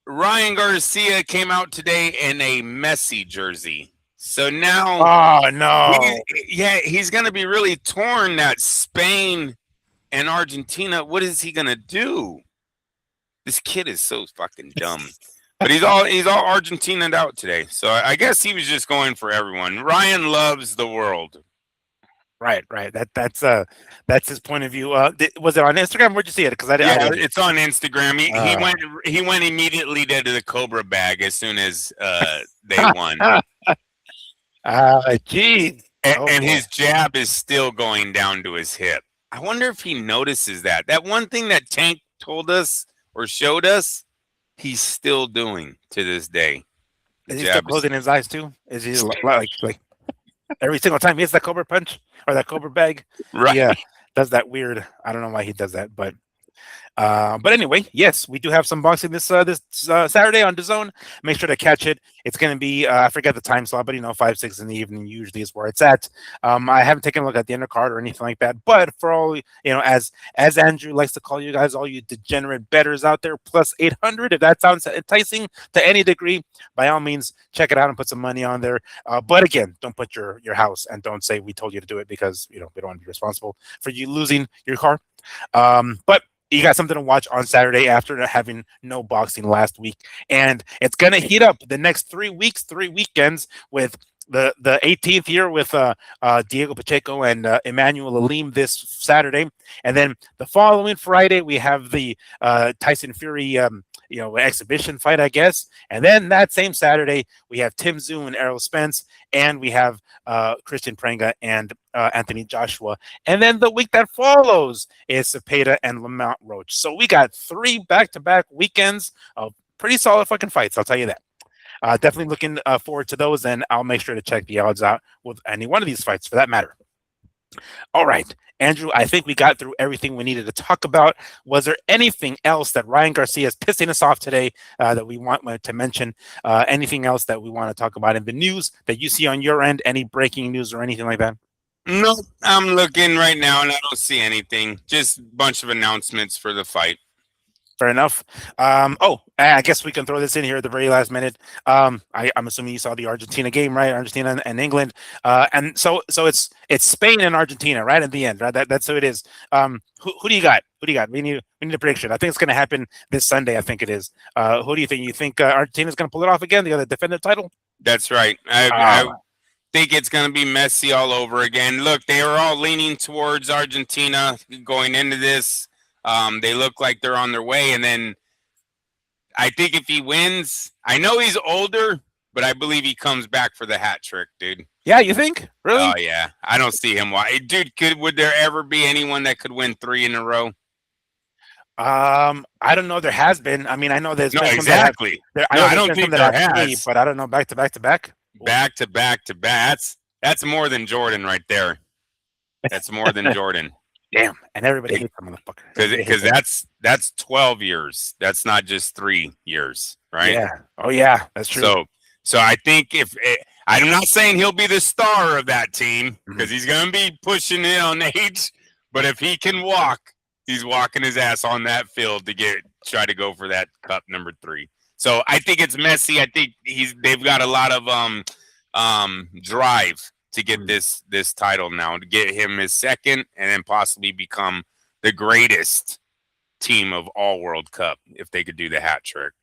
Ryan Garcia came out today in a Messi jersey. So now, oh no, he's going to be really torn. That Spain and Argentina, what is he going to do? This kid is so fucking dumb. But he's all Argentinaed out today. So I guess he was just going for everyone. Ryan loves the world. Right. That's his point of view. Was it on Instagram? Where'd you see it? Because it's on Instagram. He went immediately to the Cobra bag as soon as they won. Geez. And his jab is still going down to his hip. I wonder if he notices that. That one thing that Tank told us or showed us, he's still doing to this day. Is he still closing his eyes too? Is he like every single time he hits that Cobra punch or that Cobra bag? Right. Yeah, does that weird. I don't know why he does that, but anyway, yes, we do have some boxing this Saturday on DAZN. Make sure to catch it. It's going to be I forget the time slot, but 5-6 in the evening usually is where it's at. I haven't taken a look at the undercard or anything like that, but for all as Andrew likes to call you guys, all you degenerate bettors out there, plus 800. If that sounds enticing to any degree, by all means, check it out and put some money on there. But again, don't put your house and don't say we told you to do it, because we don't want to be responsible for you losing your car. But you got something to watch on Saturday after having no boxing last week. And it's going to heat up the next 3 weeks, 3 weekends, with the 18th here with Diego Pacheco and Immanuwel Aleem this Saturday. And then the following Friday, we have the Tyson Fury exhibition fight, I guess. And then that same Saturday, we have Tszyu and Errol Spence, and we have Kristian Prenga and Anthony Joshua. And then the week that follows is Cepeda and Lamont Roach. So we got 3 back-to-back weekends of pretty solid fucking fights, I'll tell you that. definitely looking forward to those, and I'll make sure to check the odds out with any one of these fights for that matter. All right, Andrew, I think we got through everything we needed to talk about. Was there anything else that Ryan Garcia is pissing us off today that we want to mention? Anything else that we want to talk about in the news that you see on your end? Any breaking news or anything like that? No, I'm looking right now and I don't see anything. Just a bunch of announcements for the fight. Fair enough. I guess we can throw this in here at the very last minute. I'm assuming you saw the Argentina game, right? Argentina and England, and so it's Spain and Argentina, right at the end, right? That's who it is. Who do you got? Who do you got? We need a prediction. I think it's going to happen this Sunday. I think it is. Who do you think? You think Argentina's going to pull it off again? They're going to defend the title? That's right. I think it's going to be Messi all over again. Look, they were all leaning towards Argentina going into this. They look like they're on their way. And then I think if he wins, I know he's older, but I believe he comes back for the hat trick, dude. Yeah, you think? Really? Oh, yeah. I don't see him. Why, dude, would there ever be anyone that could win 3 in a row? I don't know. There has been. I mean, I know there's no, been exactly. I don't think there has. But I don't know. Back to back to back. Back to back to back. That's more than Jordan right there. That's more than Jordan. Damn, and everybody hates that motherfucker. Because that's 12 years. That's not just 3 years, right? Yeah. Oh yeah, that's true. So I think I'm not saying he'll be the star of that team because he's going to be pushing it on age, but if he can walk, he's walking his ass on that field to try to go for that cup number 3. So I think it's Messi. I think they've got a lot of drive to get this title now, to get him his second and then possibly become the greatest team of all World Cup if they could do the hat trick.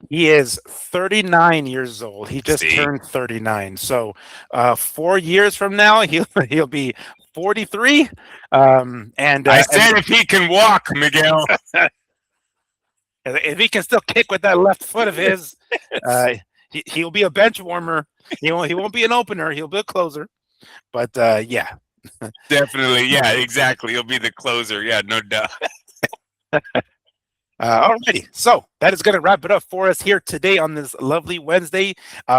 He is 39 years old. He just turned 39. So 4 years from now, he'll be 43. And I said if he can walk, Miguel. If he can still kick with that left foot of his, he'll be a bench warmer. He won't be an opener. He'll be a closer. But yeah, definitely, yeah, exactly. He'll be the closer. Yeah, no doubt. Alrighty, so that is going to wrap it up for us here today on this lovely Wednesday.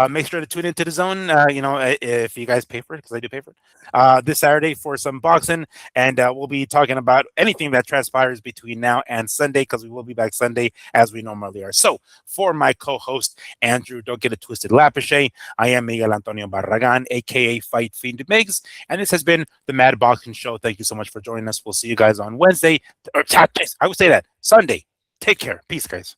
Make sure to tune into the Zone. If you guys pay for it, because I do pay for it, this Saturday for some boxing, and we'll be talking about anything that transpires between now and Sunday, because we will be back Sunday as we normally are. So, for my co-host Andrew, don't get it twisted, Lapache, I am Miguel Antonio Barragan, aka Fight Fiend Migs, and this has been the Mad Boxing Show. Thank you so much for joining us. We'll see you guys on Wednesday. I would say that Sunday. Take care. Peace, guys.